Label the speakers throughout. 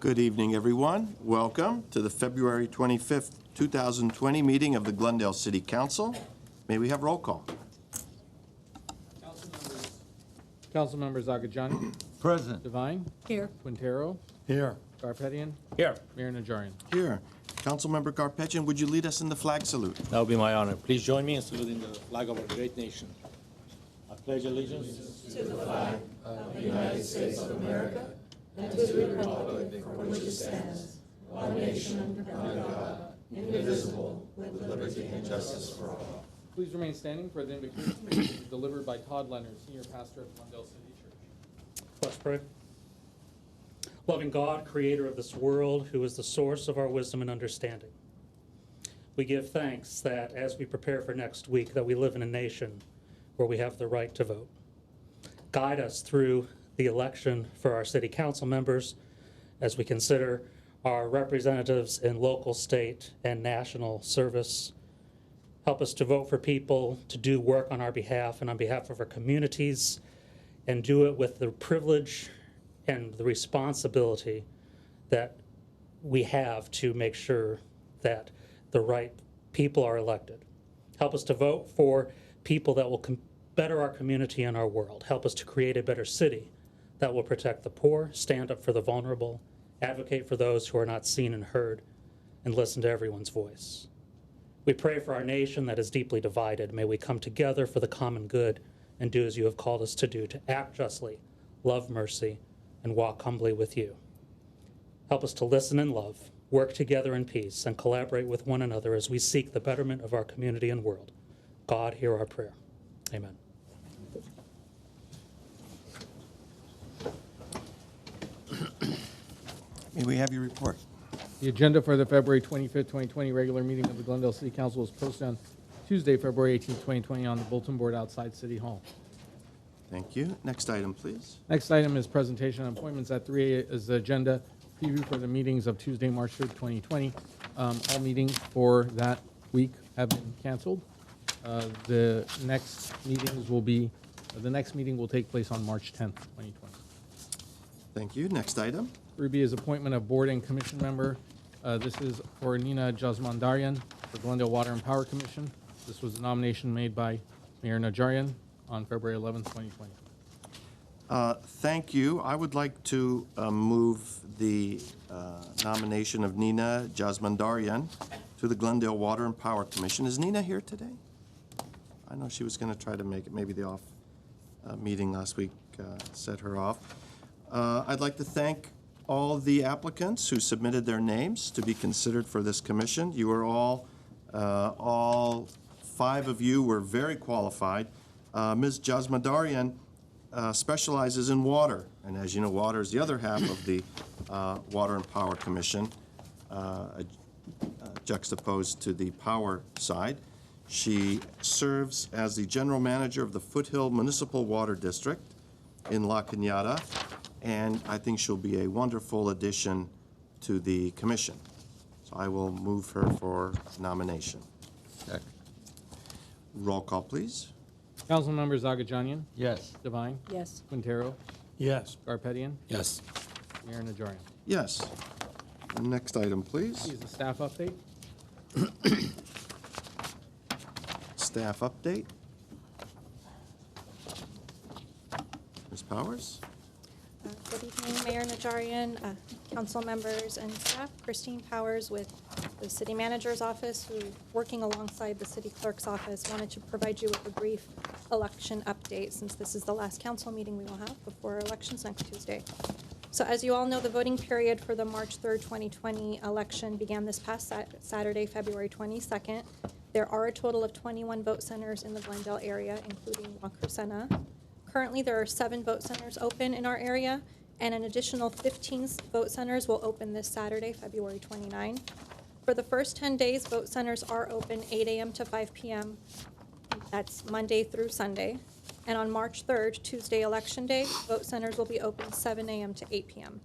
Speaker 1: Good evening, everyone. Welcome to the February 25th, 2020 meeting of the Glendale City Council. May we have roll call?
Speaker 2: Councilmembers Agajani.
Speaker 3: Present.
Speaker 2: Devine.
Speaker 4: Here.
Speaker 2: Quintero.
Speaker 3: Here.
Speaker 2: Garpetian.
Speaker 3: Here.
Speaker 2: Mayor Najarian.
Speaker 1: Here. Councilmember Garpetian, would you lead us in the flag salute?
Speaker 3: That will be my honor. Please join me in saluting the flag of our great nation. I pledge allegiance
Speaker 4: To the flag of the United States of America and to the republic for which it stands, one nation, under God, indivisible, with liberty and justice for all.
Speaker 2: Please remain standing for the invocation, which is delivered by Todd Leonard, Senior Pastor of Glendale City Church.
Speaker 5: Let's pray. Loving God, creator of this world, who is the source of our wisdom and understanding, we give thanks that as we prepare for next week, that we live in a nation where we have the right to vote. Guide us through the election for our city council members as we consider our representatives in local, state, and national service. Help us to vote for people to do work on our behalf and on behalf of our communities, and do it with the privilege and the responsibility that we have to make sure that the right people are elected. Help us to vote for people that will better our community and our world. Help us to create a better city that will protect the poor, stand up for the vulnerable, advocate for those who are not seen and heard, and listen to everyone's voice. We pray for our nation that is deeply divided. May we come together for the common good and do as you have called us to do, to act justly, love mercy, and walk humbly with you. Help us to listen and love, work together in peace, and collaborate with one another as we seek the betterment of our community and world. God, hear our prayer. Amen.
Speaker 1: May we have your report?
Speaker 2: The agenda for the February 25th, 2020 regular meeting of the Glendale City Council was posted on Tuesday, February 18th, 2020 on the bulletin board outside City Hall.
Speaker 1: Thank you. Next item, please.
Speaker 2: Next item is presentation on appointments. At 3 is the agenda preview for the meetings of Tuesday, March 3rd, 2020. All meetings for that week have been canceled. The next meeting will take place on March 10th, 2020.
Speaker 1: Thank you. Next item.
Speaker 2: 3B is appointment of board and commission member. This is for Nina Jazmadarian for Glendale Water and Power Commission. This was a nomination made by Mayor Najarian on February 11th, 2020.
Speaker 1: Thank you. I would like to move the nomination of Nina Jazmadarian to the Glendale Water and Power Commission. Is Nina here today? I know she was going to try to make it. Maybe the off meeting last week set her off. I'd like to thank all the applicants who submitted their names to be considered for this commission. You are all 5 of you were very qualified. Ms. Jazmadarian specializes in water, and as you know, water is the other half of the Water and Power Commission, juxtaposed to the power side. She serves as the general manager of the Foothill Municipal Water District in La Cañada, and I think she'll be a wonderful addition to the commission. So I will move her for nomination.
Speaker 3: Second.
Speaker 1: Roll call, please.
Speaker 2: Council members Agajanian.
Speaker 3: Yes.
Speaker 2: Devine.
Speaker 4: Yes.
Speaker 2: Quintero.
Speaker 3: Yes.
Speaker 2: Garpetian.
Speaker 3: Yes.
Speaker 2: Mayor Najarian.
Speaker 1: Yes. Next item, please.
Speaker 2: Is the staff update.
Speaker 1: Staff update. Ms. Powers?
Speaker 6: Good evening, Mayor Najarian, council members and staff. Christine Powers with the City Manager's Office, who, working alongside the City Clerk's Office, wanted to provide you with a brief election update, since this is the last council meeting we will have before elections next Tuesday. So as you all know, the voting period for the March 3rd, 2020 election began this past Saturday, February 22nd. There are a total of 21 vote centers in the Glendale area, including Wacrucena. Currently, there are 7 vote centers open in our area, and an additional 15 vote centers will open this Saturday, February 29. For the first 10 days, vote centers are open 8 a.m. to 5 p.m. That's Monday through Sunday. And on March 3rd, Tuesday, Election Day, vote centers will be open 7 a.m. to 8 p.m.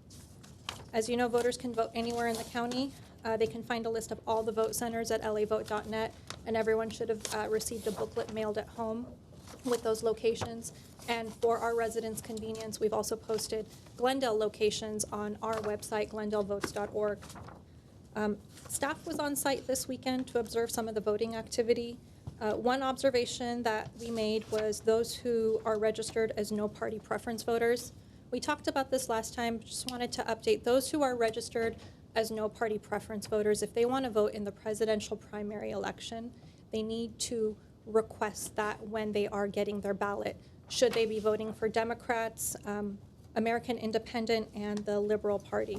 Speaker 6: As you know, voters can vote anywhere in the county. They can find a list of all the vote centers at lavote.net, and everyone should have received a booklet mailed at home with those locations. And for our residents' convenience, we've also posted Glendale locations on our website, glendalevotes.org. Staff was on site this weekend to observe some of the voting activity. One observation that we made was those who are registered as no party preference voters. We talked about this last time, just wanted to update those who are registered as no party preference voters. If they want to vote in the presidential primary election, they need to request that when they are getting their ballot. Should they be voting for Democrats, American Independent, and the Liberal Party?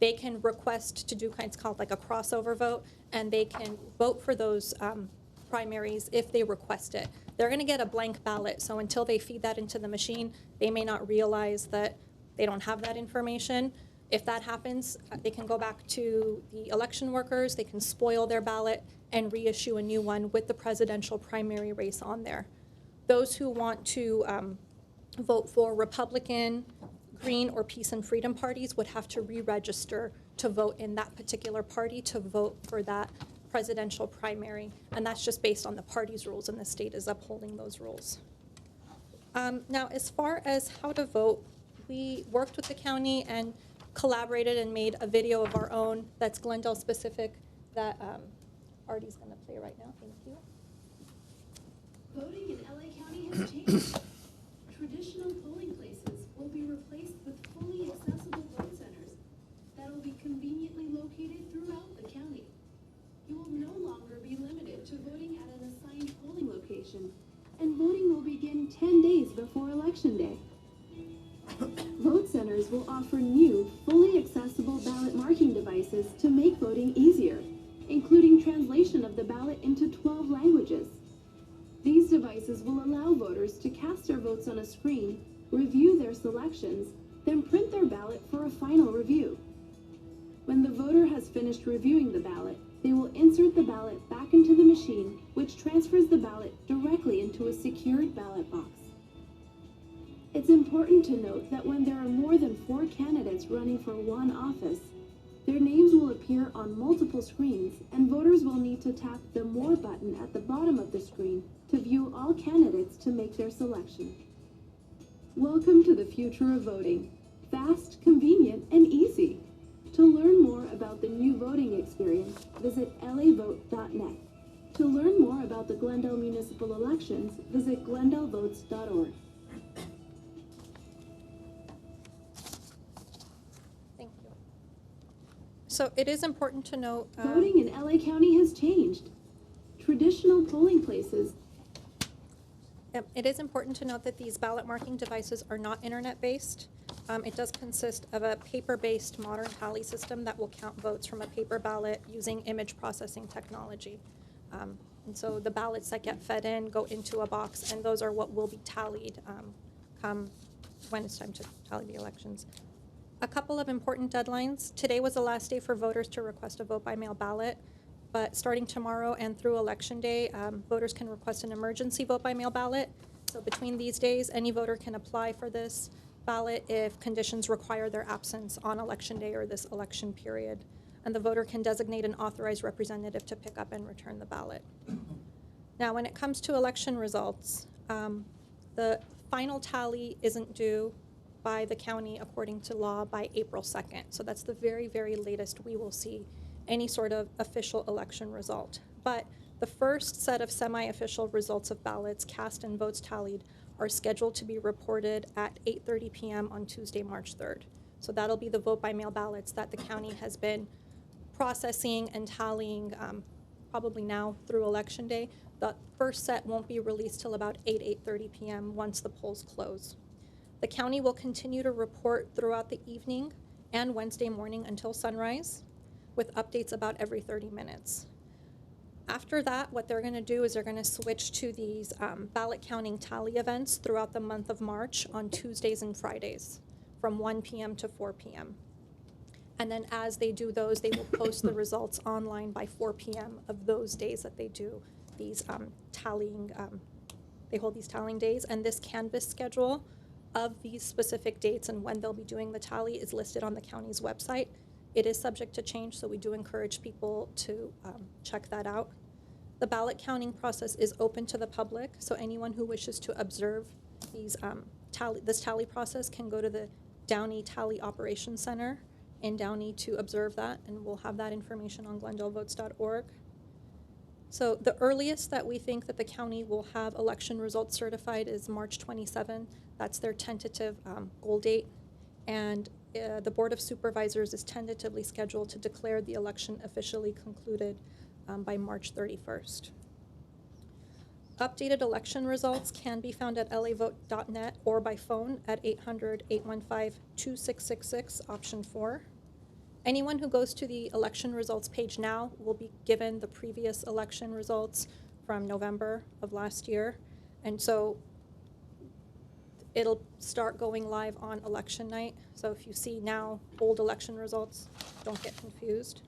Speaker 6: They can request to do kinds called like a crossover vote, and they can vote for those primaries if they request it. They're going to get a blank ballot, so until they feed that into the machine, they may not realize that they don't have that information. If that happens, they can go back to the election workers, they can spoil their ballot and reissue a new one with the presidential primary race on there. Those who want to vote for Republican, Green, or Peace and Freedom parties would have to re-register to vote in that particular party to vote for that presidential primary, and that's just based on the party's rules, and the state is upholding those rules. Now, as far as how to vote, we worked with the county and collaborated and made a video of our own that's Glendale specific that Artie's going to play right now. Thank you.
Speaker 7: Voting in LA County has changed. Traditional polling places will be replaced with fully accessible vote centers that will be conveniently located throughout the county. You will no longer be limited to voting at an assigned polling location, and voting will begin 10 days before Election Day. Vote centers will offer new, fully accessible ballot marking devices to make voting easier, including translation of the ballot into 12 languages. These devices will allow voters to cast their votes on a screen, review their selections, then print their ballot for a final review. When the voter has finished reviewing the ballot, they will insert the ballot back into the machine, which transfers the ballot directly into a secured ballot box. It's important to note that when there are more than 4 candidates running for one office, their names will appear on multiple screens, and voters will need to tap the More button at the bottom of the screen to view all candidates to make their selection. Welcome to the future of voting. Fast, convenient, and easy. To learn more about the new voting experience, visit lavote.net. To learn more about the Glendale municipal elections, visit glendalevotes.org.
Speaker 6: Thank you. So it is important to note.
Speaker 7: Voting in LA County has changed. Traditional polling places.
Speaker 6: It is important to note that these ballot marking devices are not internet-based. It does consist of a paper-based modern tally system that will count votes from a paper ballot using image processing technology. And so the ballots that get fed in go into a box, and those are what will be tallied come when it's time to tally the elections. A couple of important deadlines. Today was the last day for voters to request a vote-by-mail ballot. But starting tomorrow and through Election Day, voters can request an emergency vote-by-mail ballot. So between these days, any voter can apply for this ballot if conditions require their absence on Election Day or this election period. And the voter can designate an authorized representative to pick up and return the ballot. Now, when it comes to election results, the final tally isn't due by the county according to law by April 2nd. So that's the very, very latest we will see any sort of official election result. But the first set of semi-official results of ballots cast and votes tallied are scheduled to be reported at 8:30 p.m. on Tuesday, March 3rd. So that'll be the vote-by-mail ballots that the county has been processing and tallying probably now through Election Day. The first set won't be released till about 8:30 p.m. once the polls close. The county will continue to report throughout the evening and Wednesday morning until sunrise, with updates about every 30 minutes. After that, what they're going to do is they're going to switch to these ballot counting tally events throughout the month of March on Tuesdays and Fridays from 1 p.m. to 4 p.m. And then as they do those, they will post the results online by 4 p.m. of those days that they do these tallying, they hold these tallying days. And this canvas schedule of these specific dates and when they'll be doing the tally is listed on the county's website. It is subject to change, so we do encourage people to check that out. The ballot counting process is open to the public, so anyone who wishes to observe these, this tally process can go to the Downey Tally Operations Center in Downey to observe that, and we'll have that information on glendalevotes.org. So the earliest that we think that the county will have election results certified is March 27. That's their tentative goal date. And the Board of Supervisors is tentatively scheduled to declare the election officially concluded by March 31st. Updated election results can be found at lavote.net or by phone at 800-815-2666, option 4. Anyone who goes to the election results page now will be given the previous election results from November of last year. And so it'll start going live on election night. So if you see now old election results, don't get confused.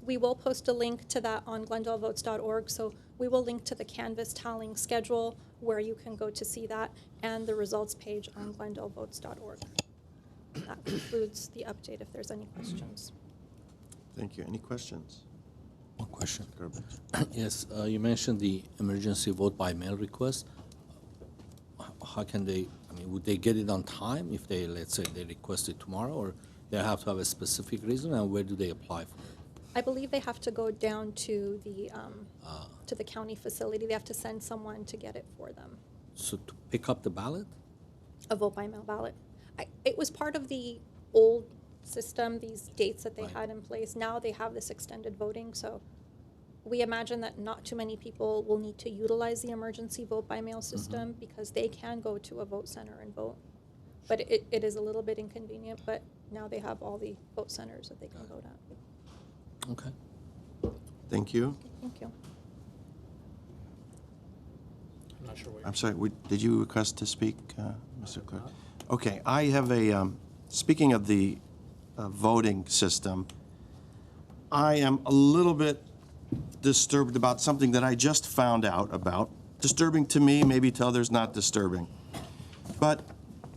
Speaker 6: We will post a link to that on glendalevotes.org. So we will link to the Canvas tallying schedule where you can go to see that, and the results page on glendalevotes.org. That concludes the update if there's any questions.
Speaker 1: Thank you. Any questions?
Speaker 3: One question.
Speaker 1: Garbage.
Speaker 3: Yes, you mentioned the emergency vote by mail request. How can they, I mean, would they get it on time if they, let's say, they request it tomorrow, or they have to have a specific reason, and where do they apply for it?
Speaker 6: I believe they have to go down to the county facility. They have to send someone to get it for them.
Speaker 3: So to pick up the ballot?
Speaker 6: A vote by mail ballot. It was part of the old system, these dates that they
Speaker 3: Right.
Speaker 6: had in place. Now they have this extended voting, so we imagine that not too many people will need to utilize the emergency vote by mail system because they can go to a vote center and vote. But it is a little bit inconvenient, but now they have all the vote centers that they can vote at.
Speaker 3: Okay.
Speaker 1: Thank you.
Speaker 6: Thank you.
Speaker 2: I'm not sure what
Speaker 1: I'm sorry, did you request to speak, Mr. Clerk? Okay, I have a, speaking of the voting system, I am a little bit disturbed about something that I just found out about. Disturbing to me, maybe to others not disturbing. But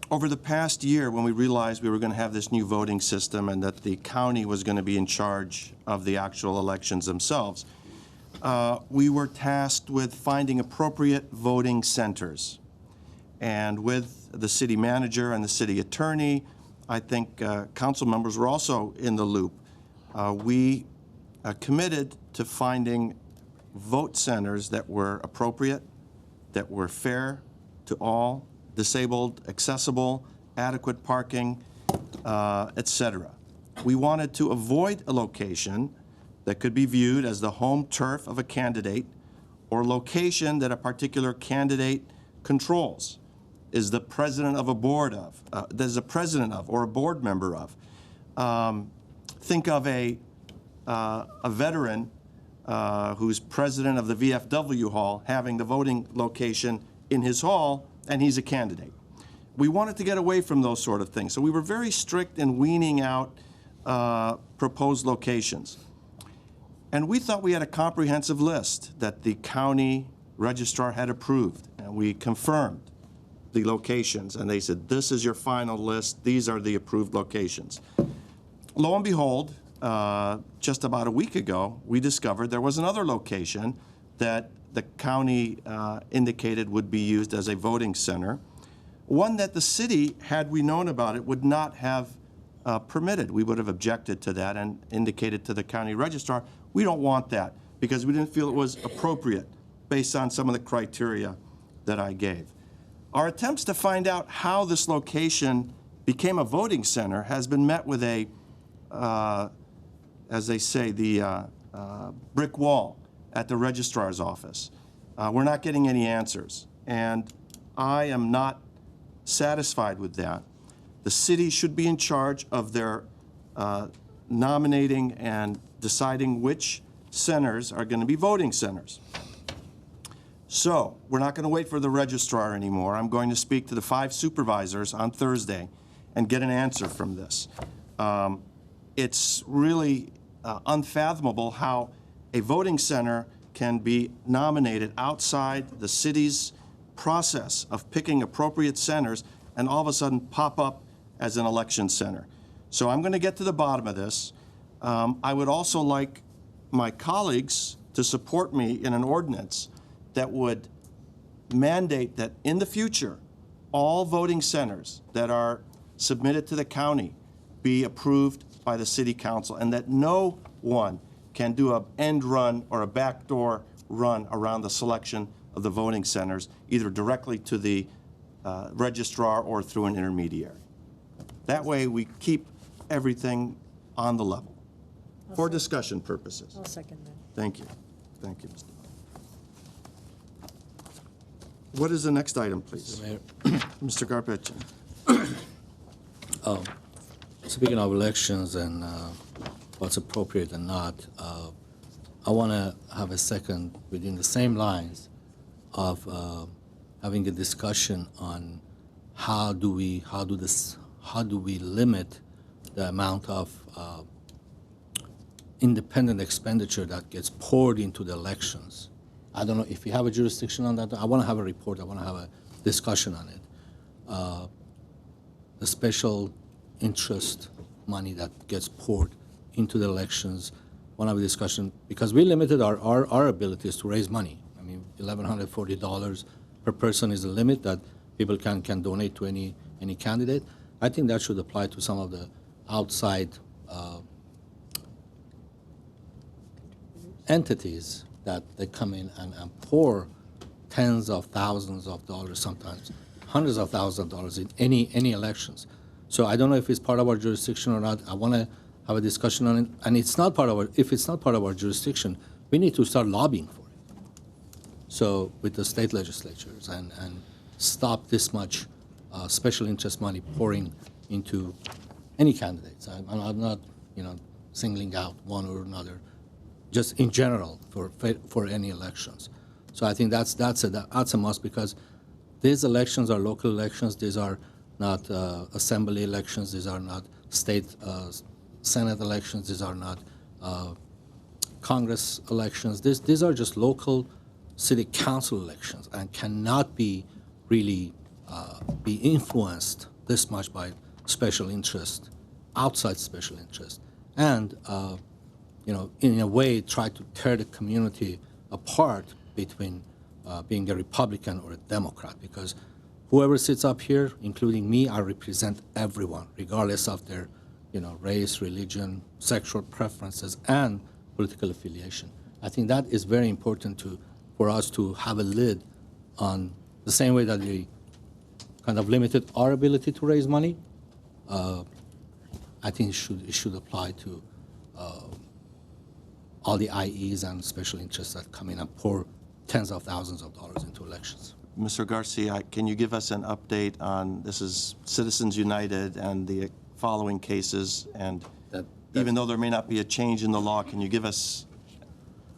Speaker 1: over the past year, when we realized we were going to have this new voting system and that the county was going to be in charge of the actual elections themselves, we were tasked with finding appropriate voting centers. And with the city manager and the city attorney, I think council members were also in the loop. We committed to finding vote centers that were appropriate, that were fair to all, disabled, accessible, adequate parking, etc. We wanted to avoid a location that could be viewed as the home turf of a candidate or location that a particular candidate controls, is the president of a board of, or a board member of. Think of a veteran who's president of the VFW hall having the voting location in his hall, and he's a candidate. We wanted to get away from those sort of things, so we were very strict in weaning out proposed locations. And we thought we had a comprehensive list that the county registrar had approved, and we confirmed the locations, and they said, this is your final list, these are the approved locations. Lo and behold, just about a week ago, we discovered there was another location that the county indicated would be used as a voting center, one that the city, had we known about it, would not have permitted. We would have objected to that and indicated to the county registrar, we don't want that because we didn't feel it was appropriate based on some of the criteria that I gave. Our attempts to find out how this location became a voting center has been met with a, as they say, the brick wall at the registrar's office. We're not getting any answers, and I am not satisfied with that. The city should be in charge of their nominating and deciding which centers are going to be voting centers. So we're not going to wait for the registrar anymore. I'm going to speak to the 5 supervisors on Thursday and get an answer from this. It's really unfathomable how a voting center can be nominated outside the city's process of picking appropriate centers and all of a sudden pop up as an election center. So I'm going to get to the bottom of this. I would also like my colleagues to support me in an ordinance that would mandate that in the future, all voting centers that are submitted to the county be approved by the city council, and that no one can do an end run or a backdoor run around the selection of the voting centers, either directly to the registrar or through an intermediary. That way, we keep everything on the level for discussion purposes.
Speaker 8: I'll second that.
Speaker 1: Thank you. Thank you, Mr. What is the next item, please?
Speaker 3: Mayor,
Speaker 1: Mr. Garpetian.
Speaker 3: speaking of elections and what's appropriate and not, I want to have a second within the same lines of having a discussion on how do we limit the amount of independent expenditure that gets poured into the elections. I don't know if you have a jurisdiction on that. I want to have a report. I want to have a discussion on it. The special interest money that gets poured into the elections. Want to have a discussion because we limited our abilities to raise money. I mean, $1,140 per person is the limit that people can donate to any candidate. I think that should apply to some of the outside entities that they come in and pour tens of thousands of dollars, sometimes hundreds of thousands of dollars in any elections. So I don't know if it's part of our jurisdiction or not. I want to have a discussion on it. And if it's not part of our jurisdiction, we need to start lobbying for it. So with the state legislatures and stop this much special interest money pouring into any candidates. I'm not, singling out one or another, just in general for any elections. So I think that's a must because these elections are local elections. These are not assembly elections. These are not state Senate elections. These are not Congress elections. These are just local city council elections and cannot be really be influenced this much by special interest, outside special interest, and in a way try to tear the community apart between being a Republican or a Democrat, because whoever sits up here, including me, I represent everyone, regardless of their race, religion, sexual preferences, and political affiliation. I think that is very important for us to have a lid on the same way that we kind of limited our ability to raise money. I think it should apply to all the IEs and special interests that come in and pour tens of thousands of dollars into elections.
Speaker 1: Mr. Garcia, can you give us an update on, this is Citizens United and the following cases, and even though there may not be a change in the law, can you give us,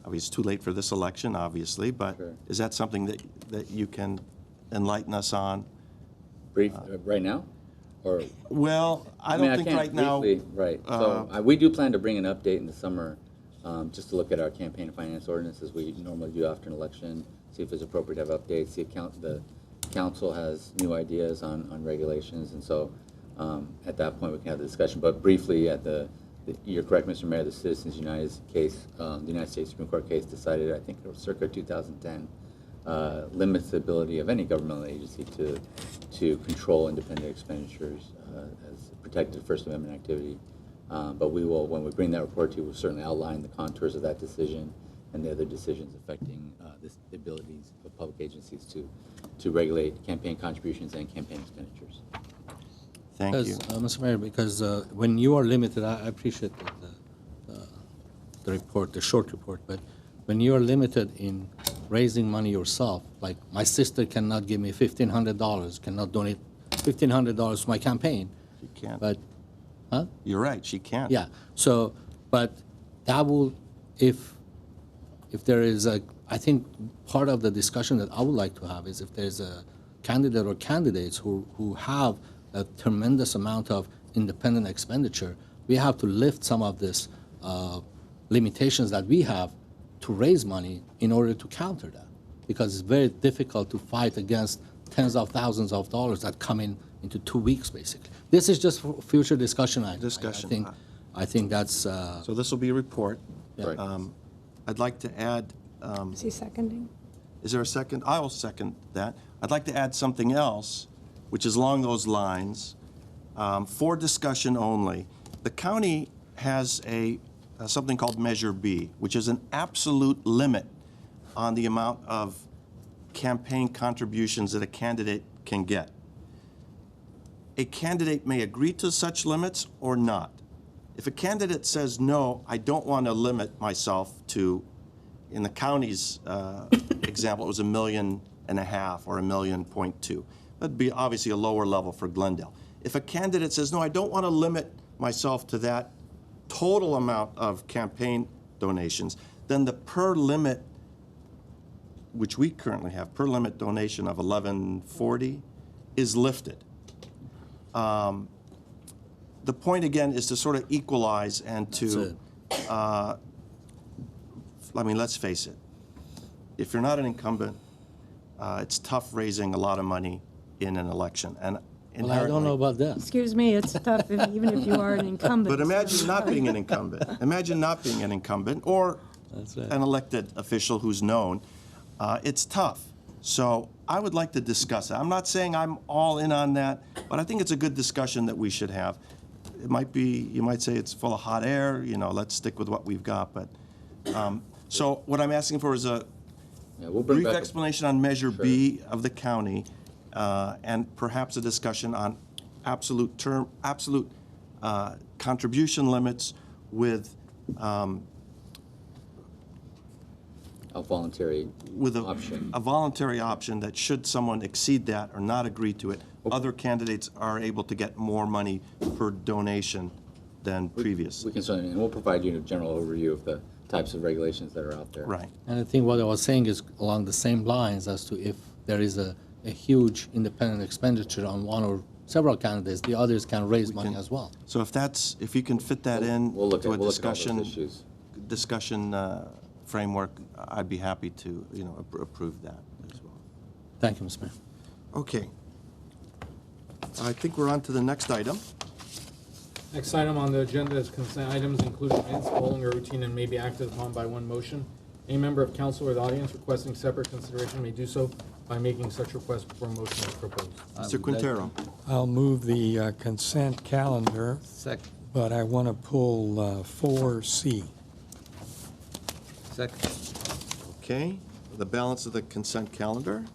Speaker 1: I mean, it's too late for this election, obviously, but
Speaker 9: Sure.
Speaker 1: Is that something that you can enlighten us on?
Speaker 9: Brief, right now? Or,
Speaker 1: Well, I
Speaker 9: mean,
Speaker 1: don't think
Speaker 9: can
Speaker 1: right now.
Speaker 9: briefly, right. So we do plan to bring an update in the summer, just to look at our campaign finance ordinance as we normally do after an election, see if it's appropriate to have updates, see if the council has new ideas on regulations, and so at that point we can have the discussion. But briefly, you're correct, Mr. Mayor, the Citizens United case, the United States Supreme Court case decided, I think it was circa 2010, limits the ability of any governmental agency to control independent expenditures as protected First Amendment activity. But we will, when we bring that report to you, we'll certainly outline the contours of that decision and the other decisions affecting the abilities of public agencies to regulate campaign contributions and campaign expenditures.
Speaker 1: Thank you.
Speaker 3: Mr. Mayor, because when you are limited, I appreciate the report, the short report, but when you are limited in raising money yourself, like my sister cannot give me $1,500, cannot donate $1,500 to my campaign.
Speaker 1: She can't.
Speaker 3: But, huh?
Speaker 1: You're right, she can't.
Speaker 3: Yeah. So, but that will, if there is I think part of the discussion that I would like to have is if there's a candidate or candidates who have a tremendous amount of independent expenditure, we have to lift some of this limitations that we have to raise money in order to counter that, because it's very difficult to fight against tens of thousands of dollars that come into 2 weeks, basically. This is just for future discussion.
Speaker 1: Discussion.
Speaker 3: I think that's.
Speaker 1: So this will be a report.
Speaker 3: Yeah.
Speaker 9: Right.
Speaker 1: I'd like to add,
Speaker 4: Is he seconding?
Speaker 1: is there a second? I will second that. I'd like to add something else, which is along those lines, for discussion only. The county has something called Measure B, which is an absolute limit on the amount of campaign contributions that a candidate can get. A candidate may agree to such limits or not. If a candidate says, no, I don't want to limit myself to, in the county's example, it was $1.5 million or $1.2 million. That'd be obviously a lower level for Glendale. If a candidate says, no, I don't want to limit myself to that total amount of campaign donations, then the per limit, which we currently have, per limit donation of $11.40 is lifted. The point, again, is to sort of equalize and to, I mean, let's face it. If you're not an incumbent, it's tough raising a lot of money in an election. And
Speaker 3: Well, I don't know about that.
Speaker 4: Excuse me, it's tough even if you are an incumbent.
Speaker 1: But imagine not being an incumbent. Imagine not being an incumbent or
Speaker 3: That's right.
Speaker 1: an elected official who's known. It's tough. So I would like to discuss it. I'm not saying I'm all in on that, but I think it's a good discussion that we should have. It might be, you might say it's full of hot air, let's stick with what we've got. But so what I'm asking for is a
Speaker 9: Yeah, we'll bring
Speaker 1: brief
Speaker 9: back
Speaker 1: explanation on Measure B of the county, and perhaps a discussion on absolute contribution limits with
Speaker 9: a voluntary option.
Speaker 1: a voluntary option that should someone exceed that or not agree to it, other candidates are able to get more money per donation than previous.
Speaker 9: We can certainly, and we'll provide you a general overview of the types of regulations that are out there.
Speaker 1: Right.
Speaker 3: And I think what I was saying is along the same lines as to if there is a huge independent expenditure on one or several candidates, the others can raise money as well.
Speaker 1: So if you can fit that in
Speaker 9: We'll look
Speaker 1: to
Speaker 9: at
Speaker 1: a
Speaker 9: all those issues.
Speaker 1: discussion framework, I'd be happy to, approve that as well.
Speaker 3: Thank you, Mr. Mayor.
Speaker 1: Okay. I think we're on to the next item.
Speaker 2: Next item on the agenda is consent items, including minutes following a routine and may be acted upon by one motion. Any member of council or the audience requesting separate consideration may do so by making such request before a motion is proposed.
Speaker 1: Mr. Quintero.
Speaker 8: I'll move the consent calendar,
Speaker 3: Second.
Speaker 8: but I want to pull 4C.
Speaker 3: Second.
Speaker 1: Okay, the balance of the consent calendar.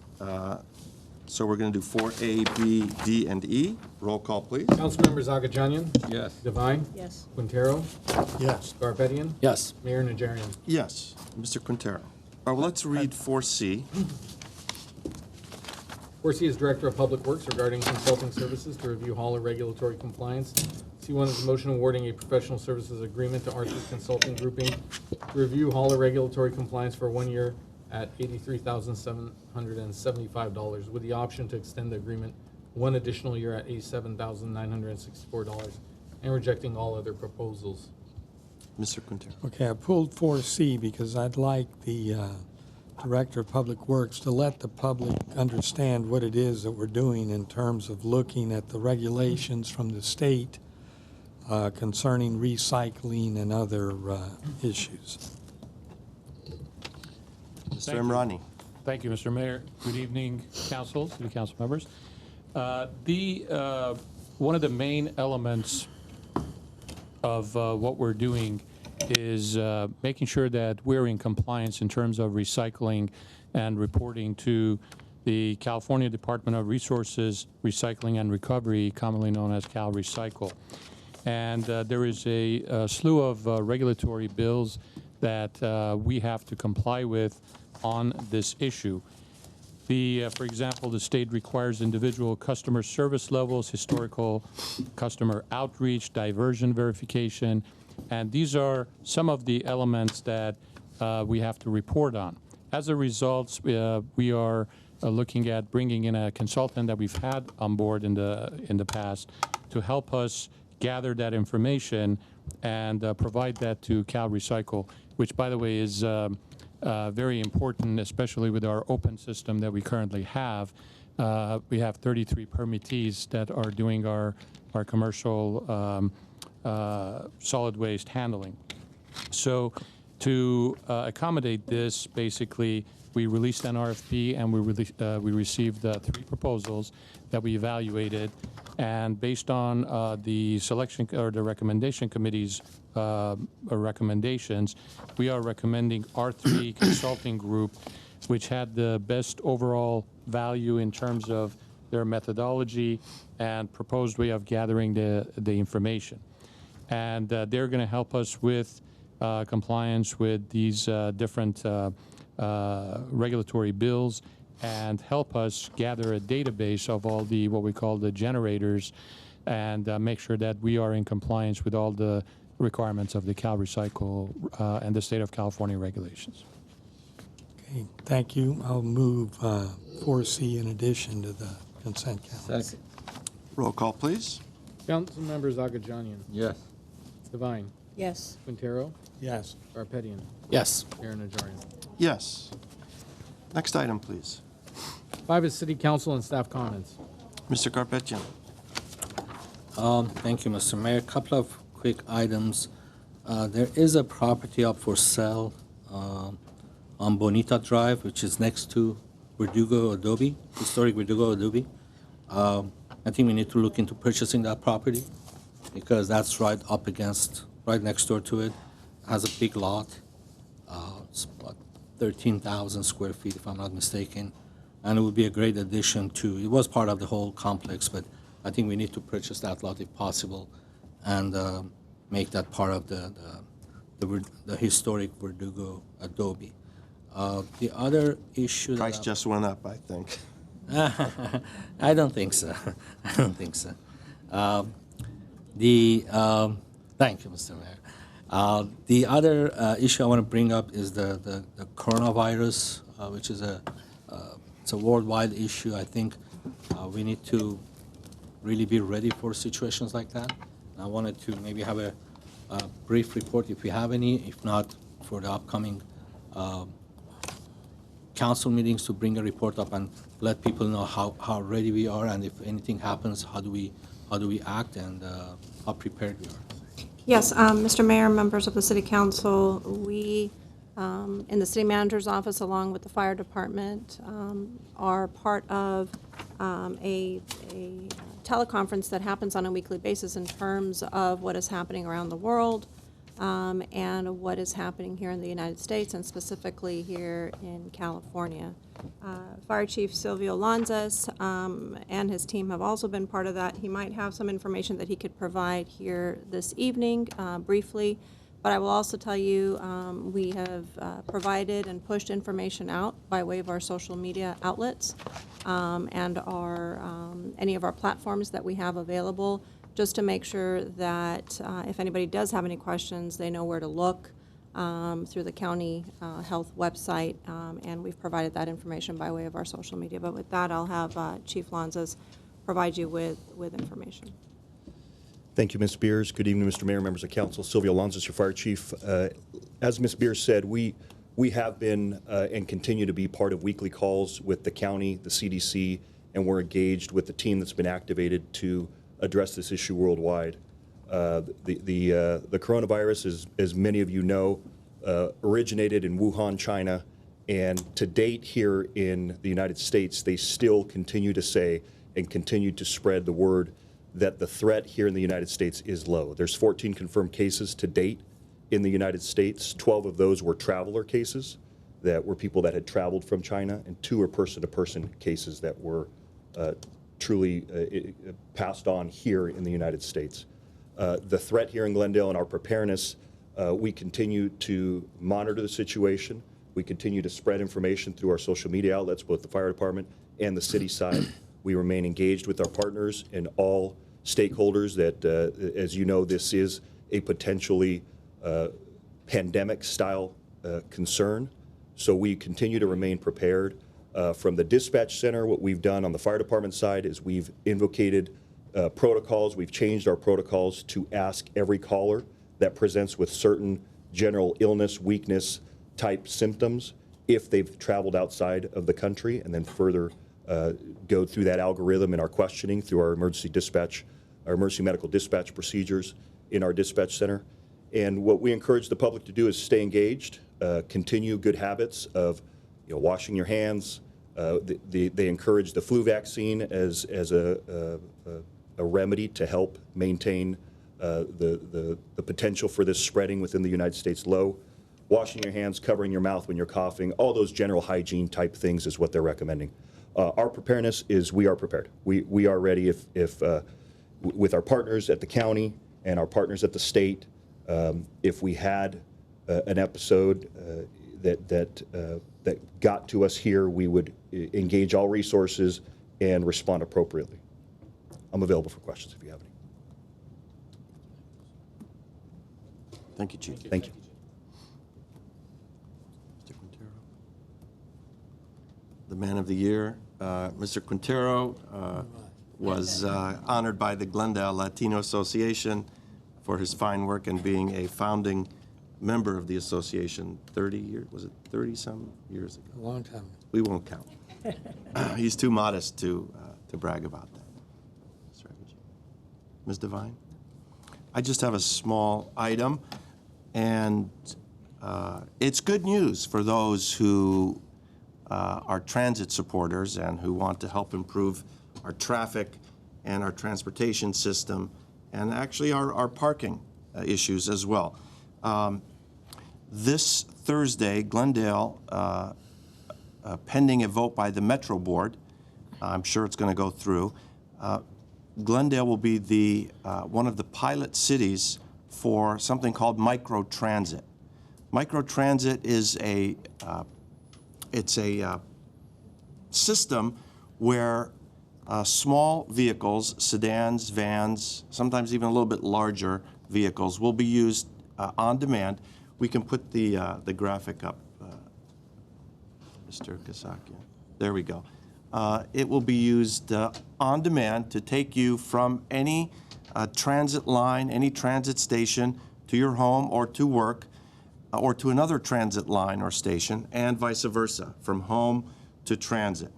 Speaker 1: So we're going to do 4A, B, D, and E. Roll call, please.
Speaker 2: Councilmembers Agajanian.
Speaker 3: Yes.
Speaker 2: Devine.
Speaker 4: Yes.
Speaker 2: Quintero.
Speaker 8: Yes.
Speaker 2: Garpetian.
Speaker 3: Yes.
Speaker 2: Mayor Najarian.
Speaker 1: Yes, Mr. Quintero. All right, well, let's read 4C.
Speaker 2: 4C is Director of Public Works regarding consulting services to review hauler regulatory compliance. C1 is a motion awarding a professional services agreement to Arthur Consulting Group, Inc. to review hauler regulatory compliance for 1 year at $83,775, with the option to extend the agreement one additional year at $87,964, and rejecting all other proposals.
Speaker 1: Mr. Quintero.
Speaker 8: Okay, I pulled 4C because I'd like the Director of Public Works to let the public understand what it is that we're doing in terms of looking at the regulations from the state concerning recycling and other issues.
Speaker 1: Mr. Imrani.
Speaker 10: Thank you, Mr. Mayor. Good evening, council, city council members. One of the main elements of what we're doing is making sure that we're in compliance in terms of recycling and reporting to the California Department of Resources, Recycling and Recovery, commonly known as Cal Recycle. And there is a slew of regulatory bills that we have to comply with on this issue. For example, the state requires individual customer service levels, historical customer outreach, diversion verification, and these are some of the elements that we have to report on. As a result, we are looking at bringing in a consultant that we've had on board in the past to help us gather that information and provide that to Cal Recycle, which, by the way, is very important, especially with our open system that we currently have. We have 33 permittees that are doing our commercial solid waste handling. So To accommodate this, basically, we released an RFP and we received 3 proposals that we evaluated. And based on the selection or the recommendation committee's recommendations, we are recommending R3 Consulting Group, which had the best overall value in terms of their methodology and proposed way of gathering the information. And they're going to help us with compliance with these different regulatory bills and help us gather a database of all the what we call the generators and make sure that we are in compliance with all the requirements of the CalRecycle and the state of California regulations.
Speaker 8: Okay, thank you. I'll move 4C in addition to the consent calendar.
Speaker 9: Second.
Speaker 1: Roll call, please.
Speaker 2: Council members Agajanian,
Speaker 9: Yes.
Speaker 2: Devine,
Speaker 4: Yes.
Speaker 2: Quintero,
Speaker 8: Yes.
Speaker 2: Garpetian,
Speaker 3: Yes.
Speaker 2: Mayor Najarian.
Speaker 1: Yes. Next item, please.
Speaker 2: 5 is city council and staff comments.
Speaker 1: Mr. Garpetian.
Speaker 3: Thank you, Mr. Mayor. A couple of quick items. There is a property up for sale on Bonita Drive, which is next to Verdugo Adobe, historic Verdugo Adobe. I think we need to look into purchasing that property because that's right next door to it. Has a big lot. It's about 13,000 square feet, if I'm not mistaken. And it would be a great addition to, it was part of the whole complex, but I think we need to purchase that lot if possible and make that part of the historic Verdugo Adobe. The other issue that
Speaker 1: Price just went up, I think.
Speaker 3: I don't think so. I don't think so. Thank you, Mr. Mayor. The other issue I want to bring up is the coronavirus, which is it's a worldwide issue. I think we need to really be ready for situations like that. And I wanted to maybe have a brief report if we have any, if not for the upcoming council meetings to bring a report up and let people know how ready we are and if anything happens, how do we act and how prepared we are.
Speaker 6: Yes, Mr. Mayor, members of the City Council, we, in the City Manager's Office, along with the Fire Department, are part of a teleconference that happens on a weekly basis in terms of what is happening around the world and what is happening here in the United States and specifically here in California. Fire Chief Silvio Lanzas and his team have also been part of that. He might have some information that he could provide here this evening briefly, but I will also tell you we have provided and pushed information out by way of our social media outlets and any of our platforms that we have available, just to make sure that if anybody does have any questions, they know where to look through the county health website, and we've provided that information by way of our social media. But with that, I'll have Chief Lanzas provide you with information.
Speaker 11: Thank you, Ms. Beers. Good evening, Mr. Mayor, members of council. Silvio Lanzas, your fire chief. As Ms. Beers said, we have been and continue to be part of weekly calls with the county, the CDC, and we're engaged with the team that's been activated to address this issue worldwide. The coronavirus, as many of you know, originated in Wuhan, China, and to date here in the United States, they still continue to say and continue to spread the word that the threat here in the United States is low. There's 14 confirmed cases to date in the United States. 12 of those were traveler cases that were people that had traveled from China, and 2 are person-to-person cases that were truly passed on here in the United States. The threat here in Glendale and our preparedness, we continue to monitor the situation. We continue to spread information through our social media outlets, both the fire department and the city side. We remain engaged with our partners and all stakeholders that, as you know, this is a potentially pandemic-style concern. So we continue to remain prepared. From the dispatch center, what we've done on the fire department side is we've invocated protocols. We've changed our protocols to ask every caller that presents with certain general illness, weakness type symptoms if they've traveled outside of the country, and then further go through that algorithm in our questioning through our emergency medical dispatch procedures in our dispatch center. And what we encourage the public to do is stay engaged, continue good habits of washing your hands. They encourage the flu vaccine as a remedy to help maintain the potential for this spreading within the United States low. Washing your hands, covering your mouth when you're coughing, all those general hygiene type things is what they're recommending. Our preparedness is we are prepared. We are ready if with our partners at the county and our partners at the state, if we had an episode that got to us here, we would engage all resources and respond appropriately. I'm available for questions if you have any.
Speaker 1: Thank you, Chief.
Speaker 11: Thank you.
Speaker 1: Mr. Quintero. The Man of the Year, Mr. Quintero was honored by the Glendale Latino Association for his fine work and being a founding member of the association 30 years, was it 30-some years ago?
Speaker 8: A long time.
Speaker 1: We won't count. He's too modest to brag about that. Ms. Devine? I just have a small item, and it's good news for those who are transit supporters and who want to help improve our traffic and our transportation system, and actually our parking issues as well. This Thursday, Glendale, pending a vote by the Metro Board, I'm sure it's going to go through, Glendale will be the one of the pilot cities for something called microtransit. Microtransit is a system where small vehicles, sedans, vans, sometimes even a little bit larger vehicles will be used on demand. We can put the graphic up, Mr. Kasakian. There we go. It will be used on demand to take you from any transit line, any transit station to your home or to work or to another transit line or station, and vice versa, from home to transit.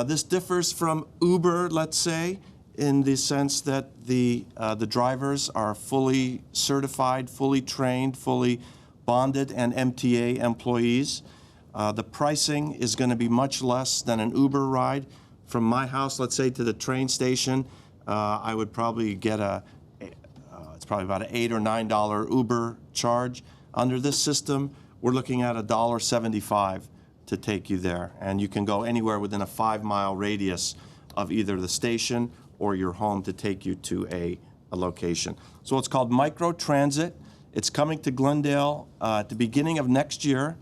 Speaker 1: This differs from Uber, let's say, in the sense that the drivers are fully certified, fully trained, fully bonded, and MTA employees. The pricing is going to be much less than an Uber ride. From my house, let's say, to the train station, I would probably get it's probably about an $8 or $9 Uber charge. Under this system, we're looking at $1.75 to take you there. And you can go anywhere within a 5-mile radius of either the station or your home to take you to a location. So it's called microtransit. It's coming to Glendale at the beginning of next year.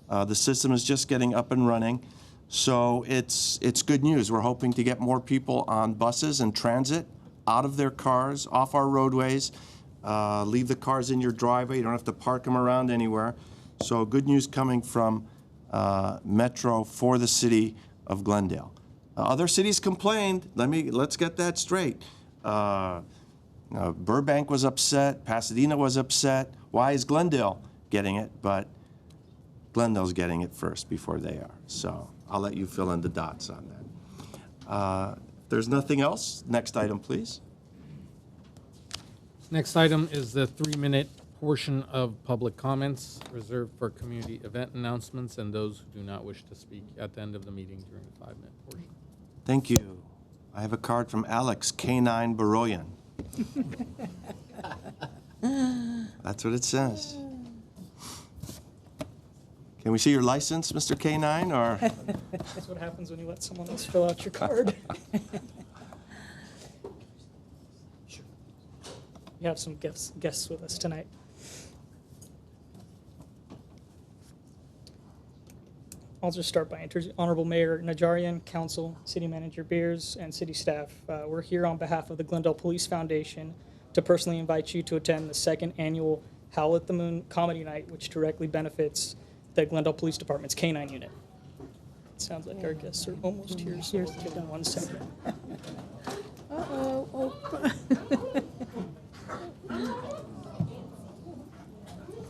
Speaker 1: The system is just getting up and running. So it's good news. We're hoping to get more people on buses and transit, out of their cars, off our roadways, leave the cars in your driveway. You don't have to park them around anywhere. So good news coming from Metro for the city of Glendale. Other cities complained. Let's get that straight. Burbank was upset. Pasadena was upset. Why is Glendale getting it? But Glendale's getting it first before they are. So I'll let you fill in the dots on that. If there's nothing else, next item, please.
Speaker 2: Next item is the 3-minute portion of public comments reserved for community event announcements and those who do not wish to speak at the end of the meeting during the 5-minute portion.
Speaker 1: Thank you. I have a card from Alex K9 Baroyan. That's what it says. Can we see your license, Mr. K9, or?
Speaker 12: That's what happens when you let someone else fill out your card. We have some guests with us tonight. I'll just start by introducing Honorable Mayor Najarian, Council, City Manager Beers, and City staff. We're here on behalf of the Glendale Police Foundation to personally invite you to attend the 2nd annual Howl at the Moon Comedy Night, which directly benefits the Glendale Police Department's K-9 unit. It sounds like our guests are almost here, so we'll give them 1 second.
Speaker 4: Uh-oh.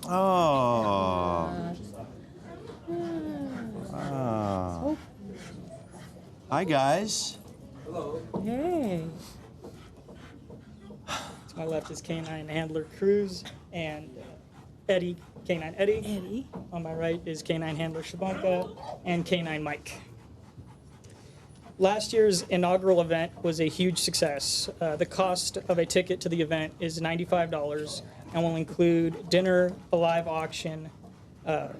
Speaker 1: Oh. Oh. Hi, guys.
Speaker 4: Hey.
Speaker 12: To my left is K-9 Handler Cruz, and Eddie, Canine Eddie. On my right is Canine Handler Shabanka and Canine Mike. Last year's inaugural event was a huge success. The cost of a ticket to the event is $95 and will include dinner, a live auction, an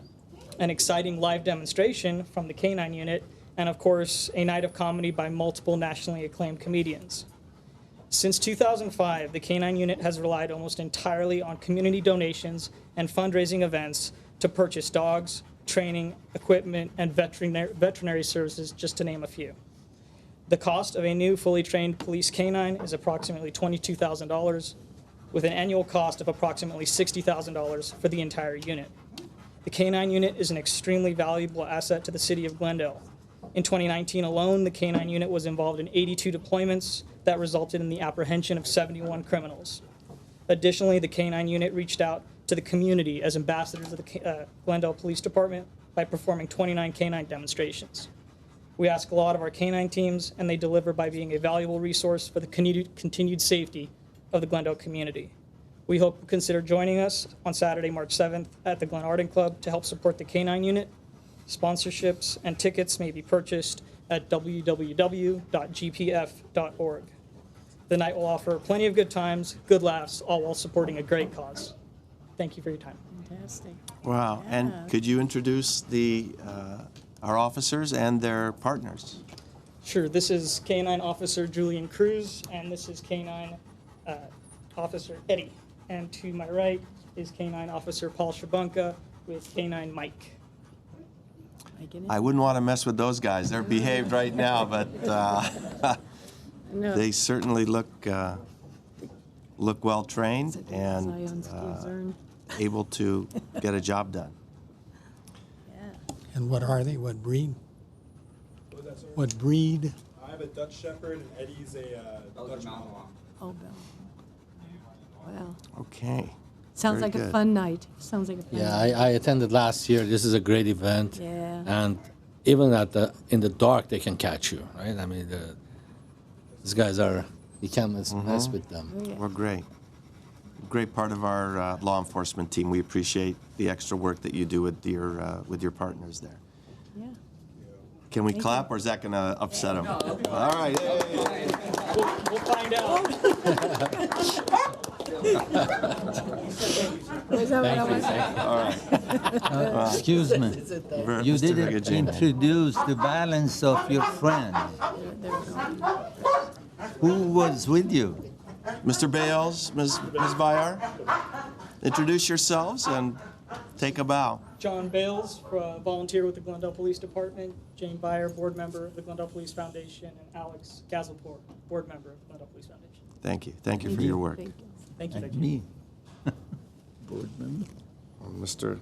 Speaker 12: exciting live demonstration from the Canine Unit, and of course, a night of comedy by multiple nationally acclaimed comedians. Since 2005, the Canine Unit has relied almost entirely on community donations and fundraising events to purchase dogs, training, equipment, and veterinary services, just to name a few. The cost of a new fully trained police canine is approximately $22,000, with an annual cost of approximately $60,000 for the entire unit. The Canine Unit is an extremely valuable asset to the city of Glendale. In 2019 alone, the Canine Unit was involved in 82 deployments that resulted in the apprehension of 71 criminals. Additionally, the Canine Unit reached out to the community as ambassadors of the Glendale Police Department by performing 29 canine demonstrations. We ask a lot of our canine teams, and they deliver by being a valuable resource for the continued safety of the Glendale community. We hope you'll consider joining us on Saturday, March 7th at the Glen Arden Club to help support the Canine Unit. Sponsorships and tickets may be purchased at www.gpf.org. The night will offer plenty of good times, good laughs, all while supporting a great cause. Thank you for your time.
Speaker 4: Fantastic.
Speaker 1: Wow.
Speaker 4: Yeah.
Speaker 1: And could you introduce our officers and their partners?
Speaker 12: Sure, this is Canine Officer Julian Cruz, and this is Canine Officer Eddie. And to my right is Canine Officer Paul Shabanka with Canine Mike.
Speaker 1: I wouldn't want to mess with those guys. They're behaved right now, but
Speaker 4: No.
Speaker 1: they certainly look well trained and
Speaker 4: Zion's kids earn.
Speaker 1: able to get a job done.
Speaker 8: And what are they? What breed? What breed?
Speaker 13: I have a Dutch Shepherd, and Eddie's a Dutch Malinois.
Speaker 4: Oh, Bill. Wow.
Speaker 1: Okay.
Speaker 4: Sounds
Speaker 1: Very
Speaker 4: like a
Speaker 1: good.
Speaker 4: fun night. Sounds like a fun
Speaker 3: Yeah,
Speaker 4: night.
Speaker 3: I attended last year. This is a great event.
Speaker 4: Yeah.
Speaker 3: And even in the dark, they can catch you, right? I mean, these guys you can't mess with them.
Speaker 1: We're great. Great part of our law enforcement team. We appreciate the extra work that you do with your partners there.
Speaker 4: Yeah.
Speaker 1: Can we clap, or is that going to upset them? All right. Hey.
Speaker 12: We'll find out.
Speaker 4: Was that what I was?
Speaker 1: All right.
Speaker 14: Excuse me. You
Speaker 1: Mr.
Speaker 14: didn't
Speaker 1: Najarian.
Speaker 14: introduce the balance of your friend. Who was with you?
Speaker 1: Mr. Bales, Ms. Bayar, introduce yourselves and take a bow.
Speaker 12: John Bales, volunteer with the Glendale Police Department. Jane Byer, board member of the Glendale Police Foundation. And Alex Gazelpour, board member of the Glendale Police Foundation.
Speaker 1: Thank you. Thank you for your work.
Speaker 4: Thank you.
Speaker 12: Thank you.
Speaker 14: Like
Speaker 12: Thank you.
Speaker 14: me. Board member.
Speaker 1: Mr.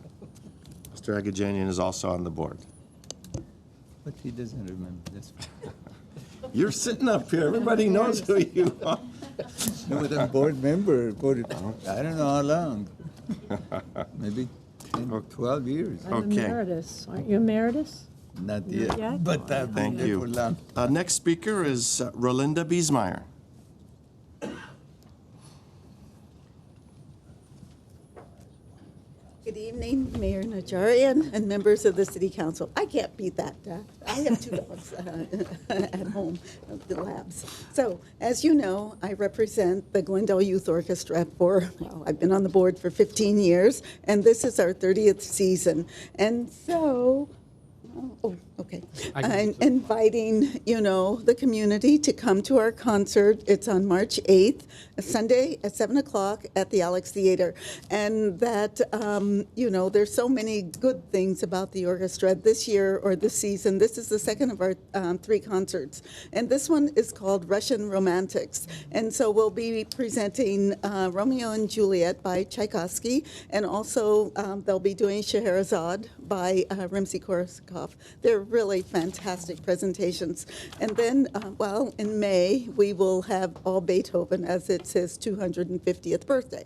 Speaker 1: Agajanian is also on the board.
Speaker 14: But he doesn't remember this.
Speaker 1: You're sitting up here. Everybody knows who you are.
Speaker 14: No, but I'm board member. I don't know how long. Maybe 10, 12 years.
Speaker 4: I'm
Speaker 1: Okay.
Speaker 4: emeritus. Aren't you emeritus?
Speaker 14: Not yet.
Speaker 4: yet?
Speaker 14: But I've been
Speaker 1: Thank
Speaker 14: there
Speaker 1: you.
Speaker 14: for long.
Speaker 1: Next speaker is Rolinda Biesmeyer.
Speaker 15: Good evening, Mayor Najarian and members of the City Council. I can't beat that. I have two dogs at home, the labs. So, as you know, I represent the Glendale Youth Orchestra I've been on the board for 15 years, and this is our 30th season. And so, okay. I'm inviting, the community to come to our concert. It's on March 8th, a Sunday at 7 o'clock at the Alex Theater. And that, there's so many good things about the orchestra this year or this season. This is the second of our 3 concerts. And this one is called Russian Romantics. And so we'll be presenting Romeo and Juliet by Tchaikovsky. And also they'll be doing Scheherazade by Rimsky-Korsakov. They're really fantastic presentations. And then, in May, we will have all Beethoven as it's his 250th birthday.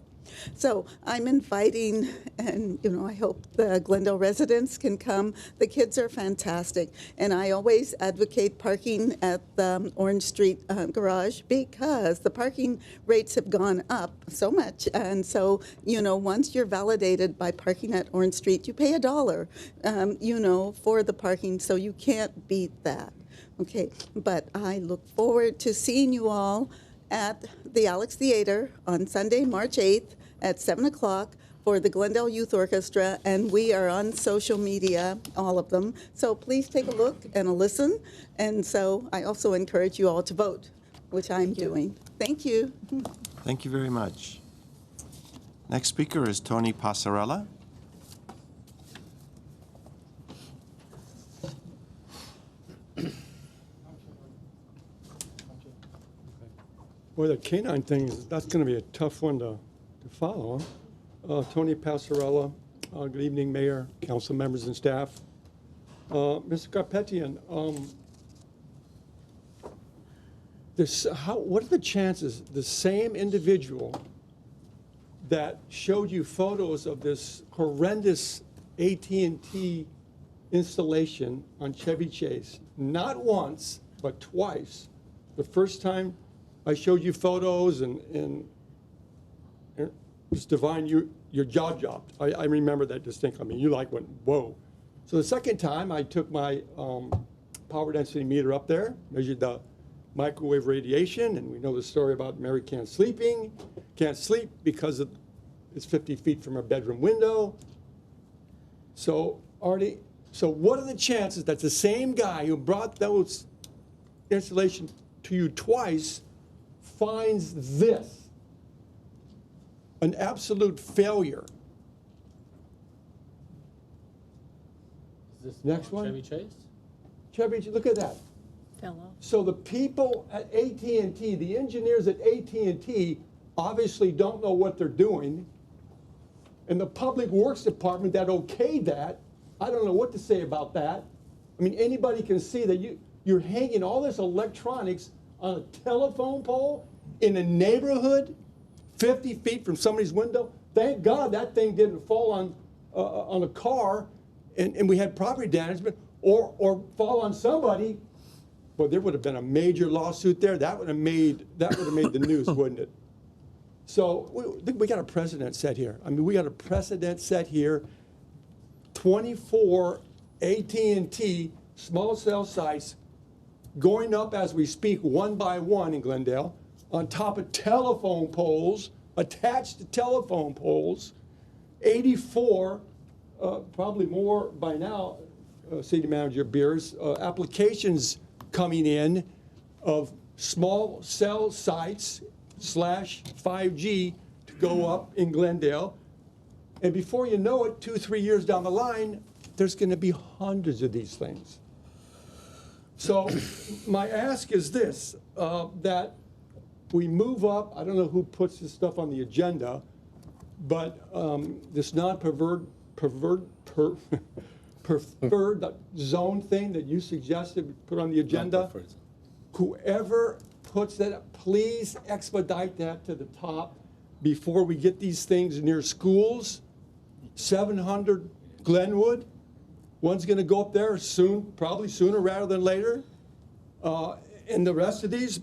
Speaker 15: So I'm inviting, and I hope the Glendale residents can come. The kids are fantastic, and I always advocate parking at the Orange Street garage because the parking rates have gone up so much. And so, once you're validated by parking at Orange Street, you pay $1, for the parking, so you can't beat that. Okay, but I look forward to seeing you all at the Alex Theater on Sunday, March 8th at 7 o'clock for the Glendale Youth Orchestra, and we are on social media, all of them. So please take a look and a listen. And so I also encourage you all to vote, which I'm doing. Thank you.
Speaker 1: Thank you very much. Next speaker is Tony Passarella.
Speaker 16: Well, the canine thing, that's going to be a tough one to follow. Tony Passarella, good evening, Mayor, council members, and staff. Mr. Garpetian, what are the chances the same individual that showed you photos of this horrendous AT&T installation on Chevy Chase, not once, but twice, the first time I showed you photos and it's divine, your jaw dropped. I remember that distinctly. I mean, you went, whoa. So the second time I took my power density meter up there, measured the microwave radiation, and we know the story about Mary can't sleep because it's 50 feet from her bedroom window. So Artie, what are the chances that the same guy who brought those installation to you twice finds this an absolute failure?
Speaker 2: Is this
Speaker 16: Next one?
Speaker 2: Chevy Chase?
Speaker 16: Chevy, look at that.
Speaker 4: Fellow.
Speaker 16: So the people at AT&T, the engineers at AT&T obviously don't know what they're doing. And the Public Works Department that okayed that, I don't know what to say about that. I mean, anybody can see that you're hanging all this electronics on a telephone pole in a neighborhood 50 feet from somebody's window. Thank God that thing didn't fall on a car and we had property damage, or fall on somebody. Well, there would have been a major lawsuit there. That would have made the news, wouldn't it? So we got a precedent set here. I mean, we got a precedent set here. 24 AT&T small cell sites going up as we speak, one by one in Glendale, on top of telephone poles, attached to telephone poles. 84, probably more by now, City Manager Beers, applications coming in of small cell sites / 5G to go up in Glendale. And before you know it, 2-3 years down the line, there's going to be hundreds of these things. So my ask is this, that we move up. I don't know who puts this stuff on the agenda, but this non-preferred preferred zone thing that you suggested put on the agenda, whoever puts that up, please expedite that to the top before we get these things near schools. 700 Glenwood, one's going to go up there soon, probably sooner rather than later. And the rest of these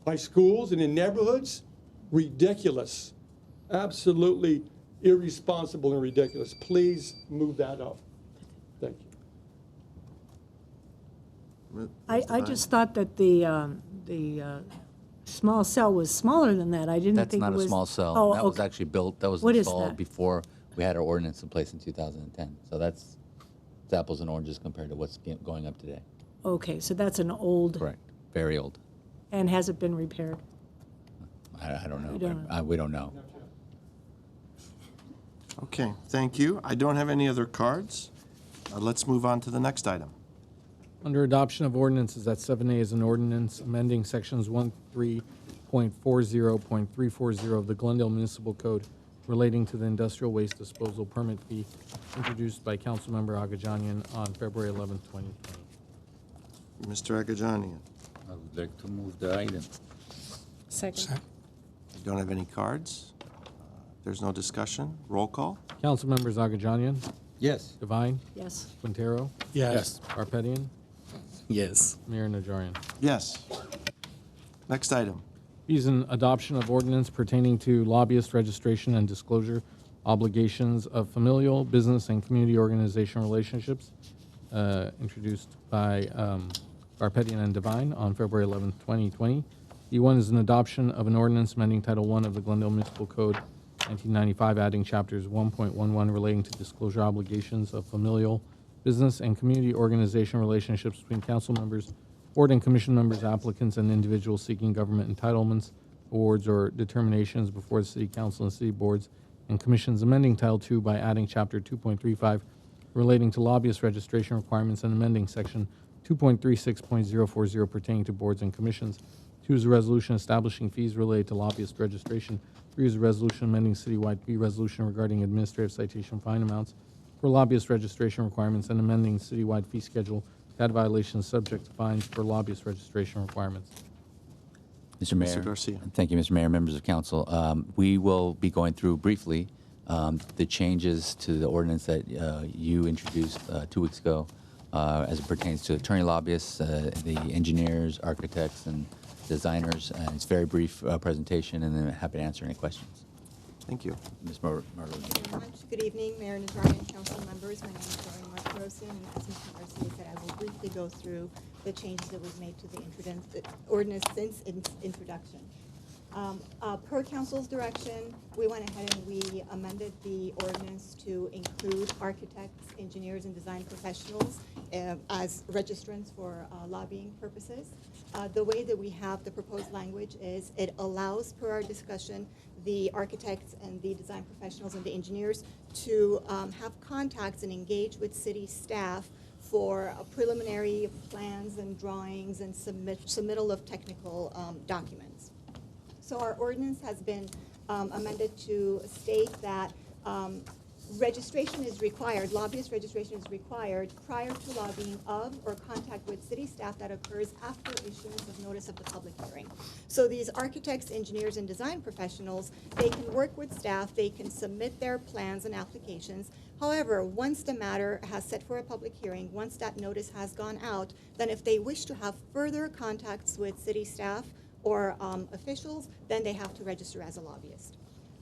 Speaker 16: by schools and in neighborhoods, ridiculous. Absolutely irresponsible and ridiculous. Please move that up. Thank you.
Speaker 4: I just thought that the small cell was smaller than that. I didn't
Speaker 9: That's
Speaker 4: think it was.
Speaker 9: not a small cell.
Speaker 4: Oh,
Speaker 9: That was
Speaker 4: okay.
Speaker 9: actually built, that was
Speaker 4: What is
Speaker 9: installed
Speaker 4: that?
Speaker 9: before we had our ordinance in place in 2010. So it's apples and oranges compared to what's going up today.
Speaker 4: Okay, so that's an old.
Speaker 9: Correct. Very old.
Speaker 4: And has it been repaired?
Speaker 9: I don't know.
Speaker 4: You don't know.
Speaker 9: We don't know.
Speaker 1: Okay, thank you. I don't have any other cards. Let's move on to the next item.
Speaker 2: Under adoption of ordinances, at 7A is an ordinance amending sections 13.40.340 of the Glendale Municipal Code relating to the industrial waste disposal permit fee introduced by Councilmember Agajanian on February 11, 2020.
Speaker 1: Mr. Agajanian.
Speaker 3: I would like to move the item.
Speaker 4: Second.
Speaker 1: I don't have any cards. There's no discussion. Roll call.
Speaker 2: Councilmembers Agajanian,
Speaker 14: Yes.
Speaker 2: Devine,
Speaker 6: Yes.
Speaker 2: Quintero,
Speaker 8: Yes.
Speaker 2: Garpetian,
Speaker 3: Yes.
Speaker 2: Mayor Najarian.
Speaker 1: Yes. Next item.
Speaker 2: Is an adoption of ordinance pertaining to lobbyist registration and disclosure obligations of familial, business, and community organization relationships, introduced by Garpetian and Devine on February 11th, 2020. E1 is an adoption of an ordinance amending Title I of the Glendale Municipal Code 1995, adding chapters 1.11 relating to disclosure obligations of familial, business, and community organization relationships between council members, board and commission members, applicants, and individuals seeking government entitlements, awards, or determinations before the city council and city boards and commissions, amending Title II by adding Chapter 2.35 relating to lobbyist registration requirements and amending Section 2.36.040 pertaining to boards and commissions. 2 is a resolution establishing fees related to lobbyist registration. 3 is a resolution amending citywide fee resolution regarding administrative citation fine amounts for lobbyist registration requirements and amending citywide fee schedule to add violations subject to fines for lobbyist registration requirements.
Speaker 9: Mr. Mayor.
Speaker 1: Mr. Garcia.
Speaker 9: Thank you, Mr. Mayor, members of council. We will be going through briefly the changes to the ordinance that you introduced 2 weeks ago as it pertains to attorney lobbyists, the engineers, architects, and designers. And it's a very brief presentation, and then I'm happy to answer any questions.
Speaker 1: Thank you.
Speaker 9: Ms.
Speaker 17: Thank you very much. Good evening, Mayor Najarian, council members. My name is Doreen Martirosian, and as Mr. Garcia said, I will briefly go through the changes that was made to the ordinance since its introduction. Per council's direction, we went ahead and we amended the ordinance to include architects, engineers, and design professionals as registrants for lobbying purposes. The way that we have the proposed language is it allows, per our discussion, the architects and the design professionals and the engineers to have contacts and engage with city staff for preliminary plans and drawings and submittal of technical documents. So our ordinance has been amended to state that registration is required, lobbyist registration is required prior to lobbying of or contact with city staff that occurs after issuance of notice of the public hearing. So these architects, engineers, and design professionals, they can work with staff, they can submit their plans and applications. However, once the matter has set for a public hearing, once that notice has gone out, then if they wish to have further contacts with city staff or officials, then they have to register as a lobbyist.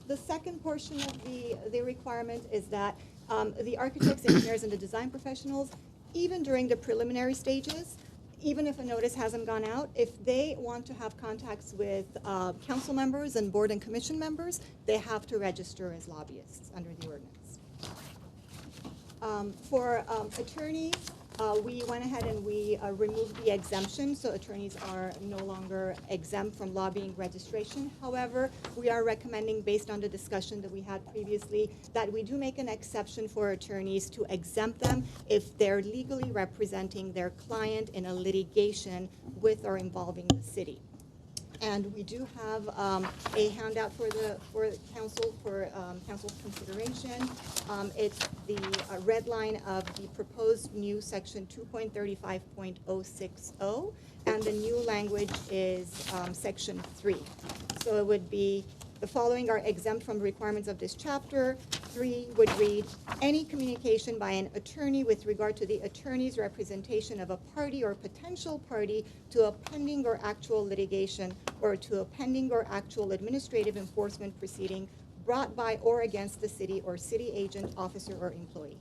Speaker 17: The second portion of the requirement is that the architects, engineers, and the design professionals, even during the preliminary stages, even if a notice hasn't gone out, if they want to have contacts with council members and board and commission members, they have to register as lobbyists under the ordinance. For attorneys, we went ahead and we removed the exemption, so attorneys are no longer exempt from lobbying registration. However, we are recommending, based on the discussion that we had previously, that we do make an exception for attorneys to exempt them if they're legally representing their client in a litigation with or involving the city. And we do have a handout for council for council's consideration. It's the red line of the proposed new section 2.35.060, and the new language is section 3. So it would be the following are exempt from the requirements of this chapter. 3 would read, any communication by an attorney with regard to the attorney's representation of a party or potential party to a pending or actual litigation or to a pending or actual administrative enforcement proceeding brought by or against the city or city agent, officer, or employee.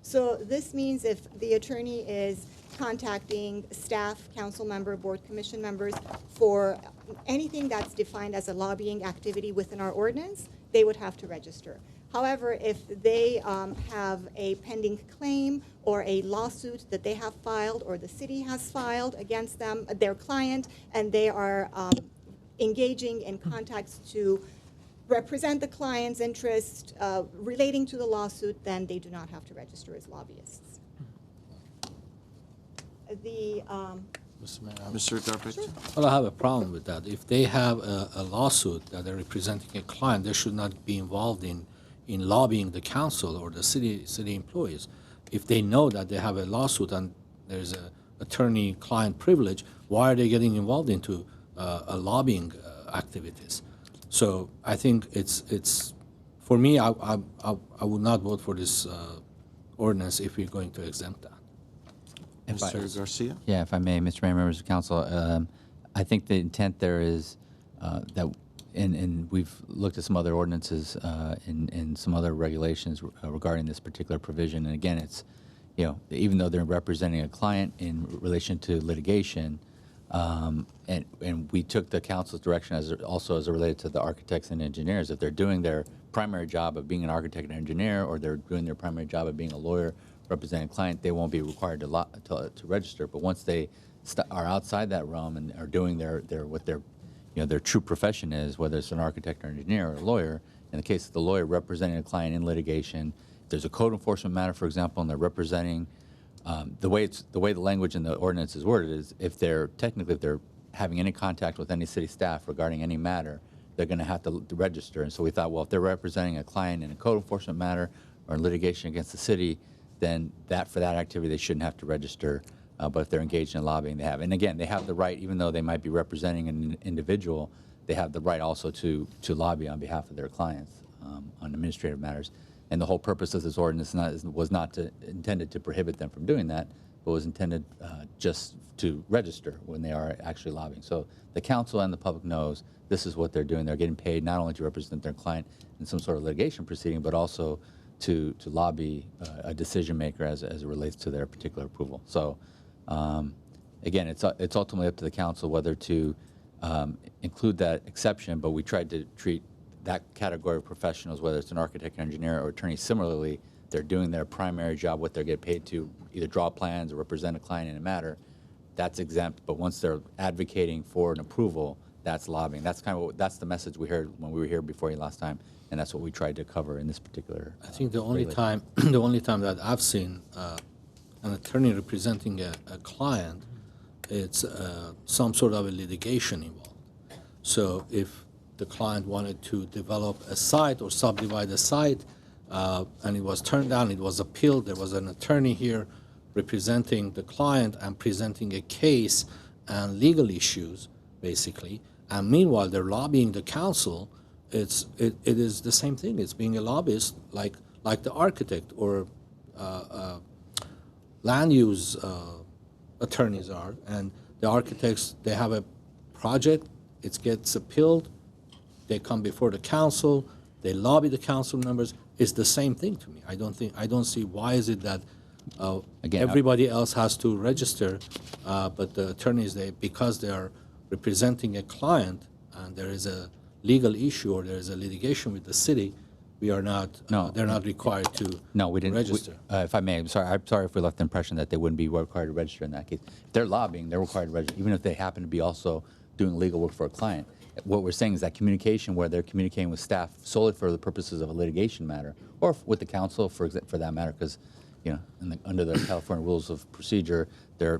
Speaker 17: So this means if the attorney is contacting staff, council member, board, commission members for anything that's defined as a lobbying activity within our ordinance, they would have to register. However, if they have a pending claim or a lawsuit that they have filed or the city has filed against them, their client, and they are engaging in contacts to represent the client's interest relating to the lawsuit, then they do not have to register as lobbyists.
Speaker 1: Mr. Garpetian?
Speaker 3: Sure. Well, I have a problem with that. If they have a lawsuit that they're representing a client, they should not be involved in lobbying the council or the city employees. If they know that they have a lawsuit and there's a attorney-client privilege, why are they getting involved into lobbying activities? So I think it's For me, I would not vote for this ordinance if we're going to exempt that.
Speaker 1: Mr. Garcia?
Speaker 18: Yeah, if I may, Mr. Mayor, members of council, I think the intent there is that, and we've looked at some other ordinances and some other regulations regarding this particular provision. And again, it's, even though they're representing a client in relation to litigation, and we took the council's direction as it related to the architects and engineers. If they're doing their primary job of being an architect and engineer, or they're doing their primary job of being a lawyer representing a client, they won't be required to register. But once they are outside that realm and are doing what their true profession is, whether it's an architect or engineer or a lawyer, in the case of the lawyer representing a client in litigation, if there's a code enforcement matter, for example, and they're representing, the way the language in the ordinance is worded is if they're having any contact with any city staff regarding any matter, they're going to have to register. And so we thought, well, if they're representing a client in a code enforcement matter or in litigation against the city, then for that activity they shouldn't have to register. But if they're engaged in lobbying, they have. And again, they have the right, even though they might be representing an individual, they have the right also to lobby on behalf of their clients on administrative matters. And the whole purpose of this ordinance was not intended to prohibit them from doing that, but was intended just to register when they are actually lobbying. So the council and the public knows this is what they're doing. They're getting paid not only to represent their client in some sort of litigation proceeding, but also to lobby a decision maker as it relates to their particular approval. So again, it's ultimately up to the council whether to include that exception, but we tried to treat that category of professionals, whether it's an architect, engineer, or attorney, similarly. They're doing their primary job, what they get paid to either draw plans or represent a client in a matter. That's exempt, but once they're advocating for an approval, that's lobbying. That's that's the message we heard when we were here before you last time, and that's what we tried to cover in this particular.
Speaker 3: I think the only time that I've seen an attorney representing a client, it's some sort of a litigation involved. So if the client wanted to develop a site or subdivide a site, and it was turned down, it was appealed, there was an attorney here representing the client and presenting a case and legal issues, basically. And meanwhile, they're lobbying the council. It is the same thing. It's being a lobbyist, like the architect or land use attorneys are. And the architects, they have a project, it gets appealed, they come before the council, they lobby the council members. It's the same thing to me. I don't see why is it that everybody else has to register, but the attorneys, because they are representing a client and there is a legal issue or there is a litigation with the city, we are not. They're not required to.
Speaker 18: No, we didn't
Speaker 3: register.
Speaker 18: If I may, I'm sorry if we left the impression that they wouldn't be required to register in that case. If they're lobbying, they're required to register, even if they happen to be also doing legal work for a client. What we're saying is that communication where they're communicating with staff solely for the purposes of a litigation matter, or with the council for that matter, because under the California rules of procedure, they're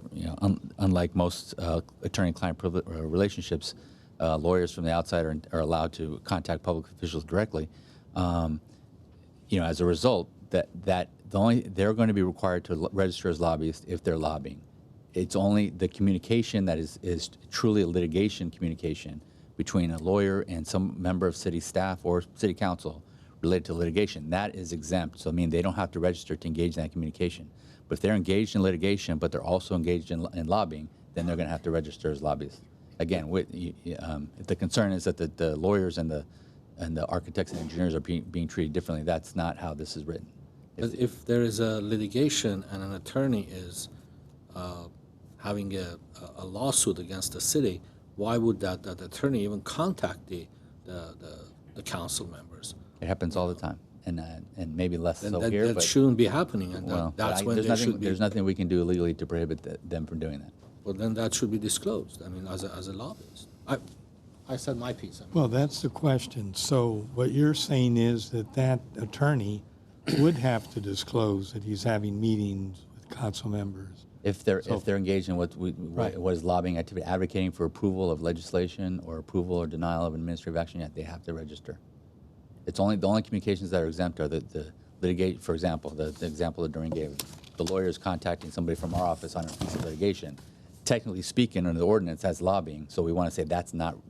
Speaker 18: unlike most attorney-client relationships, lawyers from the outside are allowed to contact public officials directly. As a result, they're going to be required to register as lobbyists if they're lobbying. It's only the communication that is truly a litigation communication between a lawyer and some member of city staff or city council related to litigation. That is exempt. So, they don't have to register to engage in that communication. But if they're engaged in litigation, but they're also engaged in lobbying, then they're going to have to register as lobbyists. Again, if the concern is that the lawyers and the architects and engineers are being treated differently, that's not how this is written.
Speaker 3: But if there is a litigation and an attorney is having a lawsuit against the city, why would that attorney even contact the council members?
Speaker 18: It happens all the time, and maybe less so here.
Speaker 3: That shouldn't be happening, and that's when they should be.
Speaker 18: There's nothing we can do legally to prohibit them from doing that.
Speaker 3: Well, then that should be disclosed. As a lobbyist, I said my piece.
Speaker 8: Well, that's the question. So what you're saying is that attorney would have to disclose that he's having meetings with council members.
Speaker 18: If they're engaged in what is lobbying activity, advocating for approval of legislation or approval or denial of administrative action, yet they have to register. It's only the only communications that are exempt are the litigate. For example, the example that Doreen gave, the lawyer is contacting somebody from our office on a piece of litigation. Technically speaking, under the ordinance, that's lobbying. So we want to say that's not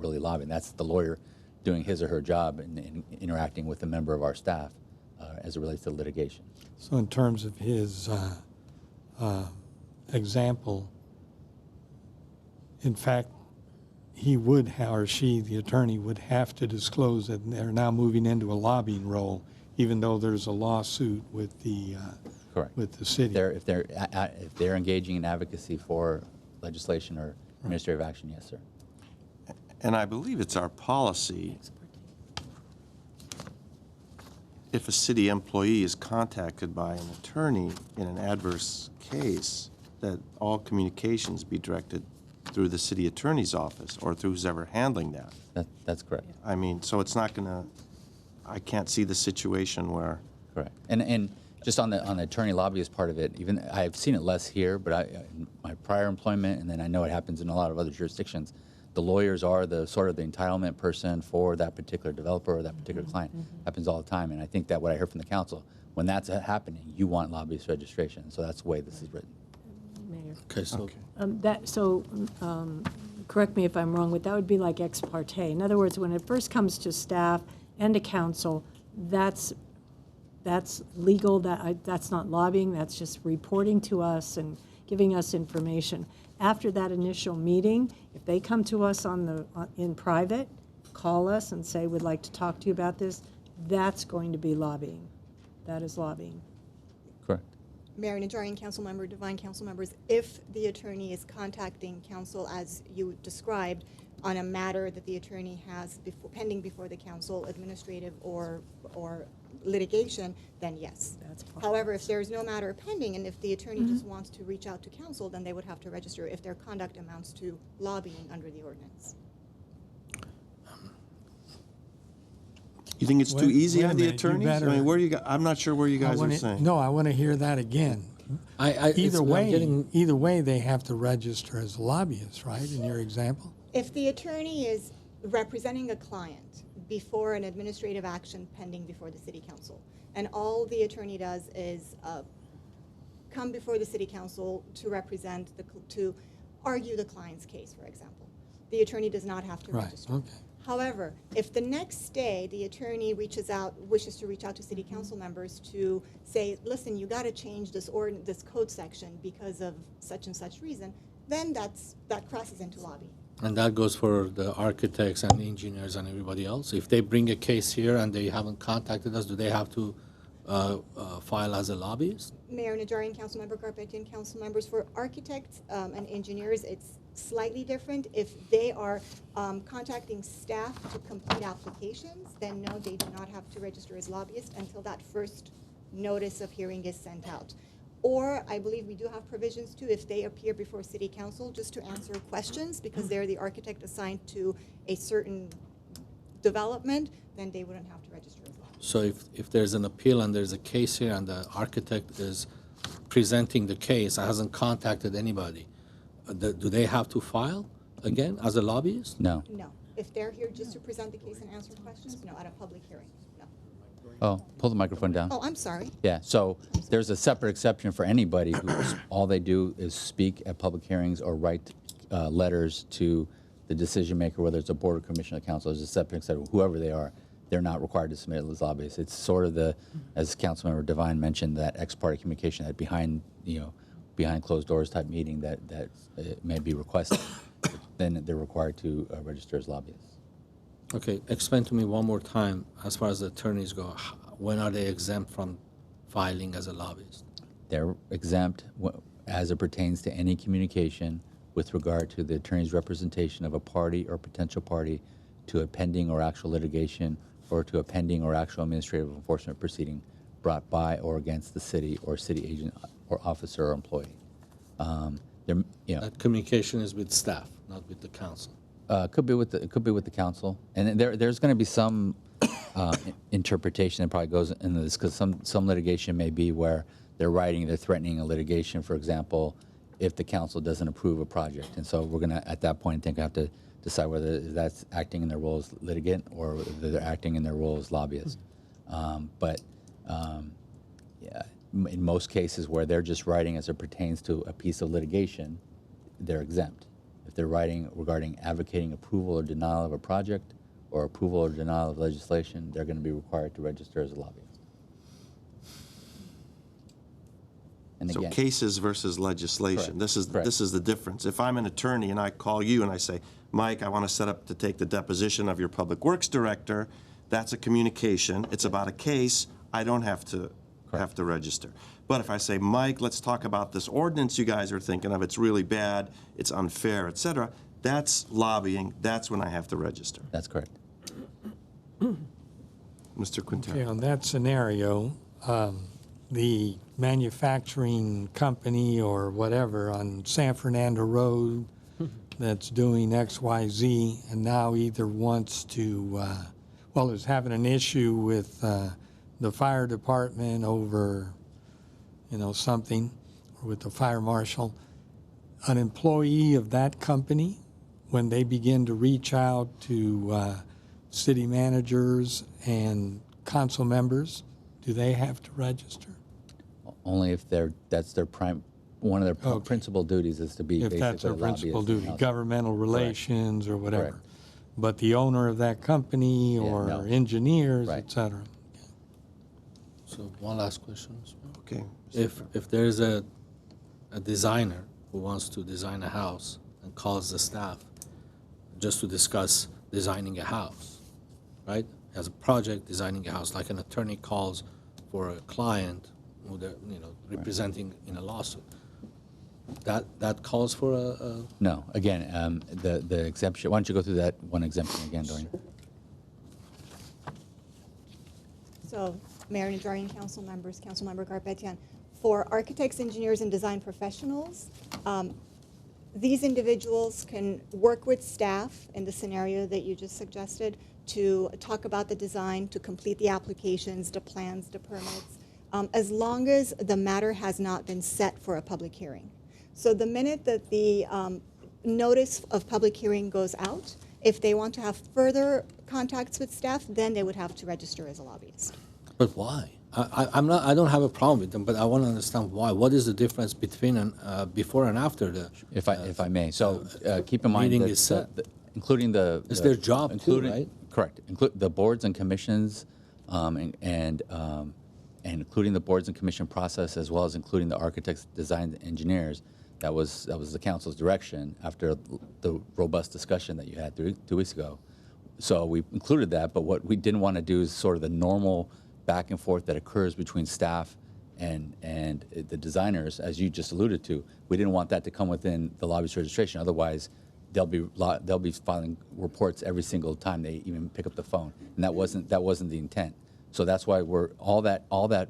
Speaker 18: really lobbying. That's the lawyer doing his or her job and interacting with a member of our staff as it relates to litigation.
Speaker 8: So in terms of his example, in fact, he would, or she, the attorney, would have to disclose that they're now moving into a lobbying role, even though there's a lawsuit with the
Speaker 18: Correct.
Speaker 8: with the city.
Speaker 18: If they're engaging in advocacy for legislation or administrative action, yes, sir.
Speaker 1: And I believe it's our policy, if a city employee is contacted by an attorney in an adverse case, that all communications be directed through the city attorney's office or through who's ever handling that.
Speaker 18: That's correct.
Speaker 1: I mean, so it's not going to, I can't see the situation where.
Speaker 18: Correct. And just on the attorney lobbyist part of it, even I've seen it less here, but in my prior employment, and then I know it happens in a lot of other jurisdictions, the lawyers are the sort of the entitlement person for that particular developer or that particular client. Happens all the time, and I think that what I heard from the council, when that's happening, you want lobbyist registration. So that's the way this is written.
Speaker 19: Mayor.
Speaker 3: Okay, so
Speaker 19: Correct me if I'm wrong, but that would be like ex parte. In other words, when it first comes to staff and to council, that's legal. That's not lobbying. That's just reporting to us and giving us information. After that initial meeting, if they come to us in private, call us and say, we'd like to talk to you about this, that's going to be lobbying. That is lobbying.
Speaker 18: Correct.
Speaker 17: Mayor Najarian, council member, Divine council members, if the attorney is contacting council as you described on a matter that the attorney has pending before the council, administrative or litigation, then yes. However, if there's no matter pending and if the attorney just wants to reach out to council, then they would have to register if their conduct amounts to lobbying under the ordinance.
Speaker 1: You think it's too easy
Speaker 8: wait a
Speaker 1: on the
Speaker 8: minute, you
Speaker 1: attorneys? I
Speaker 8: better-
Speaker 1: mean, where do you, I'm not sure where you guys are saying.
Speaker 8: No, I want to hear that again. Either way, they have to register as a lobbyist, right, in your example?
Speaker 17: If the attorney is representing a client before an administrative action pending before the city council, and all the attorney does is come before the city council to represent, to argue the client's case, for example, the attorney does not have to register.
Speaker 8: Right, okay.
Speaker 17: However, if the next day the attorney wishes to reach out to city council members to say, listen, you got to change this code section because of such and such reason, then that crosses into lobbying.
Speaker 3: And that goes for the architects and engineers and everybody else. If they bring a case here and they haven't contacted us, do they have to file as a lobbyist?
Speaker 17: Mayor Najarian, Councilmember Garpetian, council members, for architects and engineers, it's slightly different. If they are contacting staff to complete applications, then no, they do not have to register as lobbyists until that first notice of hearing is sent out. Or I believe we do have provisions too, if they appear before city council just to answer questions because they're the architect assigned to a certain development, then they wouldn't have to register as lobbyists.
Speaker 3: So if there's an appeal and there's a case here and the architect is presenting the case, hasn't contacted anybody, do they have to file again as a lobbyist?
Speaker 18: No.
Speaker 17: No. If they're here just to present the case and answer questions, no, at a public hearing, no.
Speaker 18: Oh, pull the microphone down.
Speaker 17: Oh, I'm sorry.
Speaker 18: Yeah, so there's a separate exception for anybody who all they do is speak at public hearings or write letters to the decision maker, whether it's a board or commission or council. There's a separate exception. Whoever they are, they're not required to submit it as lobbyists. It's sort of as Councilmember Devine mentioned, that ex parte communication, that behind closed doors type meeting that may be requested. Then they're required to register as lobbyists.
Speaker 3: Okay, explain to me one more time, as far as the attorneys go, when are they exempt from filing as a lobbyist?
Speaker 18: They're exempt as it pertains to any communication with regard to the attorney's representation of a party or potential party to a pending or actual litigation or to a pending or actual administrative enforcement proceeding brought by or against the city or city agent or officer or employee.
Speaker 3: That communication is with staff, not with the council.
Speaker 18: Could be with the council, and there's going to be some interpretation that probably goes into this because some litigation may be where they're threatening a litigation, for example, if the council doesn't approve a project, and so we're going to at that point I think have to decide whether that's acting in their role as litigant or whether they're acting in their role as lobbyist. In most cases where they're just writing as it pertains to a piece of litigation, they're exempt. If they're writing regarding advocating approval or denial of a project or approval or denial of legislation, they're going to be required to register as a lobbyist. And
Speaker 1: So
Speaker 18: again,
Speaker 1: cases versus legislation.
Speaker 18: Correct.
Speaker 1: This is the difference. If I'm an attorney and I call you and I say, Mike, I want to set up to take the deposition of your public works director, that's a communication. It's about a case. I don't have to register. But if I say, Mike, let's talk about this ordinance you guys are thinking of. It's really bad. It's unfair, et cetera. That's lobbying. That's when I have to register.
Speaker 18: That's correct.
Speaker 1: Mr. Quintero.
Speaker 8: Okay, on that scenario, the manufacturing company or whatever on San Fernando Road that's doing X, Y, Z, and now either wants to, is having an issue with the fire department over, something, or with the fire marshal, an employee of that company, when they begin to reach out to city managers and council members, do they have to register?
Speaker 18: Only if that's their one of their principal duties is to be
Speaker 8: If
Speaker 18: basically
Speaker 8: that's their
Speaker 18: a
Speaker 8: principal
Speaker 18: lobbyist
Speaker 8: duty,
Speaker 18: in-house.
Speaker 8: governmental relations or whatever.
Speaker 18: Correct.
Speaker 8: But the owner of that company or
Speaker 18: no.
Speaker 8: engineers,
Speaker 18: Right.
Speaker 8: et cetera.
Speaker 3: So one last question.
Speaker 1: Okay.
Speaker 3: If there's a designer who wants to design a house and calls the staff just to discuss designing a house, right? As a project designing a house, like an attorney calls for a client who they're representing in a lawsuit. That calls for a
Speaker 18: No, again, the exemption, why don't you go through that one exemption again, Dorian?
Speaker 17: So, Mayor Najarian, council members, Councilmember Garpetian, for architects, engineers, and design professionals, these individuals can work with staff in the scenario that you just suggested to talk about the design, to complete the applications, the plans, the permits, as long as the matter has not been set for a public hearing. So the minute that the notice of public hearing goes out, if they want to have further contacts with staff, then they would have to register as a lobbyist.
Speaker 3: But why? I don't have a problem with them, but I want to understand why. What is the difference between before and after the?
Speaker 18: If I may, so keep in mind
Speaker 3: meeting
Speaker 18: that
Speaker 3: is set.
Speaker 18: including the
Speaker 3: It's their job too, right?
Speaker 18: Correct. The boards and commissions, and including the boards and commission process, as well as including the architects, design engineers. That was the council's direction after the robust discussion that you had 2 weeks ago. So we included that, but what we didn't want to do is sort of the normal back and forth that occurs between staff and the designers, as you just alluded to. We didn't want that to come within the lobbyist registration. Otherwise, they'll be filing reports every single time they even pick up the phone, and that wasn't the intent. So that's why we're all that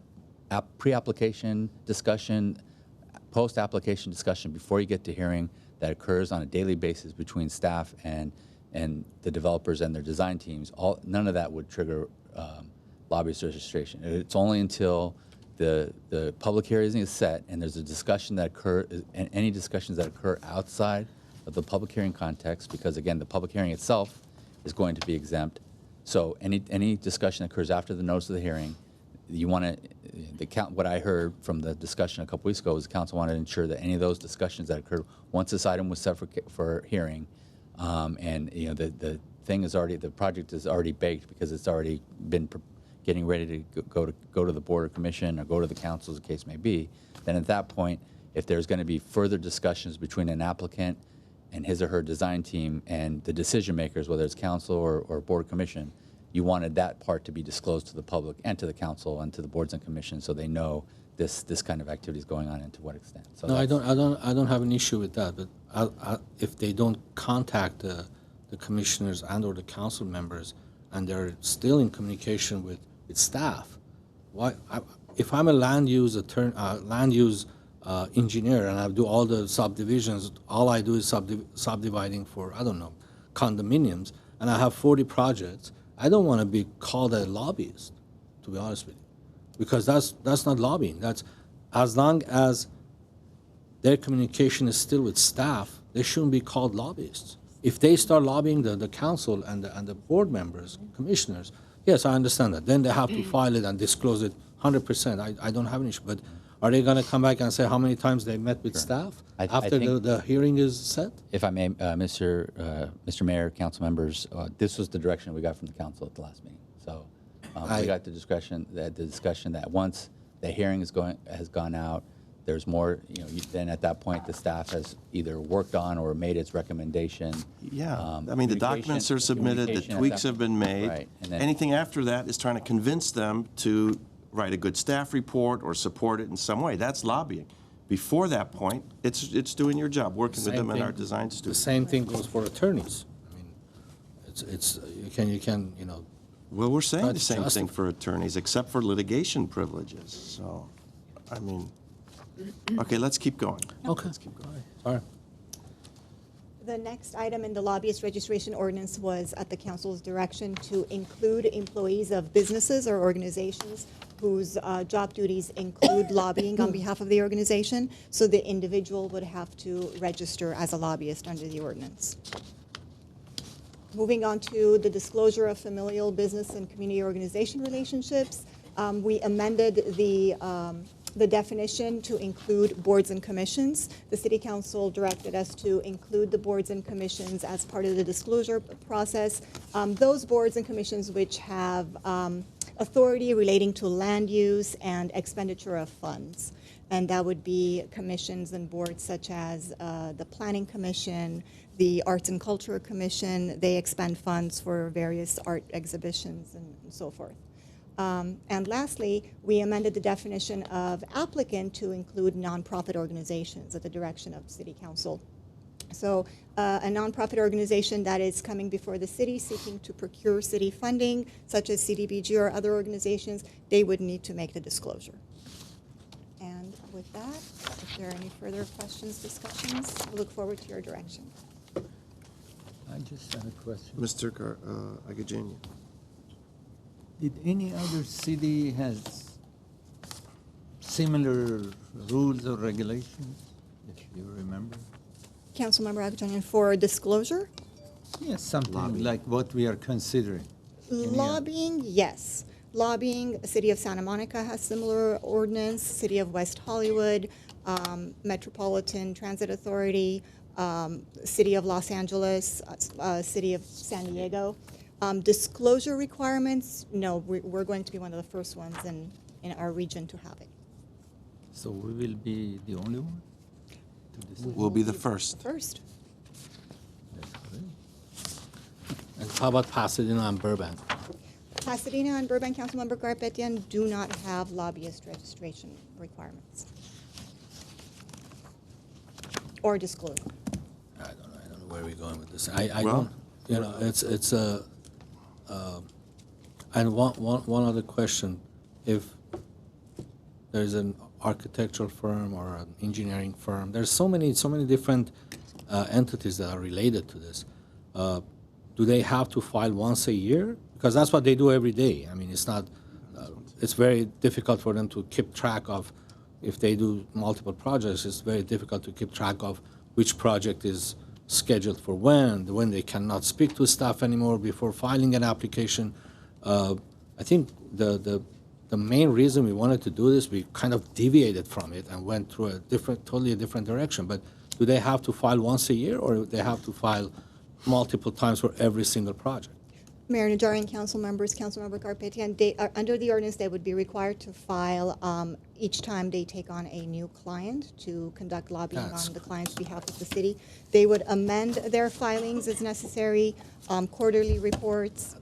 Speaker 18: pre-application discussion, post-application discussion before you get to hearing that occurs on a daily basis between staff and the developers and their design teams. None of that would trigger lobbyist registration. It's only until the public hearing is set and there's a discussion that and any discussions that occur outside of the public hearing context, because again, the public hearing itself is going to be exempt. So any discussion that occurs after the notice of the hearing, you want to, what I heard from the discussion a couple weeks ago was the council wanted to ensure that any of those discussions that occurred once this item was set for hearing, and the project is already baked because it's already been getting ready to go to the board or commission or go to the council, as the case may be, then at that point, if there's going to be further discussions between an applicant and his or her design team and the decision makers, whether it's council or board or commission, you wanted that part to be disclosed to the public and to the council and to the boards and commissions so they know this kind of activity is going on and to what extent. So
Speaker 3: No, I don't have an issue with that. But if they don't contact the commissioners and or the council members, and they're still in communication with staff, why? If I'm a land use engineer and I do all the subdivisions, all I do is subdividing for condominiums, and I have 40 projects. I don't want to be called a lobbyist, to be honest with you, because that's not lobbying. That's as long as their communication is still with staff, they shouldn't be called lobbyists. If they start lobbying the council and the board members, commissioners, yes, I understand that. Then they have to file it and disclose it 100%. I don't have an issue. But Are they going to come back and say how many times they met with staff
Speaker 18: I
Speaker 3: after
Speaker 18: think-
Speaker 3: the hearing is set?
Speaker 18: If I may, Mr. Mayor, council members, this was the direction we got from the council at the last meeting. So we got the discussion that once the hearing has gone out, there's more, then at that point, the staff has either worked on or made its recommendation.
Speaker 1: Yeah, I mean, the documents are submitted, the
Speaker 18: communication at
Speaker 1: tweaks
Speaker 18: that-
Speaker 1: have been made.
Speaker 18: Right, and then-
Speaker 1: Anything after that is trying to convince them to write a good staff report or support it in some way. That's lobbying. Before that point, it's doing your job, working with them and our design
Speaker 3: The
Speaker 1: students.
Speaker 3: same thing goes for attorneys. I mean, you can.
Speaker 1: Well, we're saying
Speaker 3: try
Speaker 1: the
Speaker 3: to
Speaker 1: same thing
Speaker 3: justify-
Speaker 1: for attorneys, except for litigation privileges, so, I mean, okay, let's keep going.
Speaker 3: Okay.
Speaker 1: Let's keep going.
Speaker 3: Sorry.
Speaker 17: The next item in the lobbyist registration ordinance was at the council's direction to include employees of businesses or organizations whose job duties include lobbying on behalf of the organization, so the individual would have to register as a lobbyist under the ordinance. Moving on to the disclosure of familial, business, and community organization relationships, we amended the definition to include boards and commissions. The City Council directed us to include the boards and commissions as part of the disclosure process. Those boards and commissions which have authority relating to land use and expenditure of funds. And that would be commissions and boards such as the Planning Commission, the Arts and Culture Commission. They expend funds for various art exhibitions and so forth. And lastly, we amended the definition of applicant to include nonprofit organizations at the direction of City Council. So a nonprofit organization that is coming before the city seeking to procure city funding, such as CDBG or other organizations, they would need to make the disclosure. And with that, if there are any further questions, discussions, we look forward to your direction.
Speaker 14: I just have a question.
Speaker 1: Mr. Agajanian.
Speaker 14: Did any other city has similar rules or regulations, if you remember?
Speaker 17: Councilmember Agajanian, for disclosure?
Speaker 14: Yes, something like what we are considering.
Speaker 17: Lobbying, yes. Lobbying, the City of Santa Monica has similar ordinance, City of West Hollywood, Metropolitan Transit Authority, City of Los Angeles, City of San Diego. Disclosure requirements, no, we're going to be one of the first ones in our region to have it.
Speaker 14: So we will be the only one?
Speaker 1: We'll be the first.
Speaker 17: First.
Speaker 3: And how about Pasadena and Burbank?
Speaker 17: Pasadena and Burbank, Councilmember Garpetian, do not have lobbyist registration requirements. Or disclosure.
Speaker 3: I don't know where we're going with this. I
Speaker 1: Well,
Speaker 3: don't, it's a, and one other question. If there's an architectural firm or an engineering firm, there's so many different entities that are related to this. Do they have to file once a year? Because that's what they do every day. I mean, it's not, it's very difficult for them to keep track of, if they do multiple projects, it's very difficult to keep track of which project is scheduled for when they cannot speak to staff anymore before filing an application. I think the main reason we wanted to do this, we kind of deviated from it and went through a totally different direction. But do they have to file once a year, or do they have to file multiple times for every single project?
Speaker 17: Mayor Najarian, council members, Councilmember Garpetian, under the ordinance, they would be required to file each time they take on a new client to conduct lobbying on the client's behalf of the city. They would amend their filings as necessary, quarterly reports.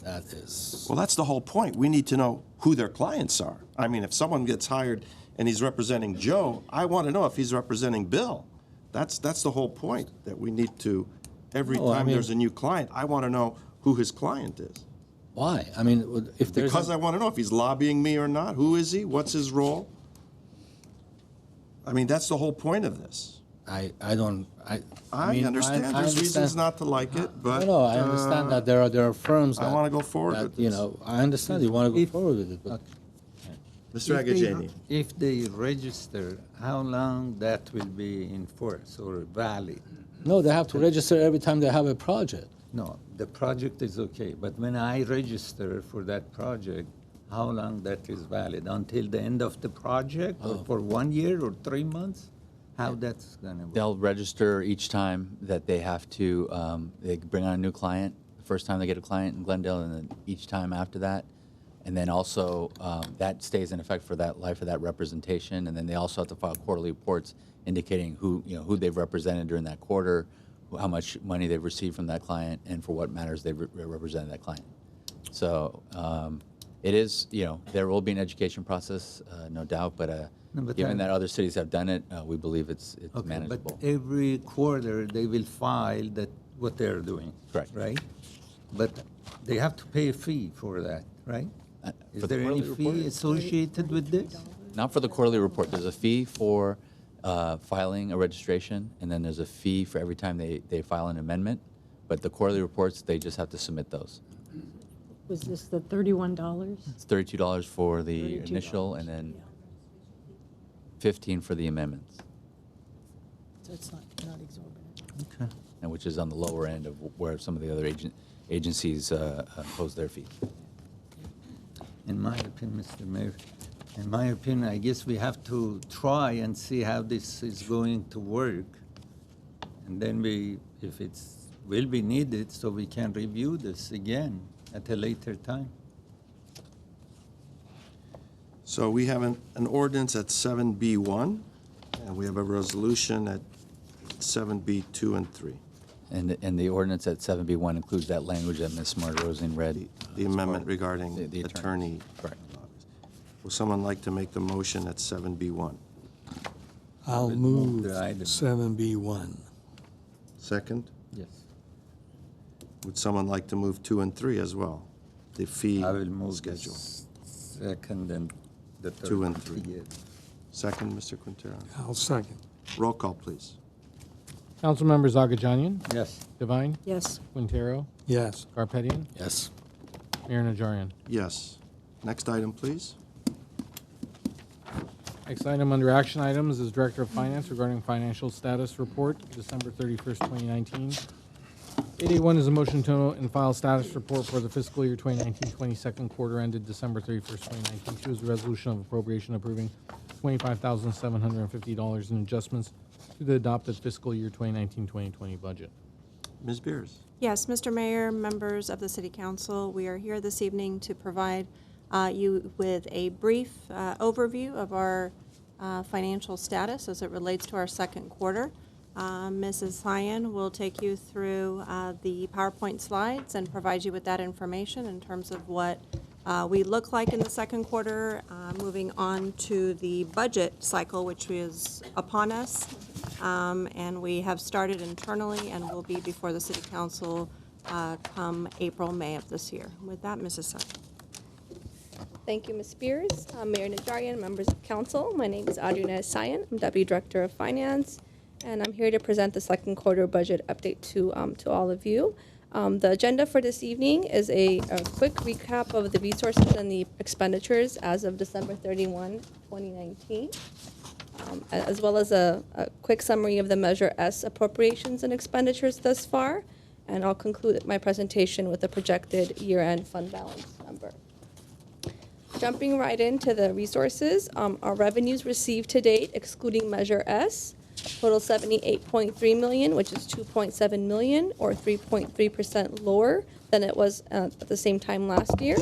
Speaker 3: That is.
Speaker 1: Well, that's the whole point. We need to know who their clients are. I mean, if someone gets hired and he's representing Joe, I want to know if he's representing Bill. That's the whole point, that we need to, every time there's a new client, I want to know who his client is.
Speaker 3: Why? I mean, if there's
Speaker 1: Because I want to know if he's lobbying me or not. Who is he? What's his role? I mean, that's the whole point of this.
Speaker 3: I
Speaker 1: understand there's reasons not to like it, but
Speaker 3: no, I understand that there are firms that
Speaker 1: I want to go forward
Speaker 3: that,
Speaker 1: with
Speaker 3: you
Speaker 1: this.
Speaker 3: know, I understand you want to go forward with it, but
Speaker 1: Mr. Agajanian.
Speaker 14: If they register, how long that will be in force or valid?
Speaker 3: no, they have to register every time they have a project.
Speaker 14: No, the project is okay, but when I register for that project, how long that is valid? Until the end of the project, or for 1 year or 3 months? How that's gonna work?
Speaker 18: They'll register each time that they have to, they bring on a new client, the first time they get a client in Glendale, and then each time after that. And then also, that stays in effect for that life of that representation. And then they also have to file quarterly reports indicating who they've represented during that quarter, how much money they've received from that client, and for what matters they've represented that client. So it is, there will be an education process, no doubt, but
Speaker 14: No, but
Speaker 18: given
Speaker 14: I-
Speaker 18: that other cities have done it, we believe it's
Speaker 14: Okay,
Speaker 18: manageable.
Speaker 14: but every quarter, they will file that what they're doing.
Speaker 18: Correct.
Speaker 14: Right? But they have to pay a fee for that, right? Is
Speaker 18: for the
Speaker 14: there any
Speaker 18: quarterly
Speaker 14: fee
Speaker 18: report?
Speaker 14: associated with this?
Speaker 18: Not for the quarterly report. There's a fee for filing a registration, and then there's a fee for every time they file an amendment. But the quarterly reports, they just have to submit those.
Speaker 19: Was this the $31?
Speaker 18: It's $32 for the
Speaker 19: $32,
Speaker 18: initial, and then $15 for the amendments,
Speaker 19: So it's not exorbitant.
Speaker 14: Okay.
Speaker 18: and which is on the lower end of where some of the other agencies impose their fees.
Speaker 14: In my opinion, Mr. Mayor, in my opinion, I guess we have to try and see how this is going to work. And then if it's will be needed, so we can review this again at a later time.
Speaker 1: So we have an ordinance at 7B1, and we have a resolution at 7B2 and 3.
Speaker 18: And the ordinance at 7B1 includes that language that Ms. Martirosian read.
Speaker 1: The amendment regarding
Speaker 18: the
Speaker 1: attorney.
Speaker 18: Correct.
Speaker 1: Would someone like to make the motion at 7B1?
Speaker 8: I'll
Speaker 14: would
Speaker 8: move
Speaker 14: move the item.
Speaker 8: 7B1.
Speaker 1: Second?
Speaker 14: Yes.
Speaker 1: Would someone like to move 2 and 3 as well? The fee
Speaker 14: I will move the
Speaker 1: schedule.
Speaker 14: second and the third.
Speaker 1: 2 and 3.
Speaker 14: Yes.
Speaker 1: Second, Mr. Quintero.
Speaker 8: I'll second.
Speaker 1: Roll call, please.
Speaker 2: Council members Agajanian,
Speaker 14: Yes.
Speaker 2: Devine,
Speaker 19: Yes.
Speaker 2: Quintero,
Speaker 8: Yes.
Speaker 2: Garpetian,
Speaker 3: Yes.
Speaker 2: Mayor Najarian.
Speaker 1: Yes. Next item, please.
Speaker 2: Next item under action items is Director of Finance regarding financial status report, December 31st, 2019. 8A1 is a motion to and file status report for the fiscal year 2019-20 second quarter ended December 31st, 2019. 2 is a resolution of appropriation approving $25,750 in adjustments to the adopted fiscal year 2019-2020 budget.
Speaker 1: Ms. Beers.
Speaker 6: Yes, Mr. Mayor, members of the City Council, we are here this evening to provide you with a brief overview of our financial status as it relates to our second quarter. Mrs. Hyan will take you through the PowerPoint slides and provide you with that information in terms of what we look like in the second quarter, moving on to the budget cycle, which is upon us. And we have started internally and will be before the City Council come April, May of this year. With that, Mrs. Hyan.
Speaker 20: Thank you, Ms. Spears. Mayor Najarian, members of council. My name is Adriana Sayan. I'm Deputy Director of Finance, and I'm here to present the second quarter budget update to all of you. The agenda for this evening is a quick recap of the resources and the expenditures as of December 31, 2019, as well as a quick summary of the Measure S appropriations and expenditures thus far, and I'll conclude my presentation with a projected year-end fund balance number. Jumping right into the resources, our revenues received to date, excluding Measure S, total $78.3 million, which is $2.7 million, or 3.3% lower than it was at the same time last year.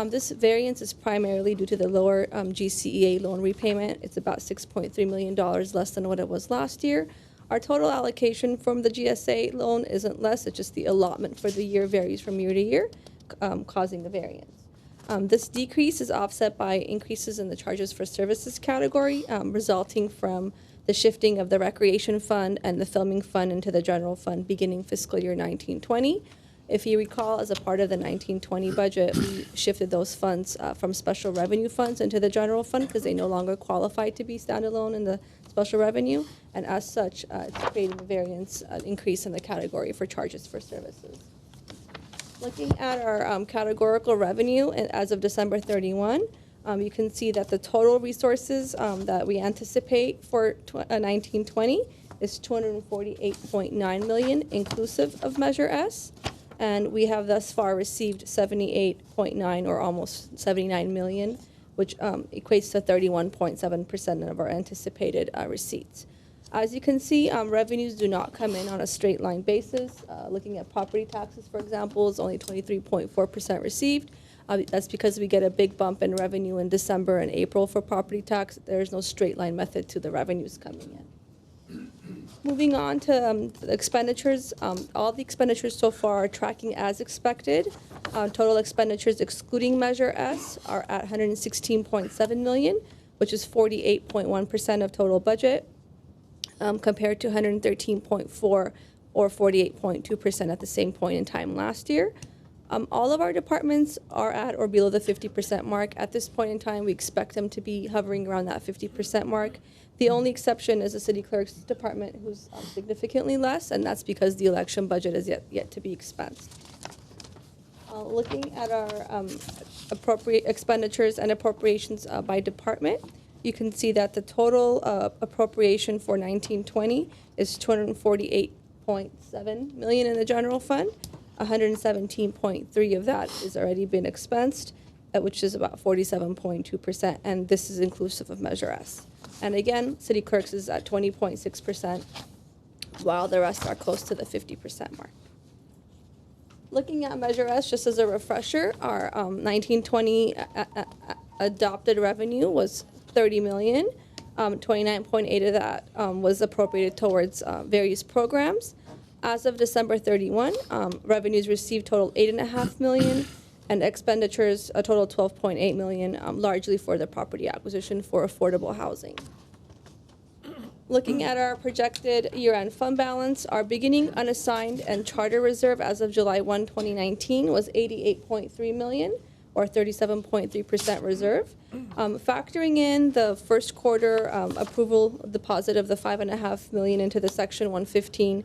Speaker 20: This variance is primarily due to the lower GCEA loan repayment. It's about $6.3 million less than what it was last year. Our total allocation from the GSA loan isn't less, it's just the allotment for the year varies from year to year, causing the variance. This decrease is offset by increases in the charges for services category, resulting from the shifting of the recreation fund and the filming fund into the general fund beginning fiscal year 1920. If you recall, as a part of the 1920 budget, we shifted those funds from special revenue funds into the general fund because they no longer qualify to be standalone in the special revenue, and as such, it's creating a variance increase in the category for charges for services. Looking at our categorical revenue as of December 31, you can see that the total resources that we anticipate for 1920 is $248.9 million inclusive of Measure S. And we have thus far received 78.9 or almost 79 million, which equates to 31.7% of our anticipated receipts. As you can see, revenues do not come in on a straight line basis. Looking at property taxes, for example, is only 23.4% received. That's because we get a big bump in revenue in December and April for property tax. There's no straight line method to the revenues coming in. Moving on to the expenditures, all the expenditures so far are tracking as expected. Total expenditures excluding Measure S are at 116.7 million, which is 48.1% of total budget, compared to 113.4 or 48.2% at the same point in time last year. All of our departments are at or below the 50% mark. At this point in time, we expect them to be hovering around that 50% mark. The only exception is the city clerk's department, who's significantly less, and that's because the election budget is yet to be expensed. Looking at our appropriate expenditures and appropriations by department, you can see that the total appropriation for 1920 is 248.7 million in the general fund. 117.3 of that has already been expensed, which is about 47.2%, and this is inclusive of Measure S. And again, city clerks is at 20.6%, while the rest are close to the 50% mark. Looking at Measure S, just as a refresher, our 1920 adopted revenue was 30 million. 29.8 of that was appropriated towards various programs. As of December 31, revenues received total 8.5 million, and expenditures a total 12.8 million, largely for the property acquisition for affordable housing. Looking at our projected year-end fund balance, our beginning unassigned and charter reserve as of July 1, 2019 was 88.3 million, or 37.3% reserve. Factoring in the first quarter approval deposit of the 5.5 million into the Section 115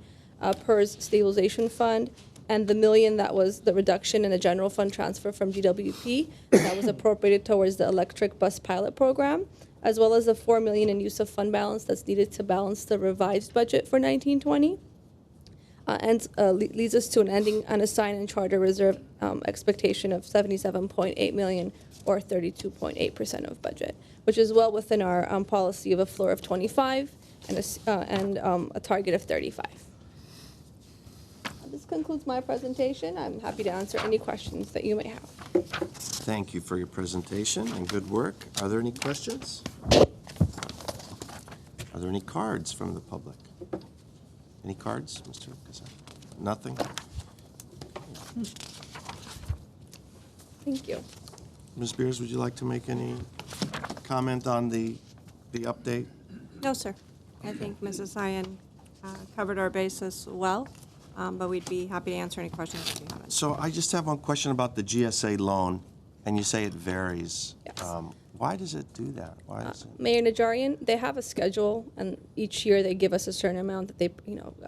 Speaker 20: PERS stabilization fund, and the million that was the reduction in the general fund transfer from GWP that was appropriated towards the electric bus pilot program, as well as the 4 million in use of fund balance that's needed to balance the revised budget for 1920. And leads us to an ending unassigned and charter reserve expectation of 77.8 million, or 32.8% of budget, which is well within our policy of a floor of 25 and a target of 35. This concludes my presentation. I'm happy to answer any questions that you may have.
Speaker 1: Thank you for your presentation and good work. Are there any questions? Are there any cards from the public? Any cards, Mr. Casar? Nothing?
Speaker 20: Thank you.
Speaker 1: Ms. Beers, would you like to make any comment on the update?
Speaker 21: No, sir. I think Mrs. Cyan covered our bases well, but we'd be happy to answer any questions if you have any.
Speaker 1: So I just have one question about the GSA loan, and you say it varies.
Speaker 20: Yes.
Speaker 1: Why does it do that? Why is it?
Speaker 20: Mayor Najarian, they have a schedule, and each year they give us a certain amount that they,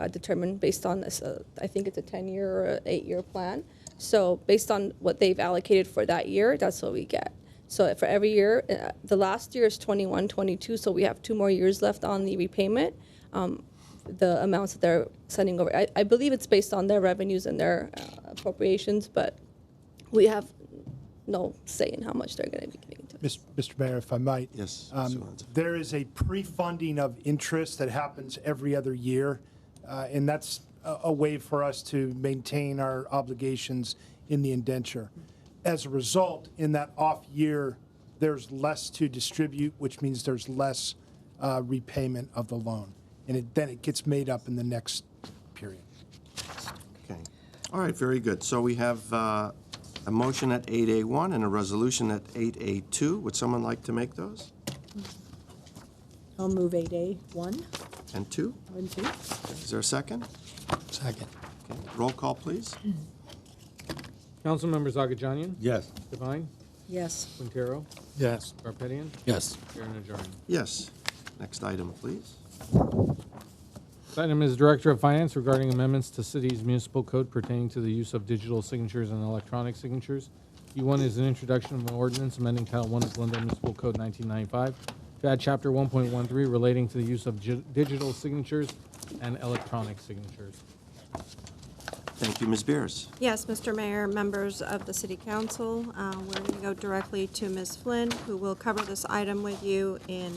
Speaker 20: determine based on this. I think it's a 10-year or an 8-year plan. So based on what they've allocated for that year, that's what we get. So for every year, the last year is 21-22, so we have 2 more years left on the repayment. The amounts that they're sending over, I believe it's based on their revenues and their appropriations, but we have no say in how much they're going to be giving to us.
Speaker 22: Mr. Mayor, if I might.
Speaker 1: Yes.
Speaker 22: There is a pre-funding of interest that happens every other year, and that's a way for us to maintain our obligations in the indenture. As a result, in that off year, there's less to distribute, which means there's less repayment of the loan. And then it gets made up in the next period.
Speaker 1: Okay. All right, very good. So we have a motion at 8A1 and a resolution at 8A2. Would someone like to make those?
Speaker 19: I'll move 8A1
Speaker 1: And 2?
Speaker 19: and 2.
Speaker 1: Is there a second?
Speaker 8: Second.
Speaker 1: Okay. Roll call, please.
Speaker 2: Council members Agajanian?
Speaker 14: Yes.
Speaker 2: Devine?
Speaker 19: Yes.
Speaker 2: Quintero?
Speaker 8: Yes.
Speaker 2: Garpetian?
Speaker 3: Yes.
Speaker 2: Mayor Najarian.
Speaker 1: Yes. Next item, please.
Speaker 2: This item is Director of Finance regarding amendments to city's municipal code pertaining to the use of digital signatures and electronic signatures. E1 is an introduction of an ordinance amending Title 1 of Glendale Municipal Code 1995 to add Chapter 1.13 relating to the use of digital signatures and electronic signatures.
Speaker 1: Thank you, Ms. Beers.
Speaker 21: Yes, Mr. Mayor, members of the City Council, we're going to go directly to Ms. Flynn, who will cover this item with you in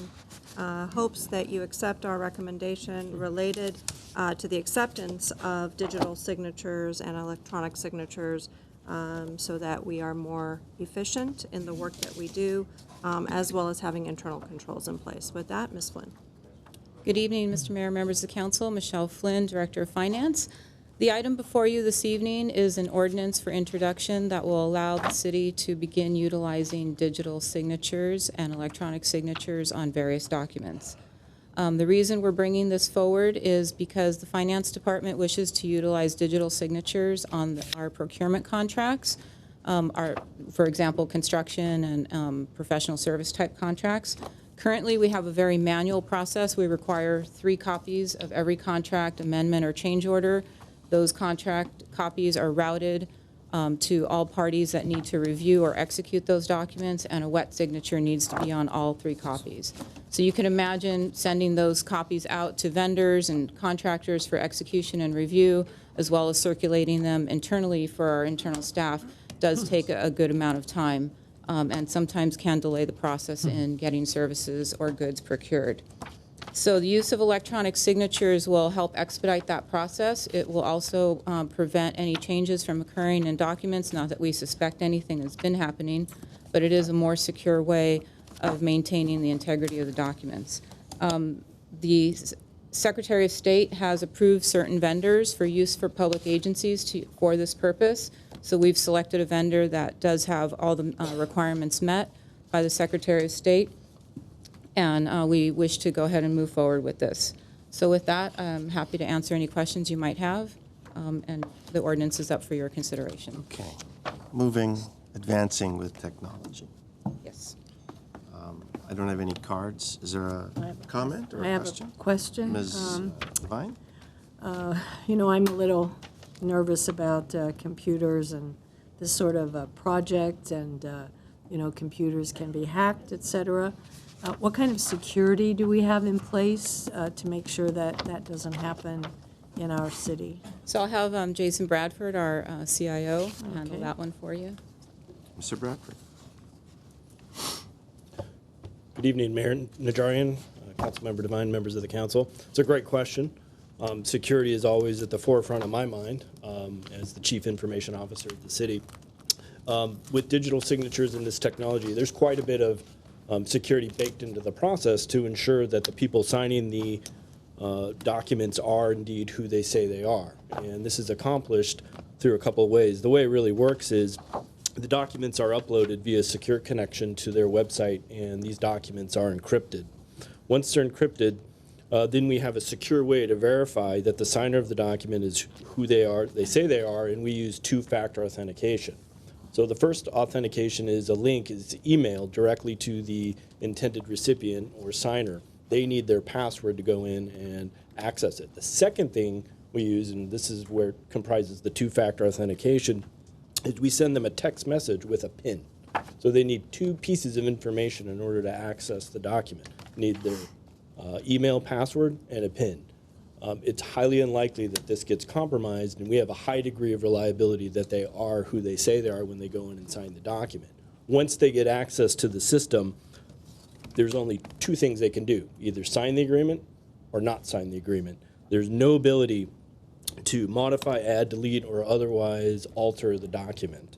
Speaker 21: hopes that you accept our recommendation related to the acceptance of digital signatures and electronic signatures so that we are more efficient in the work that we do, as well as having internal controls in place. With that, Ms. Flynn.
Speaker 5: Good evening, Mr. Mayor, members of the council. Michelle Flynn, Director of Finance. The item before you this evening is an ordinance for introduction that will allow the city to begin utilizing digital signatures and electronic signatures on various documents. The reason we're bringing this forward is because the Finance Department wishes to utilize digital signatures on our procurement contracts, for example, construction and professional service type contracts. Currently, we have a very manual process. We require 3 copies of every contract, amendment, or change order. Those contract copies are routed to all parties that need to review or execute those documents, and a wet signature needs to be on all 3 copies. So you can imagine sending those copies out to vendors and contractors for execution and review, as well as circulating them internally for our internal staff, does take a good amount of time. And sometimes can delay the process in getting services or goods procured. So the use of electronic signatures will help expedite that process. It will also prevent any changes from occurring in documents, not that we suspect anything has been happening, but it is a more secure way of maintaining the integrity of the documents. The Secretary of State has approved certain vendors for use for public agencies for this purpose. So we've selected a vendor that does have all the requirements met by the Secretary of State, and we wish to go ahead and move forward with this. So with that, I'm happy to answer any questions you might have, and the ordinance is up for your consideration.
Speaker 1: Okay. Advancing with technology.
Speaker 5: Yes.
Speaker 1: I don't have any cards. Is there a comment or a
Speaker 19: I have
Speaker 1: question?
Speaker 19: a question.
Speaker 1: Ms. Devine?
Speaker 19: You know, I'm a little nervous about computers and this sort of a project, and you know, computers can be hacked, et cetera. What kind of security do we have in place to make sure that that doesn't happen in our city?
Speaker 5: So I'll have Jason Bradford, our CIO, handle
Speaker 19: Okay.
Speaker 5: that one for you.
Speaker 1: Mr. Bradford?
Speaker 13: Good evening, Mayor Najarian, Councilmember Devine, members of the council. It's a great question. Security is always at the forefront of my mind as the Chief Information Officer of the city. With digital signatures and this technology, there's quite a bit of security baked into the process to ensure that the people signing the documents are indeed who they say they are. And this is accomplished through a couple of ways. The way it really works is the documents are uploaded via secure connection to their website, and these documents are encrypted. Once they're encrypted, then we have a secure way to verify that the signer of the document is who they say they are, and we use 2-factor authentication. So the first authentication is a link is emailed directly to the intended recipient or signer. They need their password to go in and access it. The second thing we use, and this is where it comprises the 2-factor authentication, is we send them a text message with a PIN. So they need 2 pieces of information in order to access the document. Need their email password and a PIN. It's highly unlikely that this gets compromised, and we have a high degree of reliability that they are who they say they are when they go in and sign the document. Once they get access to the system, there's only 2 things they can do: either sign the agreement or not sign the agreement. There's no ability to modify, add, delete, or otherwise alter the document.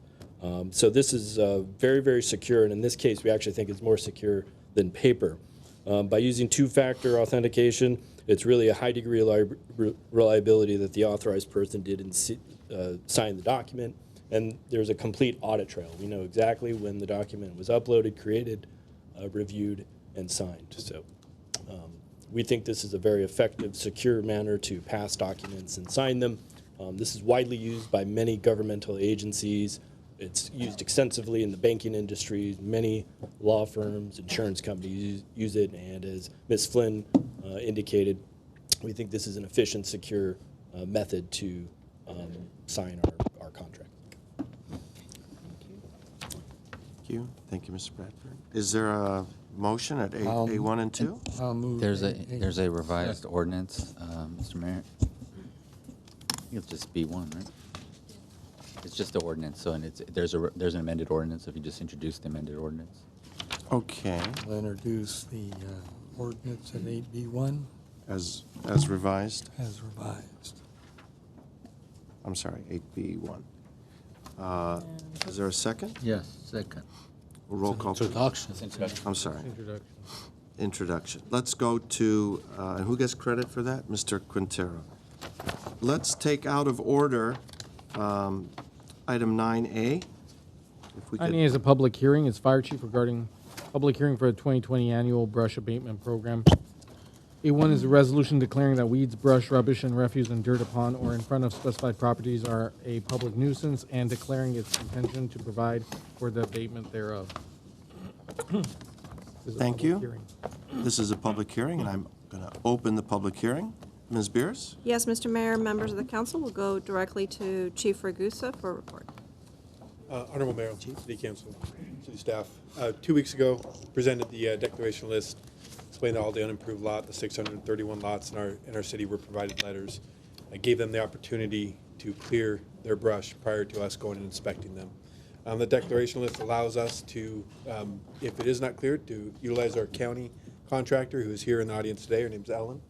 Speaker 13: So this is very, very secure, and in this case, we actually think it's more secure than paper. By using 2-factor authentication, it's really a high degree of reliability that the authorized person did sign the document, and there's a complete audit trail. We know exactly when the document was uploaded, created, reviewed, and signed. So we think this is a very effective, secure manner to pass documents and sign them. This is widely used by many governmental agencies. It's used extensively in the banking industry. Many law firms, insurance companies use it, and as Ms. Flynn indicated, we think this is an efficient, secure method to sign our contract.
Speaker 1: Thank you. Thank you, Mr. Bradford. Is there a motion at A1 and 2?
Speaker 8: I'll move.
Speaker 18: There's a revised ordinance, Mr. Mayor. It's just B1, right? It's just the ordinance, so and there's an amended ordinance, if you just introduce the amended ordinance.
Speaker 1: Okay,
Speaker 8: I'll introduce the ordinance at 8B1
Speaker 1: as revised.
Speaker 8: as revised.
Speaker 1: I'm sorry, 8B1. Is there a second?
Speaker 14: Yes, second.
Speaker 1: Roll call. please.
Speaker 3: Introduction.
Speaker 1: I'm sorry,
Speaker 2: Introduction.
Speaker 1: introduction. Let's go to, and who gets credit for that? Mr. Quintero. Let's take out of order item 9A. If we
Speaker 2: 9A
Speaker 1: could,
Speaker 2: is a public hearing. It's Fire Chief regarding public hearing for the 2020 annual brush abatement program. A1 is a resolution declaring that weeds, brush, rubbish, and refuse and dirt upon or in front of specified properties are a public nuisance and declaring its intention to provide for the abatement thereof. This is a
Speaker 1: Thank
Speaker 2: public
Speaker 1: you.
Speaker 2: hearing.
Speaker 1: This is a public hearing, and I'm going to open the public hearing. Ms. Beers?
Speaker 21: Yes, Mr. Mayor, members of the council, will go directly to Chief Ragusa for a report.
Speaker 7: Honorable Mayor, City Council, City Staff. 2 weeks ago, presented the declaration list, explained all the unimproved lot, the 631 lots in our city were provided letters. I gave them the opportunity to clear their brush prior to us going and inspecting them. The declaration list allows us to, if it is not cleared, to utilize our county contractor who is here in the audience today. Her name's Ellen,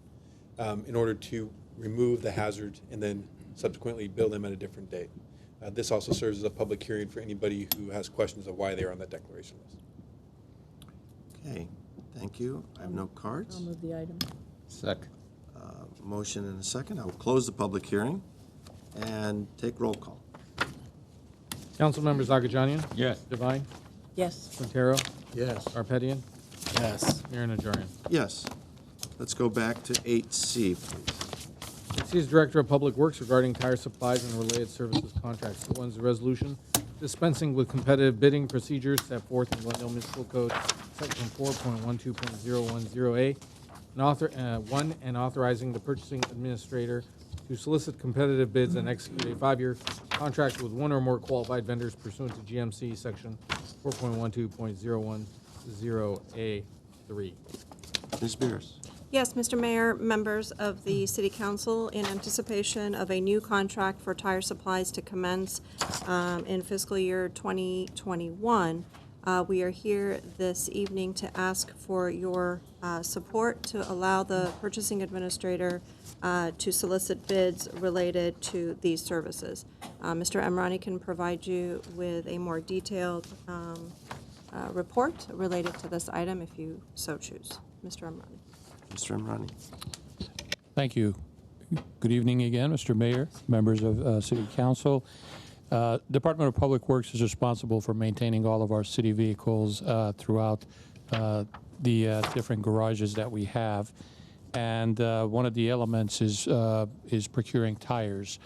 Speaker 7: in order to remove the hazard and then subsequently bill them at a different date. This also serves as a public hearing for anybody who has questions of why they're on that declaration list.
Speaker 1: Okay, thank you. I have no cards.
Speaker 19: I'll move the item.
Speaker 14: Second.
Speaker 1: Motion and a second. I will close the public hearing and take roll call.
Speaker 2: Council members Najarian?
Speaker 14: Yes.
Speaker 2: Devine?
Speaker 19: Yes.
Speaker 2: Quintero?
Speaker 8: Yes.
Speaker 2: Arpetian?
Speaker 3: Yes.
Speaker 2: Mayor Najarian.
Speaker 1: Yes. Let's go back to 8C, please.
Speaker 2: 8C is Director of Public Works regarding tire supplies and related services contracts. The one's a resolution dispensing with competitive bidding procedures set forth in Glendale Municipal Code, Section 4.12.010A, and authorizing the purchasing administrator to solicit competitive bids and execute a 5-year contract with one or more qualified vendors pursuant to GMC Section 4.12.010A3.
Speaker 1: Ms. Beers?
Speaker 21: Yes, Mr. Mayor, members of the City Council, in anticipation of a new contract for tire supplies to commence in fiscal year 2021, we are here this evening to ask for your support to allow the purchasing administrator to solicit bids related to these services. Mr. Emrani can provide you with a more detailed report related to this item if you so choose. Mr. Emrani.
Speaker 1: Mr. Imrani.
Speaker 10: Thank you. Good evening again, Mr. Mayor, members of City Council. Department of Public Works is responsible for maintaining all of our city vehicles throughout the different garages that we have. And one of the elements is procuring tires.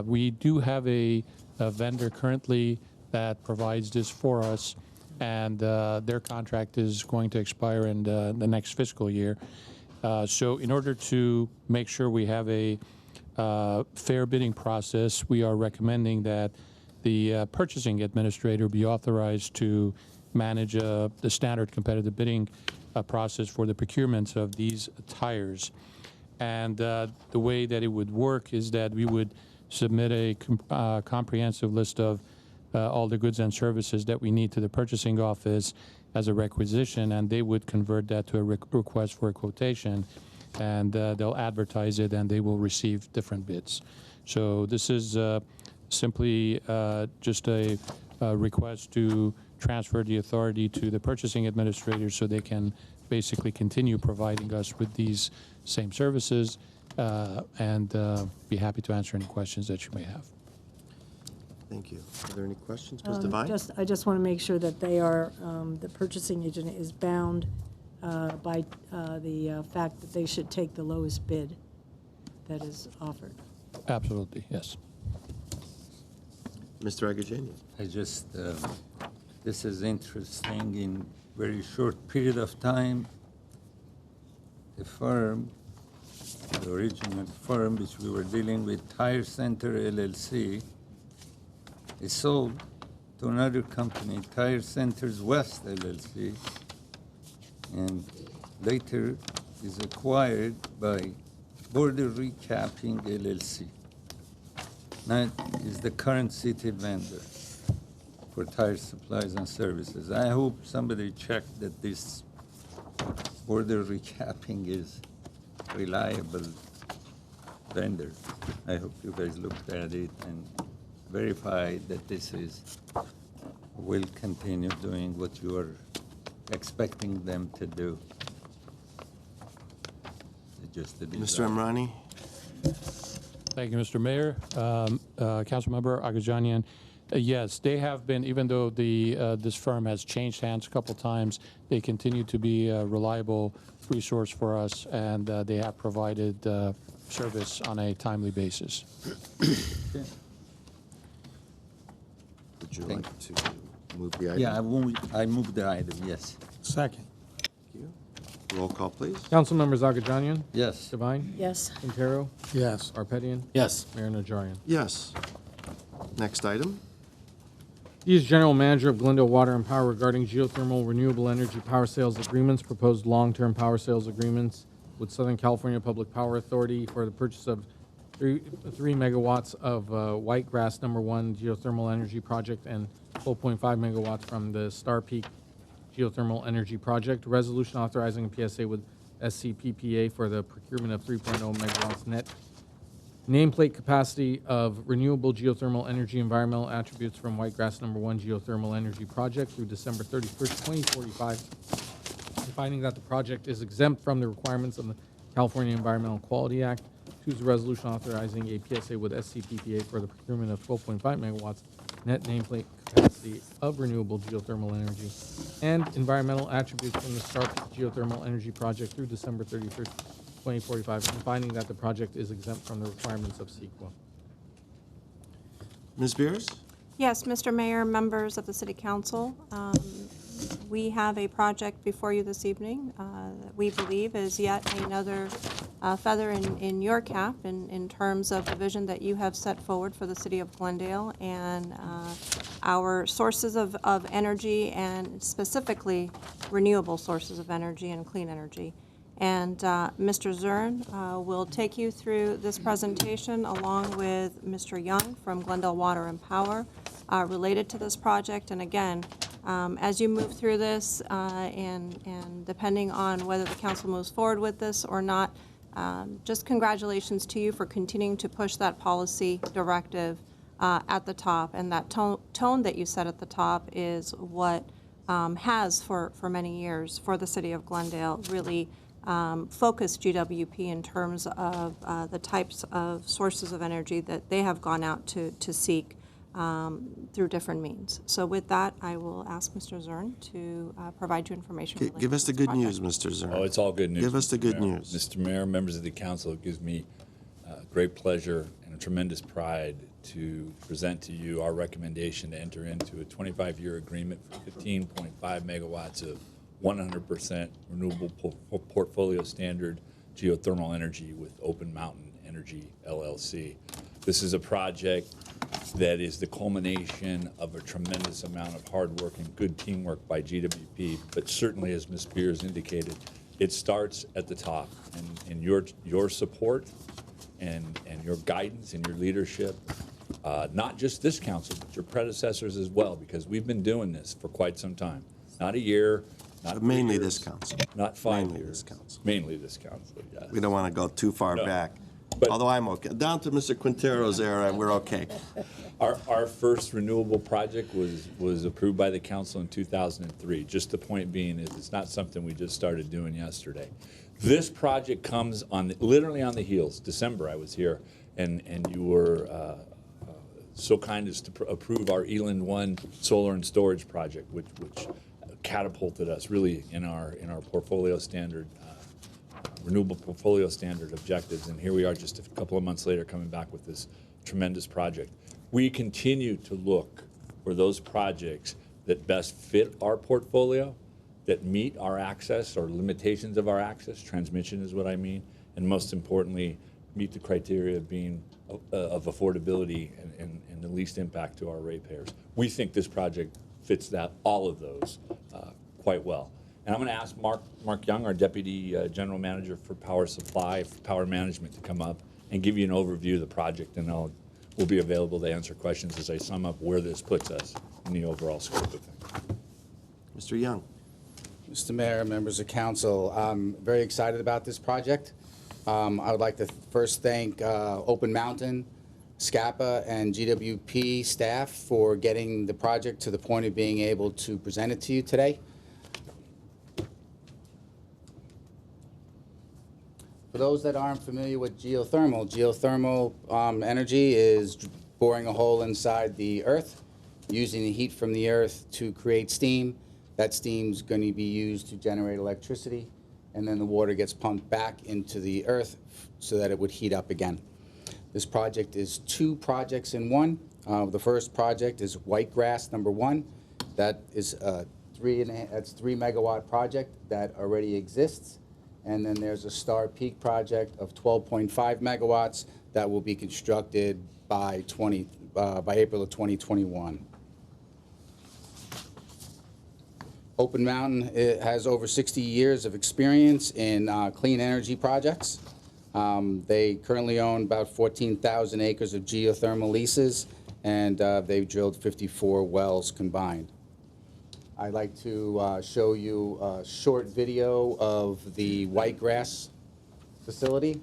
Speaker 10: We do have a vendor currently that provides this for us, and their contract is going to expire in the next fiscal year. So in order to make sure we have a fair bidding process, we are recommending that the purchasing administrator be authorized to manage the standard competitive bidding process for the procurements of these tires. And the way that it would work is that we would submit a comprehensive list of all the goods and services that we need to the purchasing office as a requisition, and they would convert that to a request for a quotation, and they'll advertise it, and they will receive different bids. So this is simply just a request to transfer the authority to the purchasing administrator so they can basically continue providing us with these same services, and be happy to answer any questions that you may have.
Speaker 1: Thank you. Are there any questions? Ms. Devine?
Speaker 19: I just want to make sure that they are, the purchasing agent is bound by the fact that they should take the lowest bid that is offered.
Speaker 10: Absolutely, yes.
Speaker 1: Mr. Agajanian.
Speaker 14: I just, this is interesting. In very short period of time, the firm, the original firm which we were dealing with, Tire Center LLC, is sold to another company, Tire Centers West LLC, and later is acquired by Border Recapping LLC. Knight is the current city vendor for tire supplies and services. I hope somebody checked that this order recapping is reliable vendor. I hope you guys looked at it and verified that this will continue doing what you are expecting them to do. Just
Speaker 1: Mr. Imrani?
Speaker 10: Thank you, Mr. Mayor. Councilmember Agajanian, yes, they have been, even though this firm has changed hands a couple times, they continue to be a reliable resource for us, and they have provided service on a timely basis.
Speaker 1: Would you like to move the item?
Speaker 14: Yeah, I move the item, yes.
Speaker 8: Second.
Speaker 1: Roll call, please.
Speaker 2: Council members Agajanian?
Speaker 14: Yes.
Speaker 2: Devine?
Speaker 19: Yes.
Speaker 2: Quintero?
Speaker 8: Yes.
Speaker 2: Arpetian?
Speaker 3: Yes.
Speaker 2: Mayor Najarian.
Speaker 1: Yes. Next item.
Speaker 2: He is General Manager of Glendale Water and Power regarding geothermal renewable energy power sales agreements, proposed long-term power sales agreements with Southern California Public Power Authority for the purchase of 3 megawatts of Whitegrass Number 1 geothermal energy project and 12.5 megawatts from the Star Peak geothermal energy project. Resolution authorizing a PSA with SCPPA for the procurement of 3.0 megawatts net nameplate capacity of renewable geothermal energy environmental attributes from Whitegrass Number 1 geothermal energy project through December 31st, 2045, and finding that the project is exempt from the requirements of the California Environmental Quality Act. 2 is a resolution authorizing a PSA with SCPPA for the procurement of 12.5 megawatts net nameplate capacity of renewable geothermal energy and environmental attributes from the Star Peak geothermal energy project through December 31st, 2045, and finding that the project is exempt from the requirements of CEQA.
Speaker 1: Ms. Beers?
Speaker 21: Yes, Mr. Mayor, members of the City Council, we have a project before you this evening that we believe is yet another feather in your cap in terms of the vision that you have set forward for the City of Glendale and our sources of energy, and specifically renewable sources of energy and clean energy. And Mr. Zern will take you through this presentation along with Mr. Young from Glendale Water and Power related to this project. And again, as you move through this and depending on whether the council moves forward with this or not, just congratulations to you for continuing to push that policy directive at the top. And that tone that you set at the top is what has for many years for the City of Glendale really focused GWP in terms of the types of sources of energy that they have gone out to seek through different means. So with that, I will ask Mr. Zern to provide you information. related
Speaker 1: Give us
Speaker 21: to
Speaker 1: the
Speaker 21: this
Speaker 1: good news,
Speaker 21: project.
Speaker 1: Mr. Zern.
Speaker 11: Oh, it's all good news.
Speaker 1: Give us the
Speaker 11: Mr.
Speaker 1: good
Speaker 11: Mayor.
Speaker 1: news.
Speaker 11: Mr. Mayor, members of the council, it gives me great pleasure and a tremendous pride to present to you our recommendation to enter into a 25-year agreement for 15.5 megawatts of 100% renewable portfolio standard geothermal energy with Open Mountain Energy, LLC. This is a project that is the culmination of a tremendous amount of hard work and good teamwork by GWP, but certainly, as Ms. Beers indicated, it starts at the top, and your support and your guidance and your leadership, not just this council, but your predecessors as well, because we've been doing this for quite some time. Not a year, not 3
Speaker 1: Mainly
Speaker 11: years,
Speaker 1: this council.
Speaker 11: not 5
Speaker 1: Mainly
Speaker 11: years.
Speaker 1: this council.
Speaker 11: Mainly this council, yes.
Speaker 1: We don't want to go too far
Speaker 11: No.
Speaker 1: back.
Speaker 11: But-
Speaker 1: Although I'm okay. Down to Mr. Quintero's era, and we're okay.
Speaker 11: Our first renewable project was approved by the council in 2003. Just the point being is it's not something we just started doing yesterday. This project comes literally on the heels. December I was here, and you were so kind as to approve our Eland 1 solar and storage project, which catapulted us really in our portfolio standard, renewable portfolio standard objectives. And here we are just a couple of months later coming back with this tremendous project. We continue to look for those projects that best fit our portfolio, that meet our access or limitations of our access, transmission is what I mean, and most importantly, meet the criteria of being of affordability and the least impact to our ratepayers. We think this project fits all of those quite well. And I'm going to ask Mark Young, our Deputy General Manager for Power Supply, for Power Management, to come up and give you an overview of the project, and we'll be available to answer questions as I sum up where this puts us in the overall scope of things.
Speaker 1: Mr. Young.
Speaker 12: Mr. Mayor, members of council, I'm very excited about this project. I would like to first thank Open Mountain, SCAPA, and GWP staff for getting the project to the point of being able to present it to you today. For those that aren't familiar with geothermal energy is boring a hole inside the earth, using the heat from the earth to create steam. That steam's going to be used to generate electricity, and then the water gets pumped back into the earth so that it would heat up again. This project is 2 projects in one. The first project is Whitegrass number 1. That is a 3 megawatt project that already exists. And then there's a Star Peak project of 12.5 megawatts that will be constructed by April of 2021. Open Mountain has over 60 years of experience in clean energy projects. They currently own about 14,000 acres of geothermal leases, and they've drilled 54 wells combined. I'd like to show you a short video of the Whitegrass facility.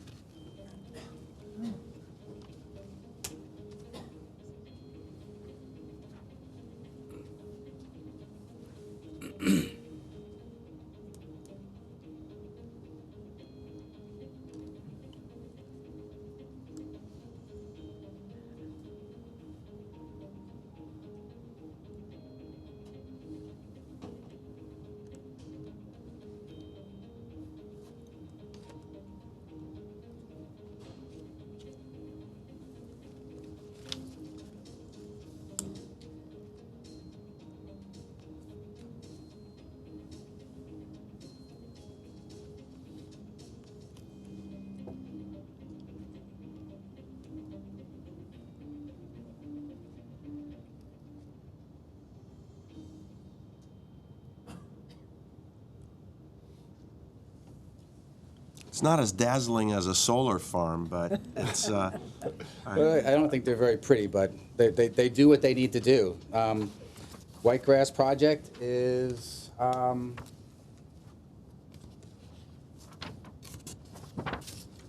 Speaker 1: It's not as dazzling as a solar farm, but it's...
Speaker 12: Well, I don't think they're very pretty, but they do what they need to do. Whitegrass project is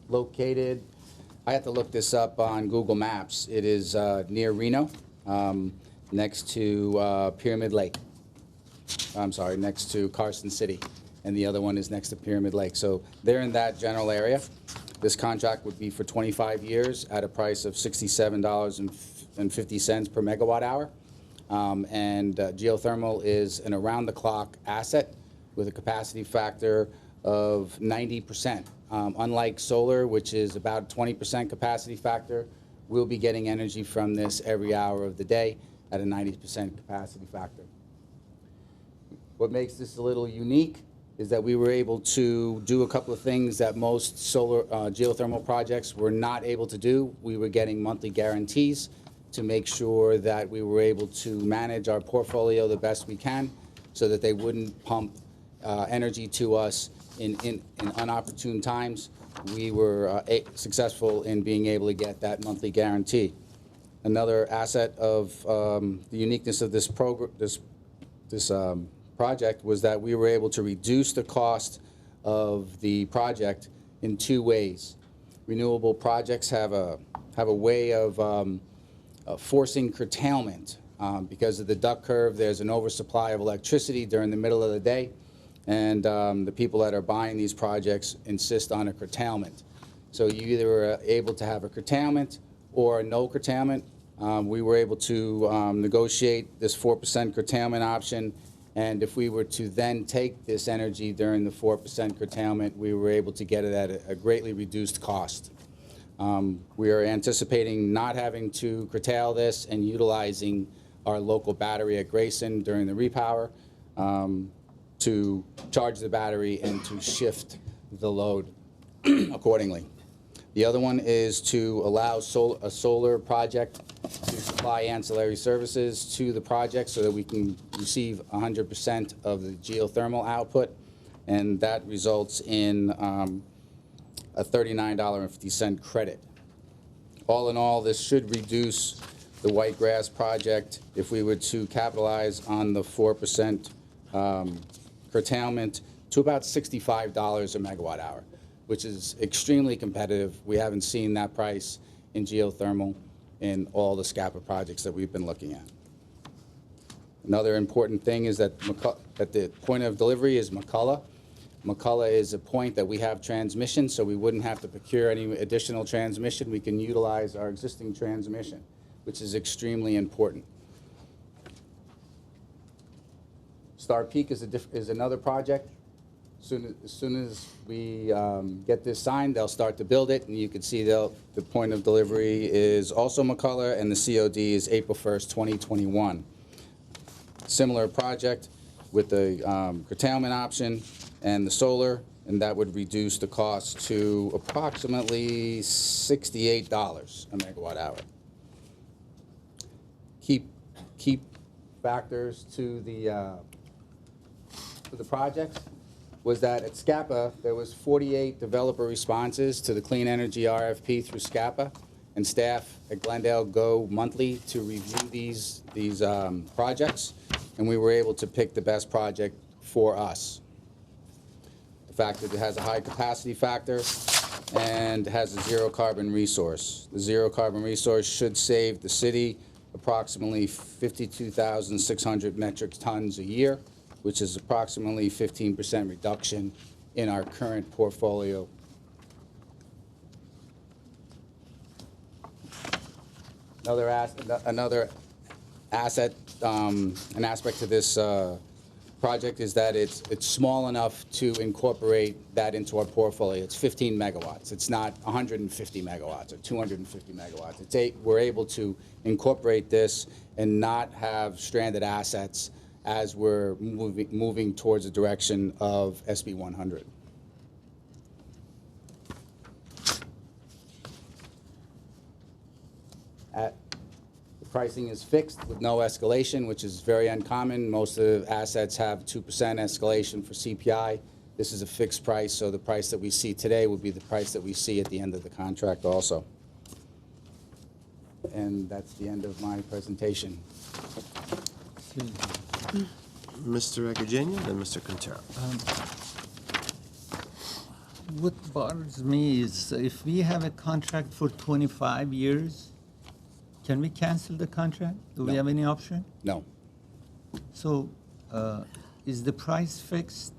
Speaker 12: located, I have to look this up on Google Maps. It is near Reno, next to Pyramid Lake. I'm sorry, next to Carson City. And the other one is next to Pyramid Lake. So they're in that general area. This contract would be for 25 years at a price of $67.50 per megawatt hour. Geothermal is an around-the-clock asset with a capacity factor of 90%. Unlike solar, which is about 20% capacity factor, we'll be getting energy from this every hour of the day at a 90% capacity factor. What makes this a little unique is that we were able to do a couple of things that most solar geothermal projects were not able to do. We were getting monthly guarantees to make sure that we were able to manage our portfolio the best we can so that they wouldn't pump energy to us in unopportune times. We were successful in being able to get that monthly guarantee. Another asset of the uniqueness of this project was that we were able to reduce the cost of the project in 2 ways. Renewable projects have a way of forcing curtailment. Because of the duck curve, there's an oversupply of electricity during the middle of the day, and the people that are buying these projects insist on a curtailment. So you either are able to have a curtailment or no curtailment. We were able to negotiate this 4% curtailment option. And if we were to then take this energy during the 4% curtailment, we were able to get it at a greatly reduced cost. We are anticipating not having to curtail this and utilizing our local battery at Grayson during the repower to charge the battery and to shift the load accordingly. The other one is to allow a solar project to supply ancillary services to the project so that we can receive 100% of the geothermal output, and that results in a $39.50 credit. All in all, this should reduce the white grass project if we were to capitalize on the 4% curtailment to about $65 a megawatt hour, which is extremely competitive. We haven't seen that price in geothermal in all the SCAPA projects that we've been looking at. Another important thing is that the point of delivery is McCullough. McCullough is a point that we have transmission, so we wouldn't have to procure any additional transmission. We can utilize our existing transmission, which is extremely important. Star Peak is another project. As soon as we get this signed, they'll start to build it, and you can see the point of delivery is also McCullough, and the COD is April 1st, 2021. Similar project with the curtailment option and the solar, and that would reduce the cost to approximately $68 a megawatt hour. Key factors to the projects was that at SCAPA, there was 48 developer responses to the clean energy RFP through SCAPA, and staff at Glendale go monthly to review these projects, and we were able to pick the best project for us. The fact that it has a high capacity factor and has a zero carbon resource. The zero carbon resource should save the city approximately 52,600 metric tons a year, which is approximately 15% reduction in our current portfolio. Another asset, an aspect to this project is that it's small enough to incorporate that into our portfolio. It's 15 megawatts. It's not 150 megawatts or 250 megawatts. We're able to incorporate this and not have stranded assets as we're moving towards the direction of SB 100. The pricing is fixed with no escalation, which is very uncommon. Most of the assets have 2% escalation for CPI. This is a fixed price, so the price that we see today would be the price that we see at the end of the contract also. And that's the end of my presentation.
Speaker 1: Mr. Agajanian, then Mr. Quintero.
Speaker 14: What bothers me is if we have a contract for 25 years, can we cancel the contract? Do we have any option?
Speaker 12: No.
Speaker 14: So is the price fixed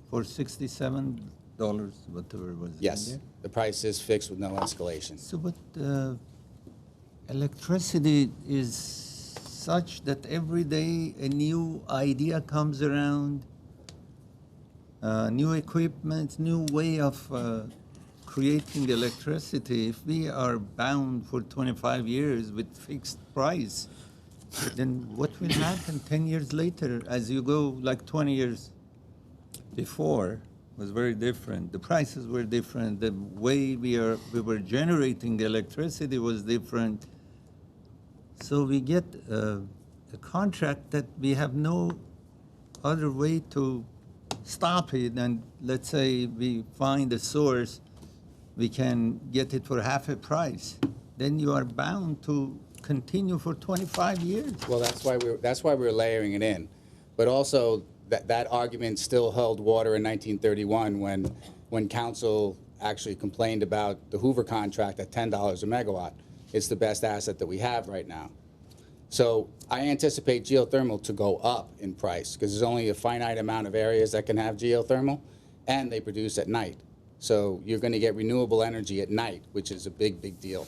Speaker 14: for $67, whatever was
Speaker 12: Yes,
Speaker 14: in there?
Speaker 12: the price is fixed with no escalation.
Speaker 14: So but electricity is such that every day a new idea comes around, new equipment, new way of creating electricity. If we are bound for 25 years with fixed price, then what will happen 10 years later as you go like 20 years before was very different. The prices were different. The way we were generating electricity was different. So we get a contract that we have no other way to stop it. And let's say we find a source, we can get it for half a price. Then you are bound to continue for 25 years.
Speaker 12: Well, that's why we're layering it in. But also, that argument still held water in 1931 when council actually complained about the Hoover contract at $10 a megawatt. It's the best asset that we have right now. So I anticipate geothermal to go up in price because there's only a finite amount of areas that can have geothermal, and they produce at night. So you're going to get renewable energy at night, which is a big, big deal.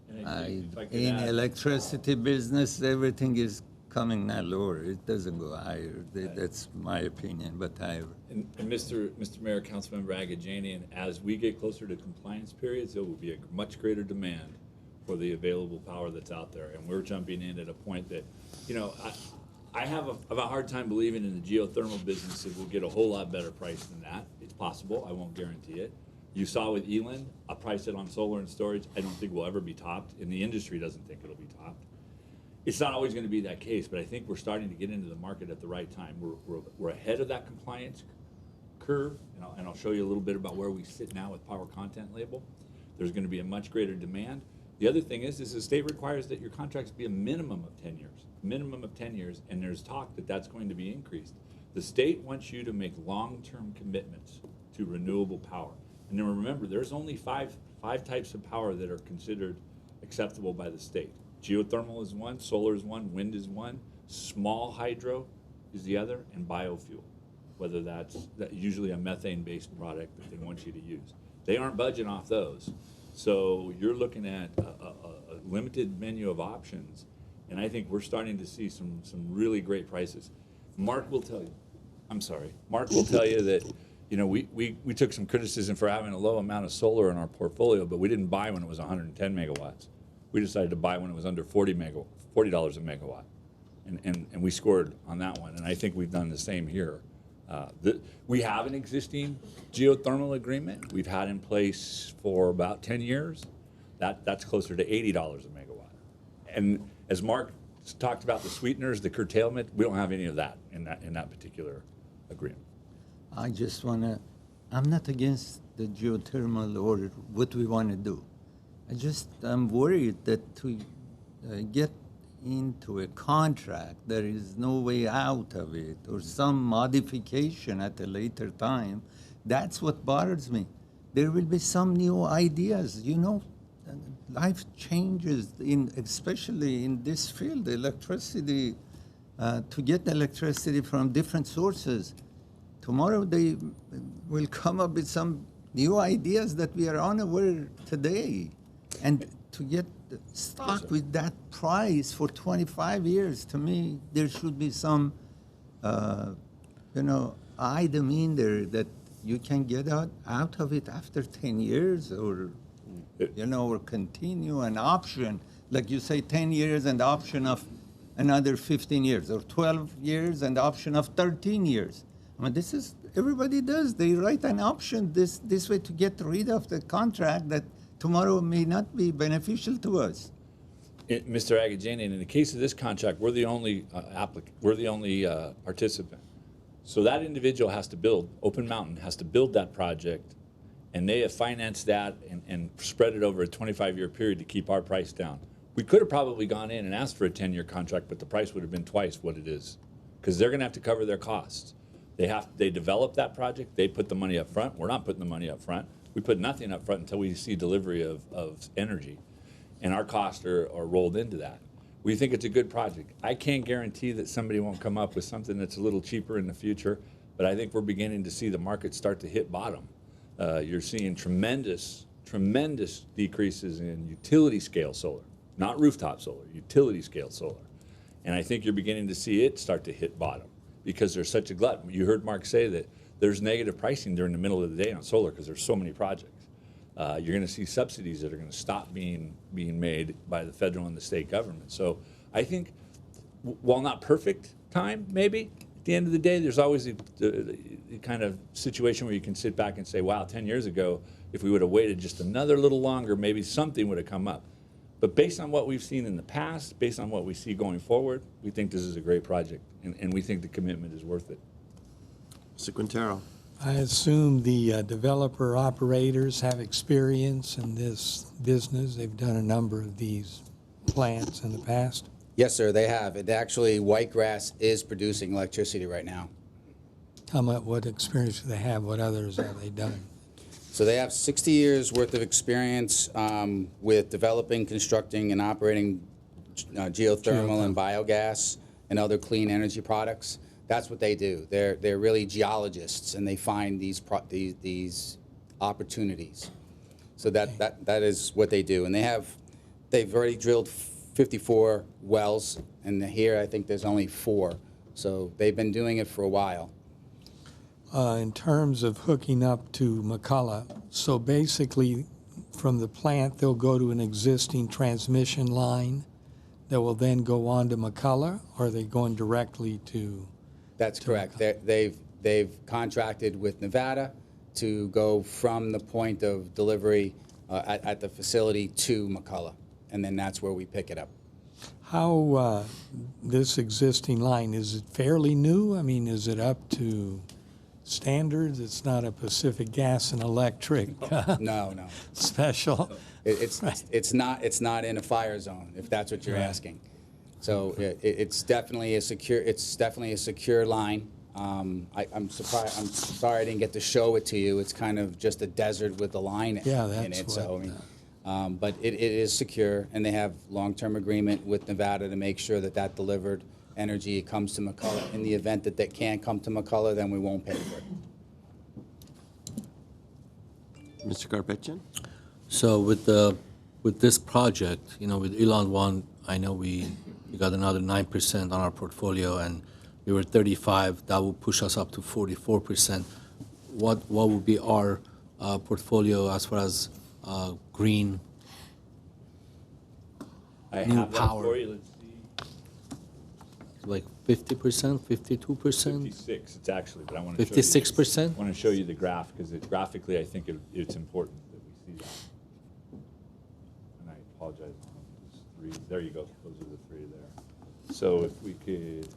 Speaker 14: In electricity business, everything is coming now lower. It doesn't go higher. That's my opinion, but higher.
Speaker 11: And Mr. Mayor, Councilmember Agajanian, as we get closer to compliance periods, there will be a much greater demand for the available power that's out there. And we're jumping in at a point that, you know, I have a hard time believing in the geothermal business that we'll get a whole lot better price than that. It's possible. I won't guarantee it. You saw with Eland, a price it on solar and storage, I don't think will ever be topped, and the industry doesn't think it'll be topped. It's not always going to be that case, but I think we're starting to get into the market at the right time. We're ahead of that compliance curve, and I'll show you a little bit about where we sit now with power content label. There's going to be a much greater demand. The other thing is the state requires that your contracts be a minimum of 10 years, and there's talk that that's going to be increased. The state wants you to make long-term commitments to renewable power. And then remember, there's only five types of power that are considered acceptable by the state. Geothermal is one, solar is one, wind is one, small hydro is the other, and biofuel, whether that's usually a methane-based product that they want you to use. They aren't budging off those. So you're looking at a limited menu of options, and I think we're starting to see some really great prices. Mark will tell you that, you know, we took some criticism for having a low amount of solar in our portfolio, but we didn't buy when it was 110 megawatts. We decided to buy when it was under $40 a megawatt. And we scored on that one, and I think we've done the same here. We have an existing geothermal agreement we've had in place for about 10 years. That's closer to $80 a megawatt. And as Mark talked about the sweeteners, the curtailment, we don't have any of that in that particular agreement.
Speaker 14: I just want to, I'm not against the geothermal or what we want to do. I'm worried that to get into a contract, there is no way out of it, or some modification at a later time. That's what bothers me. There will be some new ideas, you know. Life changes, especially in this field, electricity, to get electricity from different sources. Tomorrow they will come up with some new ideas that we are unaware today. And to get stuck with that price for 25 years, to me, there should be some, item in there that you can get out of it after 10 years or, or continue an option. Like you say, 10 years and the option of another 15 years, or 12 years and the option of 13 years. I mean, this is, everybody does. They write an option this way to get rid of the contract that tomorrow may not be beneficial to us.
Speaker 11: Mr. Agajanian, in the case of this contract, we're the only participant. So that individual has to build, Open Mountain has to build that project, and they have financed that and spread it over a 25-year period to keep our price down. We could have probably gone in and asked for a 10-year contract, but the price would have been twice what it is, because they're going to have to cover their costs. They develop that project, they put the money up front. We're not putting the money up front. We put nothing up front until we see delivery of energy, and our costs are rolled into that. We think it's a good project. I can't guarantee that somebody won't come up with something that's a little cheaper in the future, but I think we're beginning to see the market start to hit bottom. You're seeing tremendous decreases in utility scale solar, not rooftop solar, utility scale solar. And I think you're beginning to see it start to hit bottom because there's such a glut. You heard Mark say that there's negative pricing during the middle of the day on solar because there's so many projects. You're going to see subsidies that are going to stop being made by the federal and the state government. So I think, while not perfect time, maybe, at the end of the day, there's always a kind of situation where you can sit back and say, wow, 10 years ago, if we would have waited just another little longer, maybe something would have come up. But based on what we've seen in the past, based on what we see going forward, we think this is a great project, and we think the commitment is worth it.
Speaker 1: Mr. Quintero.
Speaker 8: I assume the developer operators have experience in this business. They've done a number of these plants in the past.
Speaker 12: Yes, sir, they have. And actually, Whitegrass is producing electricity right now.
Speaker 8: What experience do they have? What others have they done?
Speaker 12: So they have 60 years worth of experience with developing, constructing, and operating geothermal and biogas and other clean energy products. That's what they do. They're really geologists, and they find these opportunities. So that is what they do. And they've already drilled 54 wells, and here I think there's only 4. So they've been doing it for a while.
Speaker 8: In terms of hooking up to McCullough, so basically from the plant they'll go to an existing transmission line that will then go on to McCullough, or are they going directly to?
Speaker 12: That's correct. They've contracted with Nevada to go from the point of delivery at the facility to McCullough, and then that's where we pick it up.
Speaker 8: How this existing line, is it fairly new? I mean, is it up to standards? It's not a Pacific Gas and Electric
Speaker 12: No.
Speaker 8: special?
Speaker 12: It's not in a fire zone, if that's what you're asking. So it's definitely a secure line. I'm surprised. I'm sorry I didn't get to show it to you. It's kind of just a desert with a line in it. So, but it is secure, and they have long-term agreement with Nevada to make sure that delivered energy comes to McCullough. In the event that they can't come to McCullough, then we won't pay for it.
Speaker 1: Mr. Karpetian?
Speaker 3: So with this project, with Elan One, I know we got another 9% on our portfolio, and we were 35. That will push us up to 44%. What would be our portfolio as far as green new
Speaker 11: have that
Speaker 3: power?
Speaker 11: for you. Let's see.
Speaker 3: Like 50%, 52%?
Speaker 11: 56, it's actually, but I want to
Speaker 3: 56%?
Speaker 11: I want to show you the graph, because graphically, I think it's important that we see that. And I apologize. There's 3. There you go. Those are the 3 there. So if we could,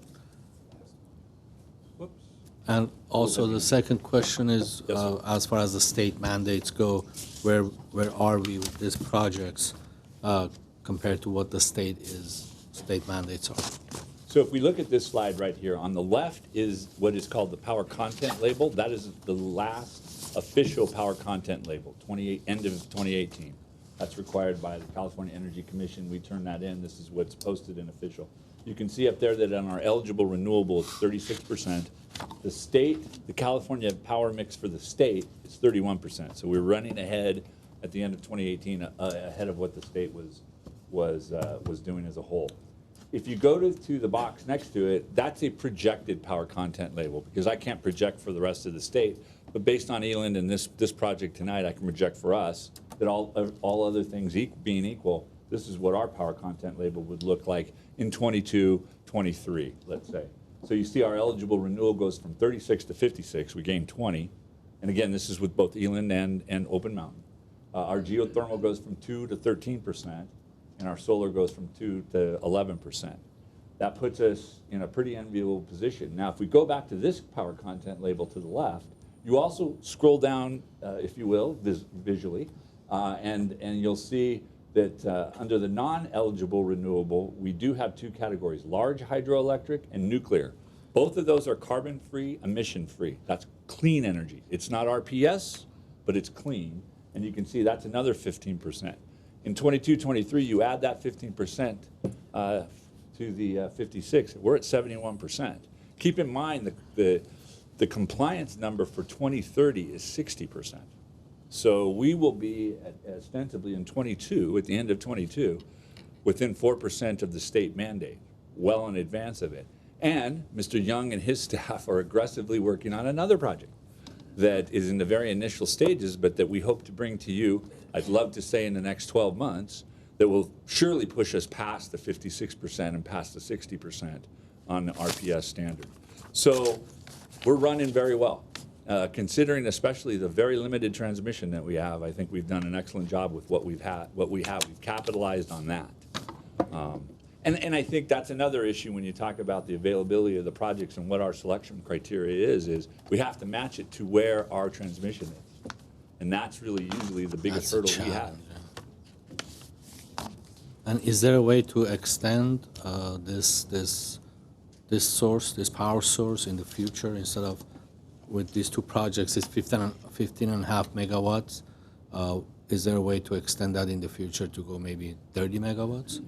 Speaker 11: whoops.
Speaker 3: And also the second question is, as far as the state mandates go, where are we with these projects compared to what the state mandates are?
Speaker 11: So if we look at this slide right here, on the left is what is called the power content label. That is the last official power content label, end of 2018. That's required by the California Energy Commission. We turn that in. This is what's posted in official. You can see up there that on our eligible renewable, it's 36%. The state, the California power mix for the state is 31%. So we're running ahead at the end of 2018, ahead of what the state was doing as a whole. If you go to the box next to it, that's a projected power content label, because I can't project for the rest of the state. But based on Eland and this project tonight, I can project for us that all other things being equal, this is what our power content label would look like in 22, 23, let's say. So you see our eligible renewal goes from 36 to 56. We gained 20. And again, this is with both Eland and Open Mountain. Our geothermal goes from 2 to 13%. And our solar goes from 2 to 11%. That puts us in a pretty enviable position. Now, if we go back to this power content label to the left, you also scroll down, if you will, visually, and you'll see that under the non-eligible renewable, we do have 2 categories, large hydroelectric and nuclear. Both of those are carbon-free, emission-free. That's clean energy. It's not RPS, but it's clean. And you can see that's another 15%. In 22, 23, you add that 15% to the 56, we're at 71%. Keep in mind the compliance number for 2030 is 60%. So we will be ostensibly in 22, at the end of 22, within 4% of the state mandate, well in advance of it. And Mr. Young and his staff are aggressively working on another project that is in the very initial stages, but that we hope to bring to you, I'd love to say in the next 12 months, that will surely push us past the 56% and past the 60% on the RPS standard. So we're running very well. Considering especially the very limited transmission that we have, I think we've done an excellent job with what we have. We've capitalized on that. And I think that's another issue when you talk about the availability of the projects and what our selection criteria is we have to match it to where our transmission is. And that's really usually the biggest hurdle we have.
Speaker 3: And is there a way to extend this power source in the future instead of with these 2 projects, it's 15.5 megawatts. Is there a way to extend that in the future to go maybe 30 megawatts?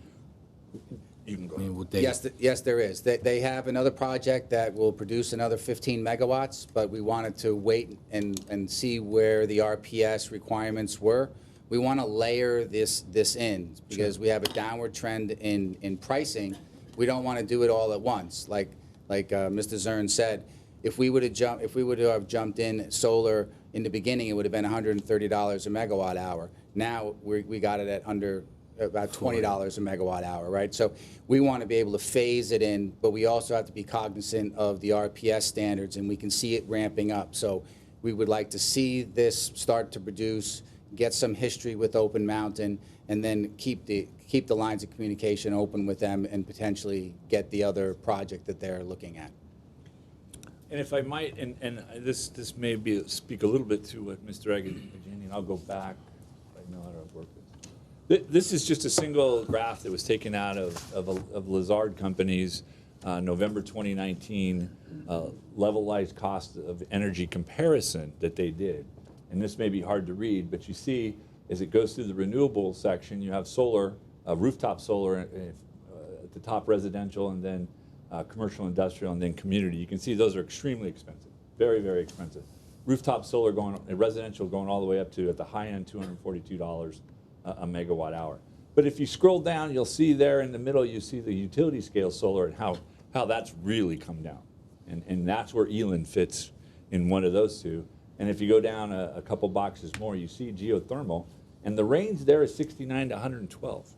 Speaker 11: You can go.
Speaker 3: I mean, would they?
Speaker 12: Yes, there is. They have another project that will produce another 15 megawatts, but we wanted to wait and see where the RPS requirements were. We want to layer this in because we have a downward trend in pricing. We don't want to do it all at once. Like Mr. Zern said, if we would have jumped in solar in the beginning, it would have been $130 a megawatt hour. Now we got it at under about $20 a megawatt hour, right? So we want to be able to phase it in, but we also have to be cognizant of the RPS standards, and we can see it ramping up. So we would like to see this start to produce, get some history with Open Mountain, and then keep the lines of communication open with them and potentially get the other project that they're looking at.
Speaker 11: And if I might, and this may be speak a little bit to what Mr. Agajanian, and I'll go back. I know how to work this. This is just a single graph that was taken out of Lazard Company's November 2019 levelized cost of energy comparison that they did. And this may be hard to read, but you see as it goes through the renewable section, you have solar, rooftop solar at the top, residential, and then commercial, industrial, and then community. You can see those are extremely expensive, very, very expensive. Rooftop solar going, residential going all the way up to, at the high end, $242 a megawatt hour. But if you scroll down, you'll see there in the middle, you see the utility scale solar and how that's really come down. And that's where Eland fits in one of those two. And if you go down a couple boxes more, you see geothermal, and the range there is 69 to 112.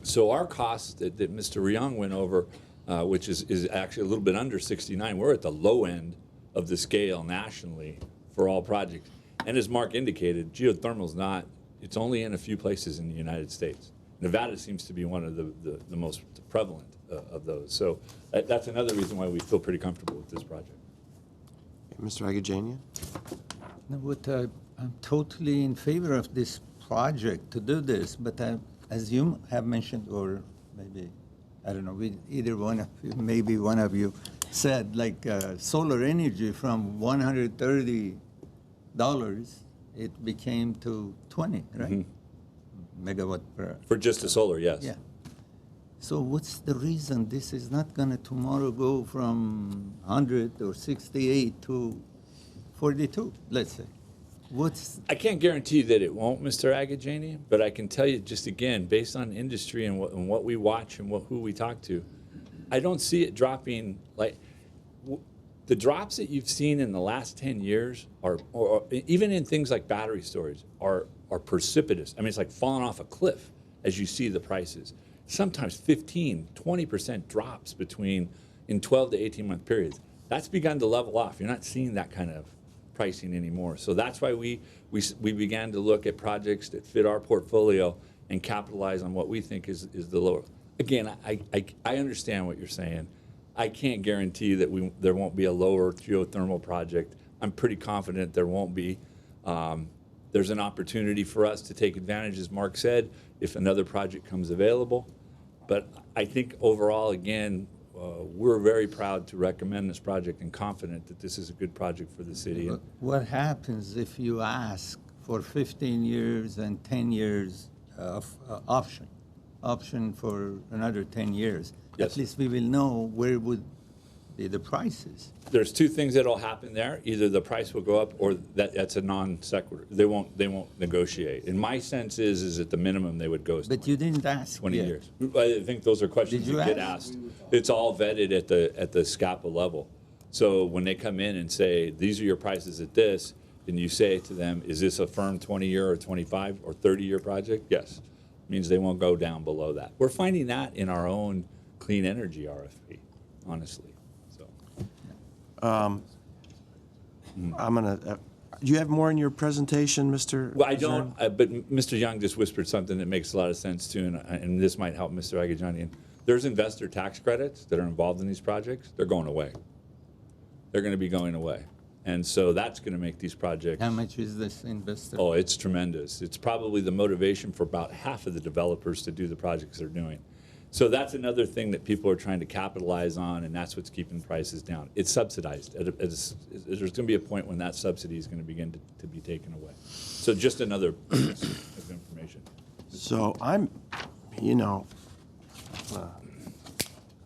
Speaker 11: So our cost that Mr. Ryong went over, which is actually a little bit under 69, we're at the low end of the scale nationally for all projects. And as Mark indicated, geothermal is not, it's only in a few places in the United States. Nevada seems to be one of the most prevalent of those. So that's another reason why we feel pretty comfortable with this project.
Speaker 1: Mr. Agajanian?
Speaker 14: No, but I'm totally in favor of this project to do this, but as you have mentioned, or maybe, I don't know, either one of you, maybe one of you said, like solar energy from $130, it became to 20, right?
Speaker 11: Mm-hmm.
Speaker 14: Megawatt per.
Speaker 11: For just the solar, yes.
Speaker 14: Yeah. So what's the reason this is not going to tomorrow go from 100 or 68 to 42, let's say?
Speaker 11: I can't guarantee that it won't, Mr. Agajanian, but I can tell you just again, based on industry and what we watch and who we talk to, I don't see it dropping like the drops that you've seen in the last 10 years are, or even in things like battery storage, are precipitous. I mean, it's like falling off a cliff as you see the prices. Sometimes 15, 20% drops in 12 to 18 month periods. That's begun to level off. You're not seeing that kind of pricing anymore. So that's why we began to look at projects that fit our portfolio and capitalize on what we think is the lower. Again, I understand what you're saying. I can't guarantee that there won't be a lower geothermal project. I'm pretty confident there won't be. There's an opportunity for us to take advantage, as Mark said, if another project comes available. But I think overall, again, we're very proud to recommend this project and confident that this is a good project for the city.
Speaker 14: What happens if you ask for 15 years and 10 years of option for another 10 years?
Speaker 11: Yes.
Speaker 14: At least we will know where would be the prices.
Speaker 11: There's two things that'll happen there. Either the price will go up, or that's a non sequitur. They won't negotiate. And my sense is at the minimum they would go.
Speaker 14: But you didn't ask
Speaker 11: 20
Speaker 14: yet.
Speaker 11: years. I think those are questions
Speaker 14: Did you
Speaker 11: that get
Speaker 14: ask?
Speaker 11: asked. It's all vetted at the SCAPA level. So when they come in and say, these are your prices at this, and you say to them, is this a firm 20-year or 25 or 30-year project? Yes. It means they won't go down below that. We're finding that in our own clean energy RFP, honestly.
Speaker 1: I'm gonna. Do you have more in your presentation, Mr.?
Speaker 11: Well, I don't. But Mr. Young just whispered something that makes a lot of sense too, and this might help Mr. Agajanian. There's investor tax credits that are involved in these projects. They're going away. They're going to be going away, and so that's going to make these projects.
Speaker 14: How much is this investor?
Speaker 11: Oh, it's tremendous. It's probably the motivation for about half of the developers to do the projects they're doing. So that's another thing that people are trying to capitalize on, and that's what's keeping prices down. It's subsidized. There's going to be a point when that subsidy is going to begin to be taken away. So just another piece of information.
Speaker 1: So I'm,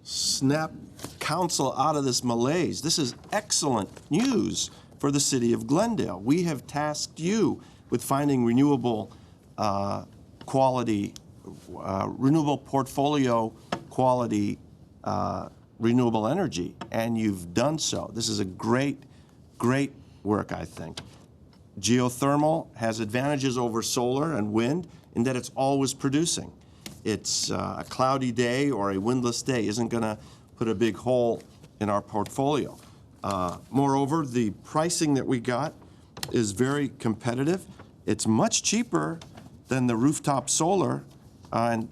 Speaker 1: snap council out of this malaise. This is excellent news for the city of Glendale. We have tasked you with finding renewable quality, renewable portfolio quality renewable energy, and you've done so. This is a great, great work, I think. Geothermal has advantages over solar and wind in that it's always producing. It's a cloudy day or a windless day isn't going to put a big hole in our portfolio. Moreover, the pricing that we got is very competitive. It's much cheaper than the rooftop solar, and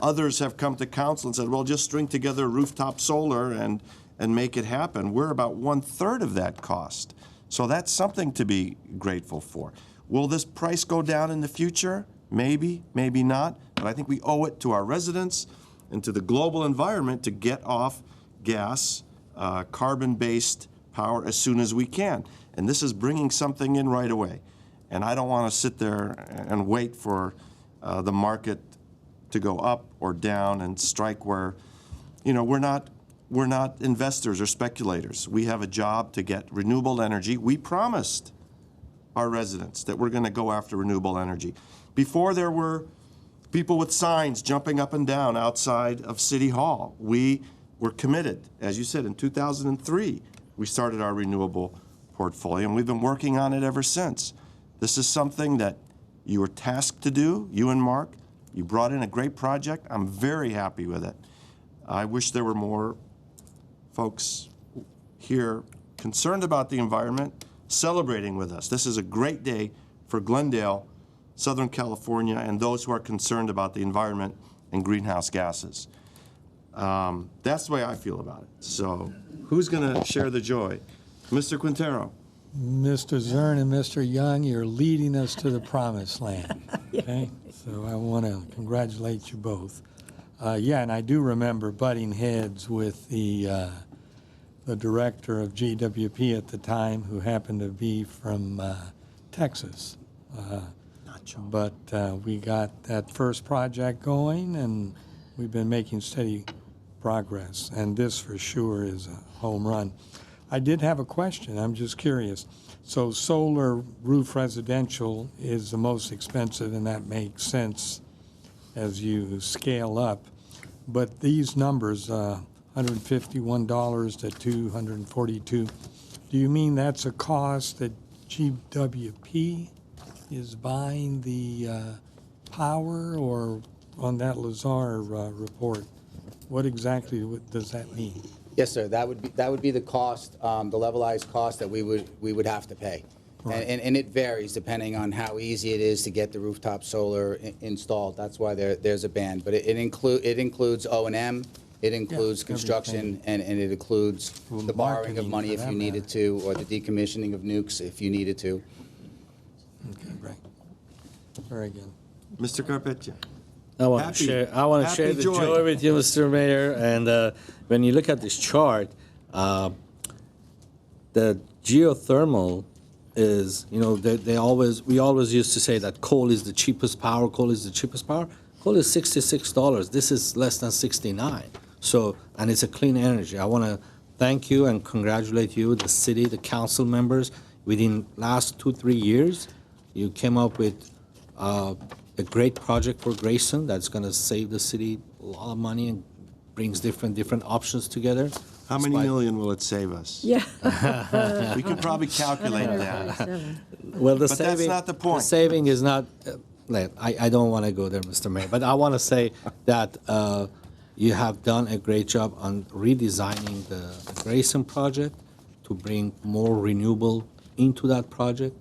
Speaker 1: others have come to council and said, well, just string together rooftop solar and and make it happen. We're about 1/3 of that cost. So that's something to be grateful for. Will this price go down in the future? Maybe, maybe not. But I think we owe it to our residents and to the global environment to get off gas, carbon-based power as soon as we can. And this is bringing something in right away. And I don't want to sit there and wait for the market to go up or down and strike where, you know, we're not investors or speculators. We have a job to get renewable energy. We promised our residents that we're going to go after renewable energy. Before there were people with signs jumping up and down outside of City Hall, we were committed. As you said, in 2003, we started our renewable portfolio, and we've been working on it ever since. This is something that you were tasked to do, you and Mark. You brought in a great project. I'm very happy with it. I wish there were more folks here concerned about the environment, celebrating with us. This is a great day for Glendale, Southern California, and those who are concerned about the environment and greenhouse gases. That's the way I feel about it. So who's going to share the joy? Mr. Quintero.
Speaker 8: Mr. Zern and Mr. Young, you're leading us to the promised land. Okay? So I want to congratulate you both. Yeah, and I do remember butting heads with the director of GWP at the time, who happened to be from Texas. But we got that first project going, and we've been making steady progress. And this, for sure, is a home run. I did have a question. I'm just curious. So solar roof residential is the most expensive, and that makes sense as you scale up. But these numbers, $151 to $242, do you mean that's a cost that GWP is buying the power, or on that Lazar report, what exactly does that mean?
Speaker 12: Yes, sir. That would be the cost, the levelized cost that we would have to pay,
Speaker 8: Right.
Speaker 12: and it varies depending on how easy it is to get the rooftop solar installed. That's why there's a band, but it includes O&M, it includes construction, and it includes the borrowing of money if you needed to, or the decommissioning of nukes if you needed to.
Speaker 8: Okay, great. Very good.
Speaker 1: Mr. Carpeccia.
Speaker 3: I want to share the joy with you, Mr. Mayor. And when you look at this chart, the geothermal is, you know, we always used to say that coal is the cheapest power. Coal is the cheapest power. Coal is $66. This is less than $69. So, and it's a clean energy. I want to thank you and congratulate you, the city, the council members. Within last 2-3 years, you came up with a great project for Grayson that's going to save the city a lot of money and brings different options together.
Speaker 1: How many million will it save us?
Speaker 19: Yeah.
Speaker 1: We could probably calculate that.
Speaker 3: Well,
Speaker 1: But that's not the point.
Speaker 3: The saving is not. I don't want to go there, Mr. Mayor, but I want to say that you have done a great job on redesigning the Grayson project to bring more renewable into that project.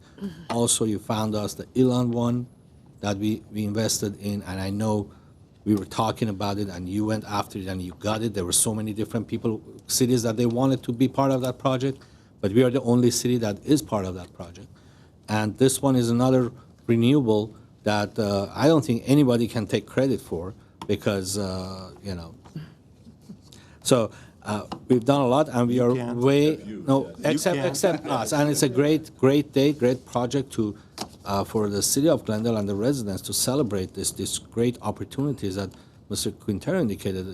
Speaker 3: Also, you found us the Elan one that we invested in, and I know we were talking about it, and you went after it, and you got it. There were so many different cities that they wanted to be part of that project, but we are the only city that is part of that project. And this one is another renewable that I don't think anybody can take credit for, because, you know. So we've done a lot, and we are except us. And it's a great day, great project for the city of Glendale and the residents to celebrate this great opportunities that Mr. Quintero indicated.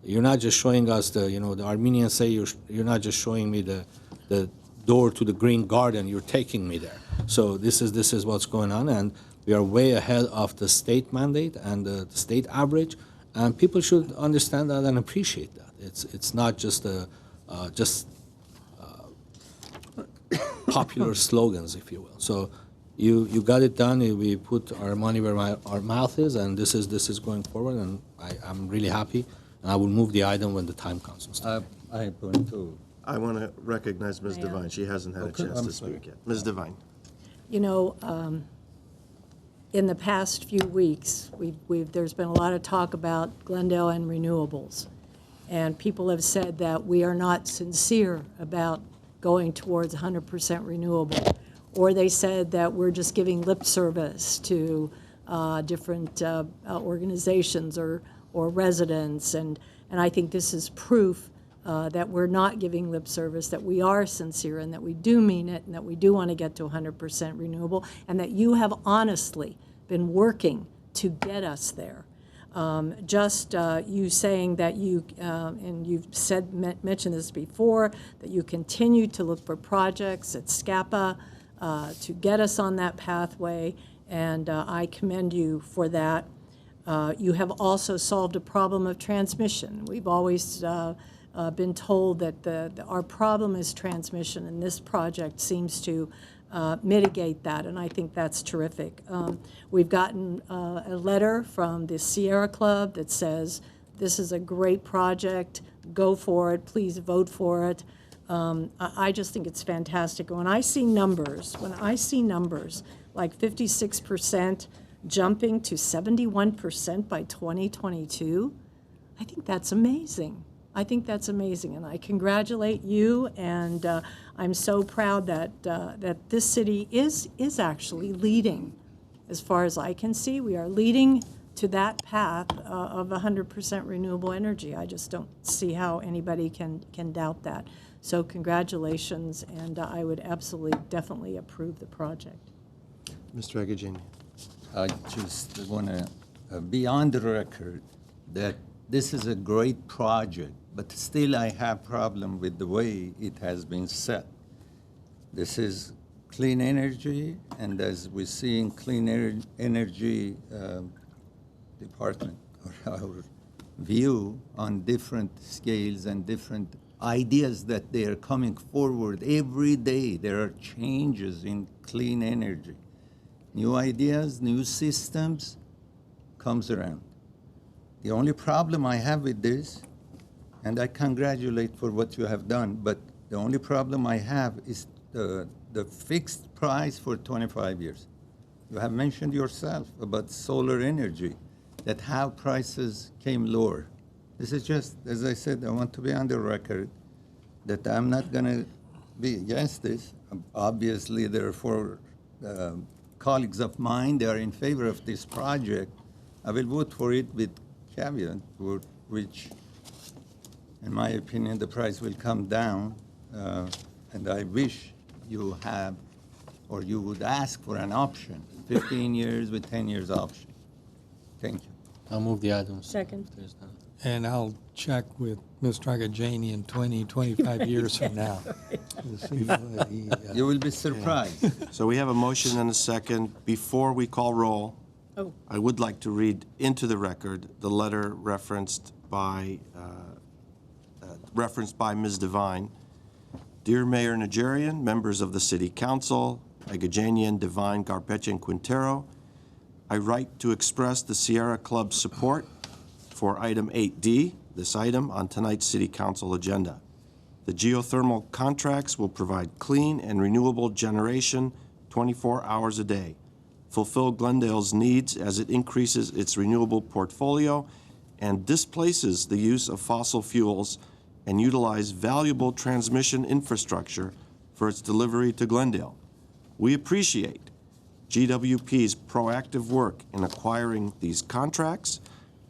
Speaker 3: You're not just showing us the Armenians say you're not just showing me the door to the green garden. You're taking me there. So this is what's going on, and we are way ahead of the state mandate and the state average, and people should understand that and appreciate that. It's not just popular slogans, if you will. So you got it done. We put our money where our mouth is, and this is going forward, and I'm really happy. And I will move the item when the time comes.
Speaker 1: I want to recognize Ms. Devine. She hasn't had a chance to speak yet. Ms. Devine.
Speaker 19: You know, in the past few weeks, there's been a lot of talk about Glendale and renewables. And people have said that we are not sincere about going towards 100% renewable. Or they said that we're just giving lip service to different organizations or residents. And I think this is proof that we're not giving lip service, that we are sincere and that we do mean it and that we do want to get to 100% renewable and that you have honestly been working to get us there. You saying that you, and you've mentioned this before, that you continue to look for projects at SCAPA to get us on that pathway, and I commend you for that. You have also solved a problem of transmission. We've always been told that our problem is transmission, and this project seems to mitigate that, and I think that's terrific. We've gotten a letter from the Sierra Club that says, this is a great project, go for it, please vote for it. I just think it's fantastic. When I see numbers like 56% jumping to 71% by 2022, I think that's amazing. I think that's amazing, and I congratulate you, and I'm so proud that this city is actually leading. As far as I can see, we are leading to that path of 100% renewable energy. I just don't see how anybody can doubt that. So congratulations, and I would absolutely, definitely approve the project.
Speaker 1: Mr. Agajanian.
Speaker 14: I just want to be on the record that this is a great project, but still I have problem with the way it has been set. This is clean energy, and as we see in clean energy department, or our view on different scales and different ideas that they are coming forward every day. There are changes in clean energy. New ideas, new systems comes around. The only problem I have with this, and I congratulate for what you have done, but the only problem I have is the fixed price for 25 years. You have mentioned yourself about solar energy, that how prices came lower. This is just, as I said, I want to be on the record that I'm not going to be against this. Obviously, there are four colleagues of mine, they are in favor of this project. I will vote for it with caveat, which, in my opinion, the price will come down. And I wish you have, or you would ask for an option, 15 years with 10 years option. Thank you.
Speaker 3: I'll move the items.
Speaker 19: Second.
Speaker 8: And I'll check with Mr. Agajanian 20, 25 years from now.
Speaker 14: You will be surprised.
Speaker 1: So we have a motion and a second. Before we call roll, I would like to read into the record the letter referenced by Ms. Devine. Dear Mayor Najarian, members of the City Council, Agajanian, Devine, Garpetian, Quintero, I write to express the Sierra Club's support for item 8D, this item on tonight's City Council agenda. The geothermal contracts will provide clean and renewable generation 24 hours a day, fulfill Glendale's needs as it increases its renewable portfolio and displaces the use of fossil fuels, and utilize valuable transmission infrastructure for its delivery to Glendale. We appreciate GWP's proactive work in acquiring these contracts,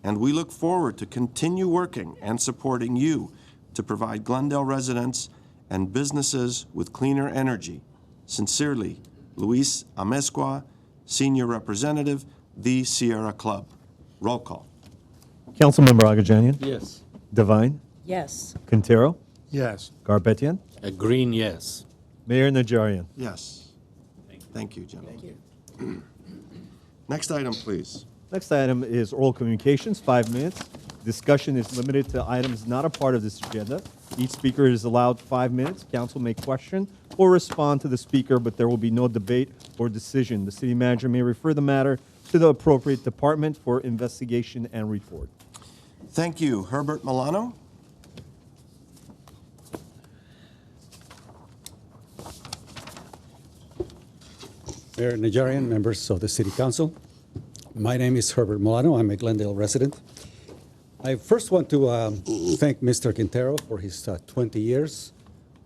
Speaker 1: and we look forward to continue working and supporting you to provide Glendale residents and businesses with cleaner energy. Sincerely, Luis Amezcua, Senior Representative, the Sierra Club. Roll call.
Speaker 15: Councilmember Agajanian?
Speaker 3: Yes.
Speaker 15: Devine?
Speaker 19: Yes.
Speaker 15: Quintero?
Speaker 22: Yes.
Speaker 15: Garbetian?
Speaker 3: A green yes.
Speaker 15: Mayor Najarian?
Speaker 1: Yes. Thank you, gentlemen. Thank you. Next item, please.
Speaker 15: Next item is oral communications, 5 minutes. Discussion is limited to items not a part of this agenda. Each speaker is allowed 5 minutes. Council may question or respond to the speaker, but there will be no debate or decision. The city manager may refer the matter to the appropriate department for investigation and report.
Speaker 1: Thank you. Herbert Milano?
Speaker 16: Mayor Najarian, members of the City Council. My name is Herbert Milano. I'm a Glendale resident. I first want to thank Mr. Quintero for his 20 years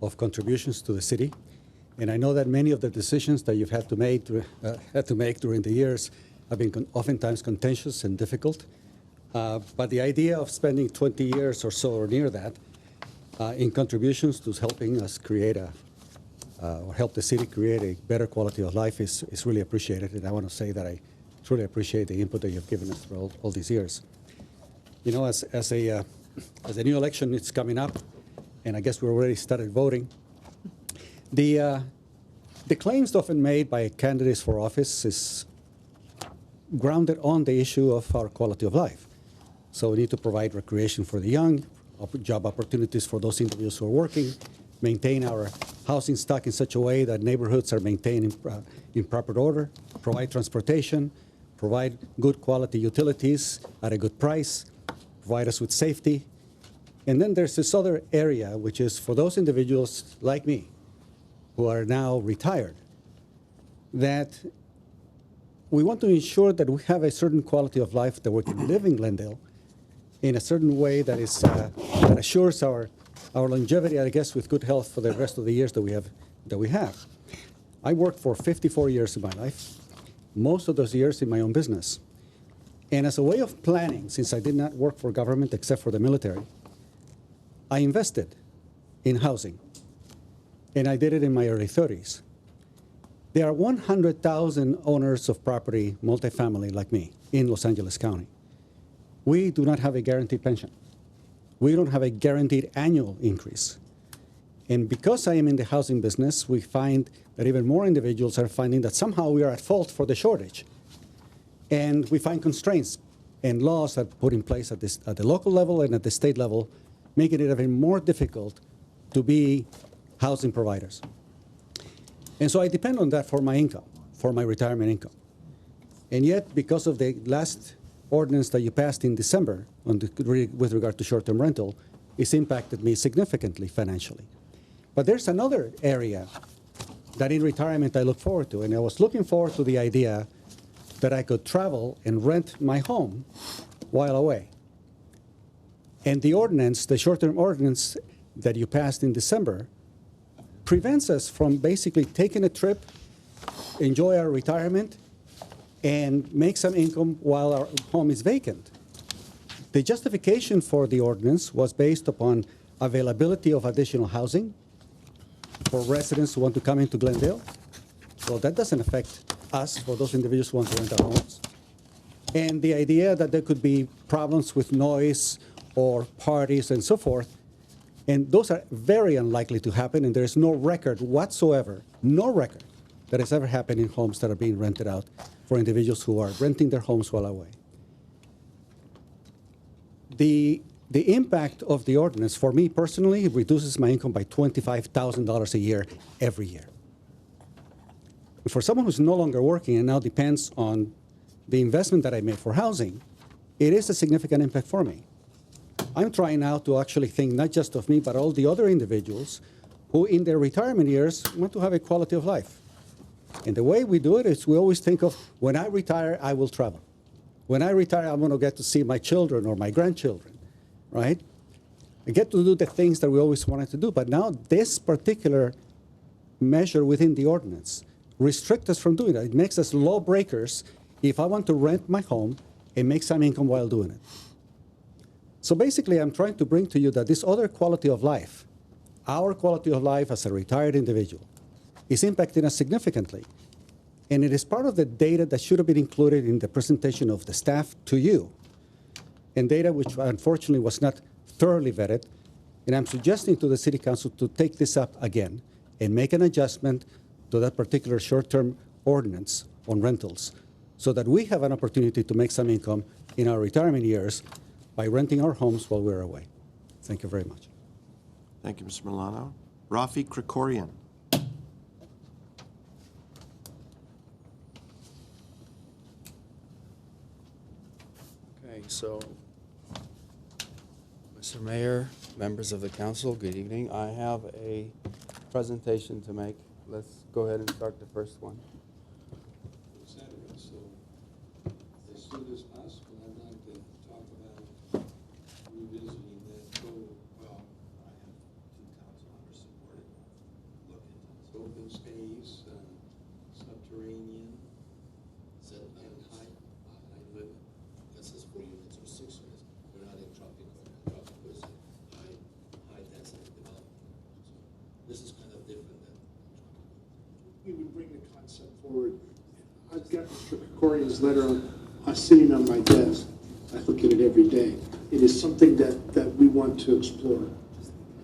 Speaker 16: of contributions to the city. And I know that many of the decisions that you've had to make during the years have been oftentimes contentious and difficult. But the idea of spending 20 years or so or near that in contributions to helping us create or help the city create a better quality of life is really appreciated. And I want to say that I truly appreciate the input that you've given us for all these years. You know, as a new election is coming up, and I guess we already started voting, the claims often made by candidates for office is grounded on the issue of our quality of life. So we need to provide recreation for the young, job opportunities for those individuals who are working, maintain our housing stock in such a way that neighborhoods are maintained in proper order, provide transportation, provide good quality utilities at a good price, provide us with safety. And then there's this other area, which is for those individuals like me who are now retired, that we want to ensure that we have a certain quality of life, that we can live in Glendale in a certain way that is that assures our longevity, I guess, with good health for the rest of the years that we have. I worked for 54 years of my life, most of those years in my own business. And as a way of planning, since I did not work for government except for the military, I invested in housing. And I did it in my early 30s. There are 100,000 owners of property, multifamily like me, in Los Angeles County. We do not have a guaranteed pension. We don't have a guaranteed annual increase. And because I am in the housing business, we find that even more individuals are finding that somehow we are at fault for the shortage. And we find constraints and laws that are put in place at the local level and at the state level, making it even more difficult to be housing providers. And so I depend on that for my income, for my retirement income. And yet, because of the last ordinance that you passed in December with regard to short-term rental, it's impacted me significantly financially. But there's another area that in retirement I look forward to, and I was looking forward to the idea that I could travel and rent my home while away. And the ordinance, the short-term ordinance that you passed in December, prevents us from basically taking a trip, enjoy our retirement, and make some income while our home is vacant. The justification for the ordinance was based upon availability of additional housing for residents who want to come into Glendale. Well, that doesn't affect us, for those individuals who want to rent our homes. And the idea that there could be problems with noise or parties and so forth, and those are very unlikely to happen, and there is no record whatsoever, no record that has ever happened in homes that are being rented out for individuals who are renting their homes while away. The impact of the ordinance, for me personally, reduces my income by $25,000 a year every year. For someone who's no longer working and now depends on the investment that I made for housing, it is a significant impact for me. I'm trying now to actually think not just of me, but all the other individuals who in their retirement years want to have a quality of life. And the way we do it is we always think of, when I retire, I will travel. When I retire, I'm going to get to see my children or my grandchildren, right? I get to do the things that we always wanted to do. But now this particular measure within the ordinance restricts us from doing that. It makes us lawbreakers if I want to rent my home and make some income while doing it. So basically, I'm trying to bring to you that this other quality of life, our quality of life as a retired individual, is impacting us significantly. And it is part of the data that should have been included in the presentation of the staff to you, and data which unfortunately was not thoroughly vetted. And I'm suggesting to the City Council to take this up again and make an adjustment to that particular short-term ordinance on rentals so that we have an opportunity to make some income in our retirement years by renting our homes while we're away. Thank you very much.
Speaker 1: Thank you, Mr. Milano. Rafi Krikorian.
Speaker 4: Okay, so, Mr. Mayor, members of the council, good evening. I have a presentation to make. Let's go ahead and start the first one.
Speaker 9: step forward. I've got Mr. Krikorian's letter sitting on my desk. I look at it every day. It is something that we want to explore.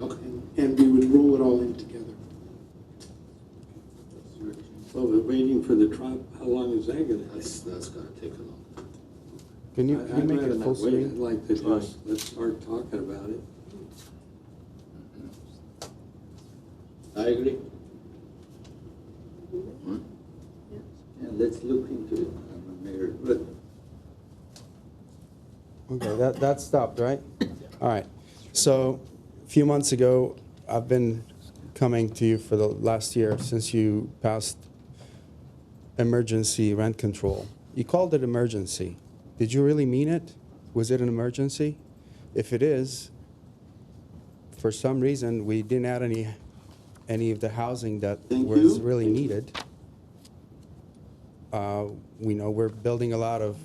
Speaker 9: Okay. And we would roll it all in together.
Speaker 17: Well, we're waiting for the tribe. How long is that gonna take? That's gonna take a long time.
Speaker 4: Can you
Speaker 17: I'd
Speaker 4: make
Speaker 17: rather
Speaker 4: it
Speaker 17: not
Speaker 4: full
Speaker 17: wait.
Speaker 4: screen?
Speaker 17: I'd like to just, let's start talking about it. I agree.
Speaker 14: Yeah, let's look into it, Mayor. But
Speaker 4: Okay, that stopped, right? All right. So, a few months ago, I've been coming to you for the last year since you passed emergency rent control. You called it emergency. Did you really mean it? Was it an emergency? If it is, for some reason, we didn't add any of the housing that was really needed. We know we're building a lot of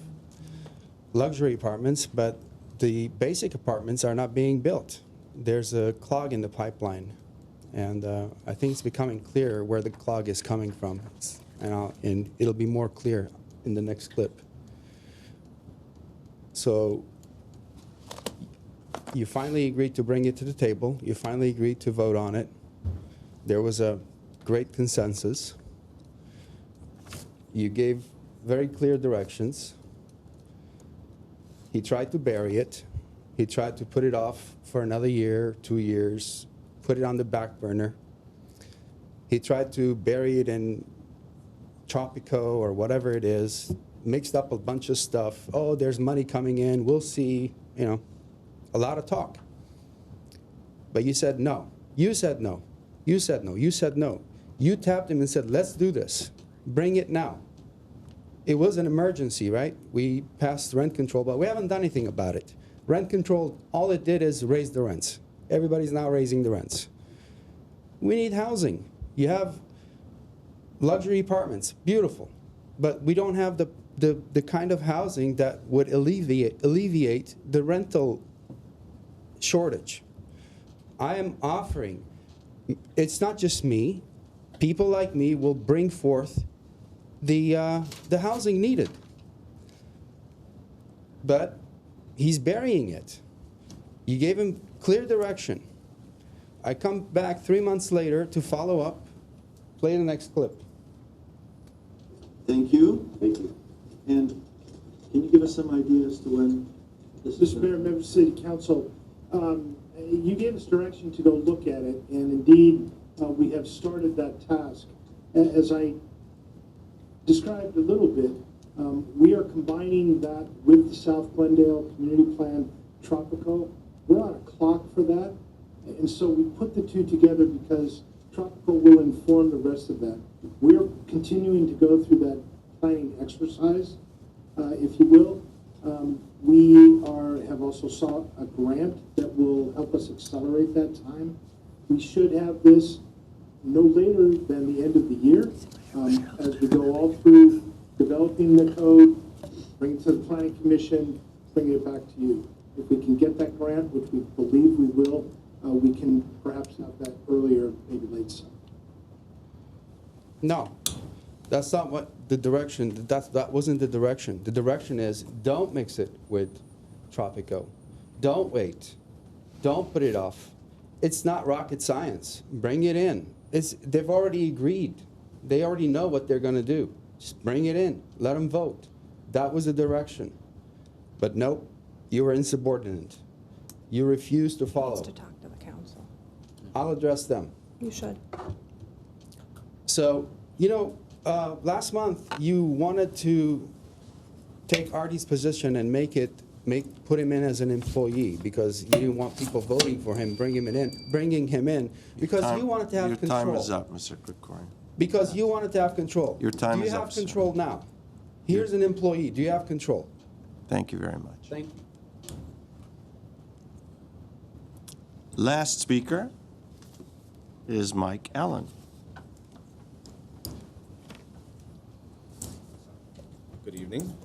Speaker 4: luxury apartments, but the basic apartments are not being built. There's a clog in the pipeline, and I think it's becoming clear where the clog is coming from, and it'll be more clear in the next clip. So you finally agreed to bring it to the table. You finally agreed to vote on it. There was a great consensus. You gave very clear directions. He tried to bury it. He tried to put it off for another year, 2 years, put it on the back burner. He tried to bury it in Tropico or whatever it is, mixed up a bunch of stuff. Oh, there's money coming in, we'll see, you know, a lot of talk. But you said no. You said no. You said no. You said no. You tapped him and said, let's do this. Bring it now. It was an emergency, right? We passed rent control, but we haven't done anything about it. Rent control, all it did is raise the rents. Everybody's now raising the rents. We need housing. You have luxury apartments, beautiful, but we don't have the kind of housing that would alleviate the rental shortage. I am offering, it's not just me, people like me will bring forth the housing needed. But he's burying it. You gave him clear direction. I come back 3 months later to follow up. Play the next clip.
Speaker 17: Thank you. Thank you. And can you give us some idea as to when this is?
Speaker 9: Mr. Mayor, members of City Council, you gave us direction to go look at it, and indeed, we have started that task. As I described a little bit, we are combining that with the South Glendale Community Plan Tropico. We're on a clock for that, and so we put the two together because Tropico will inform the rest of that. We're continuing to go through that planning exercise, if you will. We have also sought a grant that will help us accelerate that time. We should have this no later than the end of the year as we go all through developing the code, bring it to the Planning Commission, bring it back to you. If we can get that grant, which we believe we will, we can perhaps have that earlier, maybe late summer.
Speaker 4: No, that's not what the direction, that wasn't the direction. The direction is don't mix it with Tropico. Don't wait. Don't put it off. It's not rocket science. Bring it in. They've already agreed. They already know what they're going to do. Just bring it in. Let them vote. That was the direction. But nope, you were insubordinate. You refused to follow.
Speaker 20: To talk to the council.
Speaker 4: I'll address them.
Speaker 20: You should.
Speaker 4: So, you know, last month you wanted to take Artie's position and put him in as an employee because you didn't want people voting for him, bringing him in because you wanted to have control.
Speaker 1: Your time is up, Mr. Krikorian.
Speaker 4: Because you wanted to have control.
Speaker 1: Your time is up,
Speaker 4: Do you have control now? Here's an employee. Do you have control?
Speaker 1: Thank you very much.
Speaker 4: Thank you.
Speaker 1: Last speaker is Mike Allen.
Speaker 23: Good evening.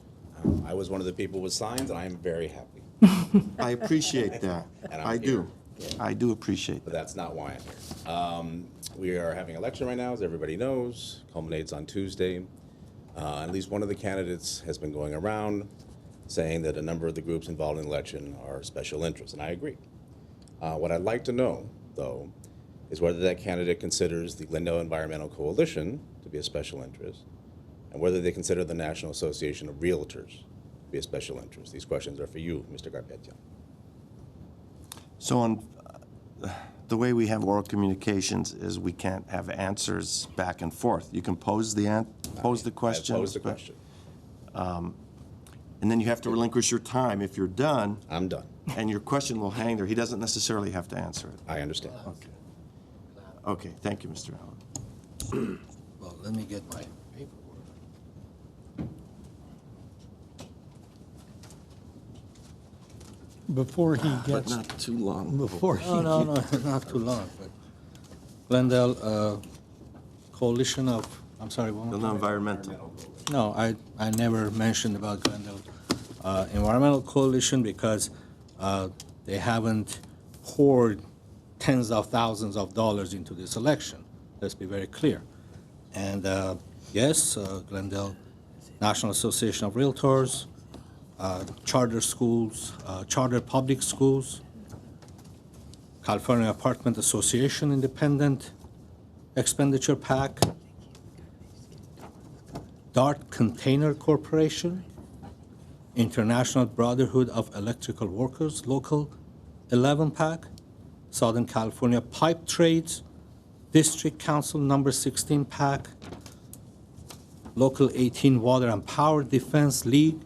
Speaker 23: I was one of the people with signs, and I am very happy.
Speaker 1: I appreciate that.
Speaker 23: And I'm
Speaker 1: I do.
Speaker 23: here.
Speaker 1: I do appreciate
Speaker 23: But
Speaker 1: that.
Speaker 23: that's not why I'm here. We are having an election right now, as everybody knows, culminates on Tuesday. At least one of the candidates has been going around saying that a number of the groups involved in the election are special interests, and I agree. What I'd like to know, though, is whether that candidate considers the Glendale Environmental Coalition to be a special interest, and whether they consider the National Association of Realtors to be a special interest. These questions are for you, Mr. Garpetia.
Speaker 1: So on the way we have oral communications is we can't have answers back and forth. You can pose the question.
Speaker 23: Pose the question.
Speaker 1: And then you have to relinquish your time. If you're done.
Speaker 23: I'm done.
Speaker 1: And your question will hang there. He doesn't necessarily have to answer it.
Speaker 23: I understand.
Speaker 1: Okay. Okay, thank you, Mr. Allen.
Speaker 3: Well, let me get my paperwork.
Speaker 8: Before he
Speaker 1: But
Speaker 8: gets,
Speaker 1: not too long.
Speaker 8: before he
Speaker 3: No, not too long. But Glendale Coalition of, I'm sorry, one more
Speaker 1: The
Speaker 3: time.
Speaker 1: environmental.
Speaker 3: No, I never mentioned about Glendale Environmental Coalition because they haven't poured tens of thousands of dollars into this election. Let's be very clear. And yes, Glendale National Association of Realtors, charter schools, charter public schools, California Apartment Association Independent Expenditure PAC, DART Container Corporation, International Brotherhood of Electrical Workers, Local 11 PAC, Southern California Pipe Trades, District Council Number 16 PAC, Local 18 Water and Power Defense League,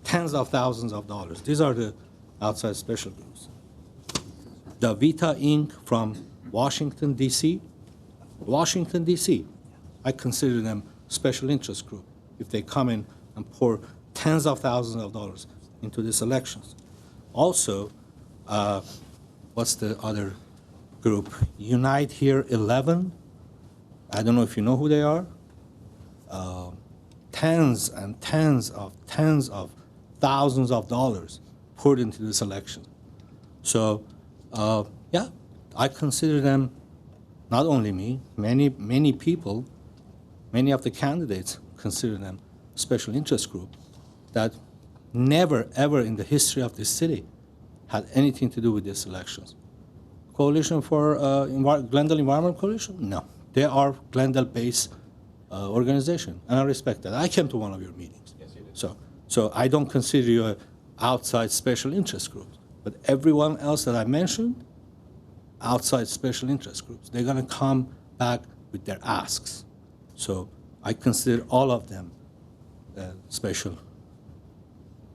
Speaker 3: tens of thousands of dollars. These are the outside special groups. The Vita Inc. from Washington, D.C. Washington, D.C. I consider them special interest group if they come in and pour tens of thousands of dollars into these elections. Also, what's the other group? Unite Here 11. I don't know if you know who they are. Tens and tens of thousands of dollars poured into this election. So, yeah, I consider them, not only me, many people, many of the candidates consider them special interest group that never, ever in the history of this city had anything to do with these elections. Coalition for Glendale Environment Coalition? No. They are Glendale-based organization, and I respect that. I came to one of your meetings. Yes, you did. So I don't consider you an outside special interest group. But everyone else that I mentioned, outside special interest groups, they're going to come back with their asks. So I consider all of them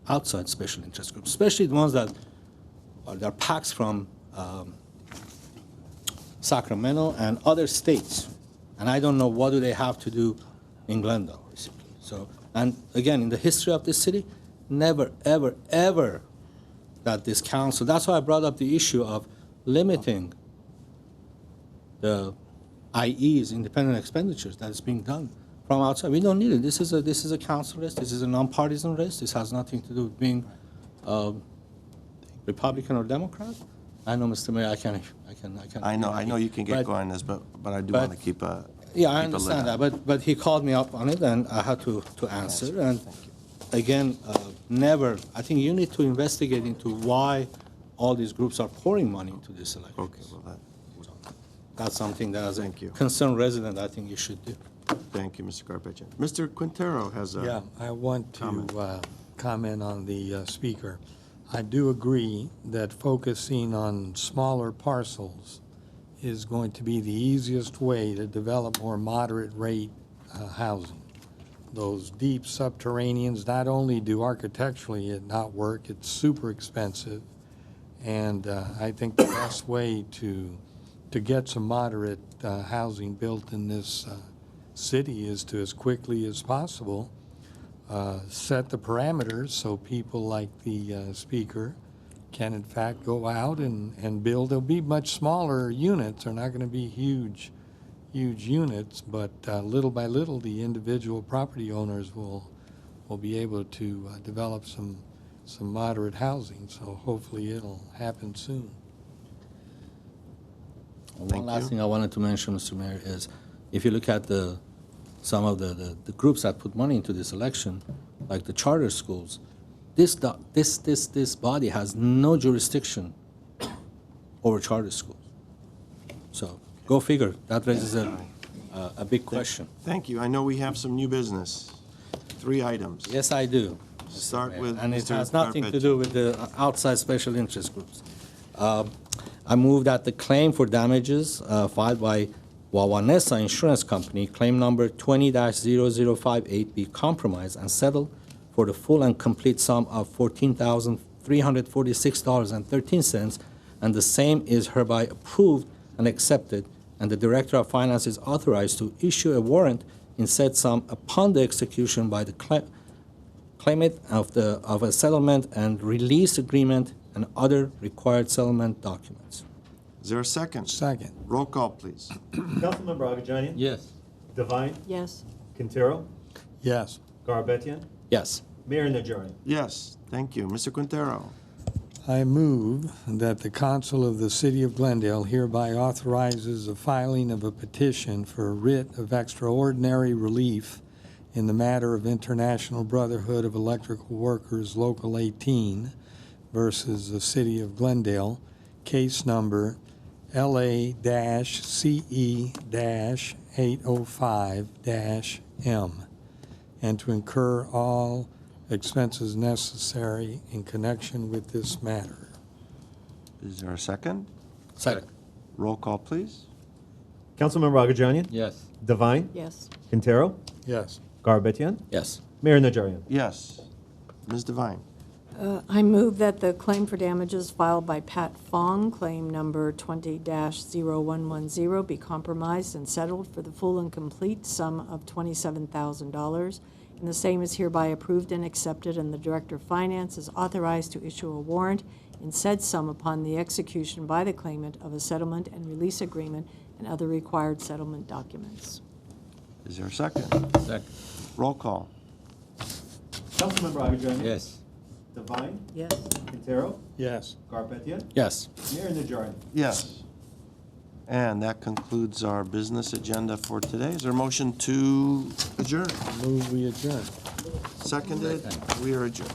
Speaker 3: outside special interest groups, especially the ones that are PACs from Sacramento and other states. And I don't know what do they have to do in Glendale, basically. So, and again, in the history of this city, never, ever, ever that this council, that's why I brought up the issue of limiting the IE's, independent expenditures, that is being done from outside. We don't need it. This is a council race. This is a nonpartisan race. This has nothing to do with being Republican or Democrat. I know, Mr. Mayor, I can.
Speaker 1: I know you can get going on this, but I do want to keep a.
Speaker 3: Yeah, I understand that, but he called me up on it, and I had to answer. And again, never. I think you need to investigate into why all these groups are pouring money into this election.
Speaker 1: Okay, well,
Speaker 3: that's something that, as a concerned resident, I think you should do.
Speaker 1: Thank you, Mr. Garpetia. Mr. Quintero has a
Speaker 8: Yeah, I want to comment on the speaker. I do agree that focusing on smaller parcels is going to be the easiest way to develop more moderate rate housing. Those deep subterraneans, not only do architecturally it not work, it's super expensive. And I think the best way to get some moderate housing built in this city is to, as quickly as possible, set the parameters so people like the speaker can in fact go out and build. They'll be much smaller units. They're not going to be huge units, but little by little the individual property owners will be able to develop some moderate housing. So hopefully it'll happen soon.
Speaker 3: One last thing I wanted to mention, Mr. Mayor, is if you look at some of the groups that put money into this election, like the charter schools, this body has no jurisdiction over charter schools. So go figure. That raises a big question.
Speaker 1: Thank you. I know we have some new business. 3 items.
Speaker 3: Yes, I do.
Speaker 1: Start with
Speaker 3: And it
Speaker 1: Mr.
Speaker 3: has nothing to
Speaker 1: Carpet.
Speaker 3: do with the outside special interest groups. I move that the claim for damages filed by Wawanesa Insurance Company, claim number 20-0058, be compromised and settled for the full and complete sum of $14,346.13, and the same is hereby approved and accepted, and the Director of Finance is authorized to issue a warrant in said sum upon the execution by the claimant of a settlement and release agreement and other required settlement documents.
Speaker 1: Is there a second?
Speaker 8: Second.
Speaker 1: Roll call, please.
Speaker 15: Councilmember Agajanian?
Speaker 3: Yes.
Speaker 15: Devine?
Speaker 19: Yes.
Speaker 15: Quintero?
Speaker 8: Yes.
Speaker 15: Garabetian?
Speaker 3: Yes.
Speaker 15: Mayor Najarian?
Speaker 1: Yes, thank you. Mr. Quintero.
Speaker 8: I move that the council of the city of Glendale hereby authorizes the filing of a petition for a writ of extraordinary relief in the matter of International Brotherhood of Electrical Workers Local 18 versus the city of Glendale, case number LA-CE-805-M, and to incur all expenses necessary in connection with this matter.
Speaker 1: Is there a second?
Speaker 3: Second.
Speaker 1: Roll call, please.
Speaker 15: Councilmember Agajanian?
Speaker 3: Yes.
Speaker 15: Devine?
Speaker 19: Yes.
Speaker 15: Quintero?
Speaker 8: Yes.
Speaker 15: Garabetian?
Speaker 3: Yes.
Speaker 15: Mayor Najarian?
Speaker 1: Yes. Ms. Devine.
Speaker 19: I move that the claim for damages filed by Pat Fong, claim number 20-0110, be compromised and settled for the full and complete sum of $27,000. And the same is hereby approved and accepted, and the Director of Finance is authorized to issue a warrant in said sum upon the execution by the claimant of a settlement and release agreement and other required settlement documents.
Speaker 1: Is there a second?
Speaker 3: Second.
Speaker 1: Roll call.
Speaker 15: Councilmember Agajanian?
Speaker 3: Yes.
Speaker 15: Devine?
Speaker 19: Yes.
Speaker 15: Quintero?
Speaker 8: Yes.
Speaker 15: Garabetian?
Speaker 3: Yes.
Speaker 15: Mayor Najarian?
Speaker 1: Yes. And that concludes our business agenda for today. Is there a motion to adjourn?
Speaker 8: Move we adjourn.
Speaker 1: Seconded? We are adjourned.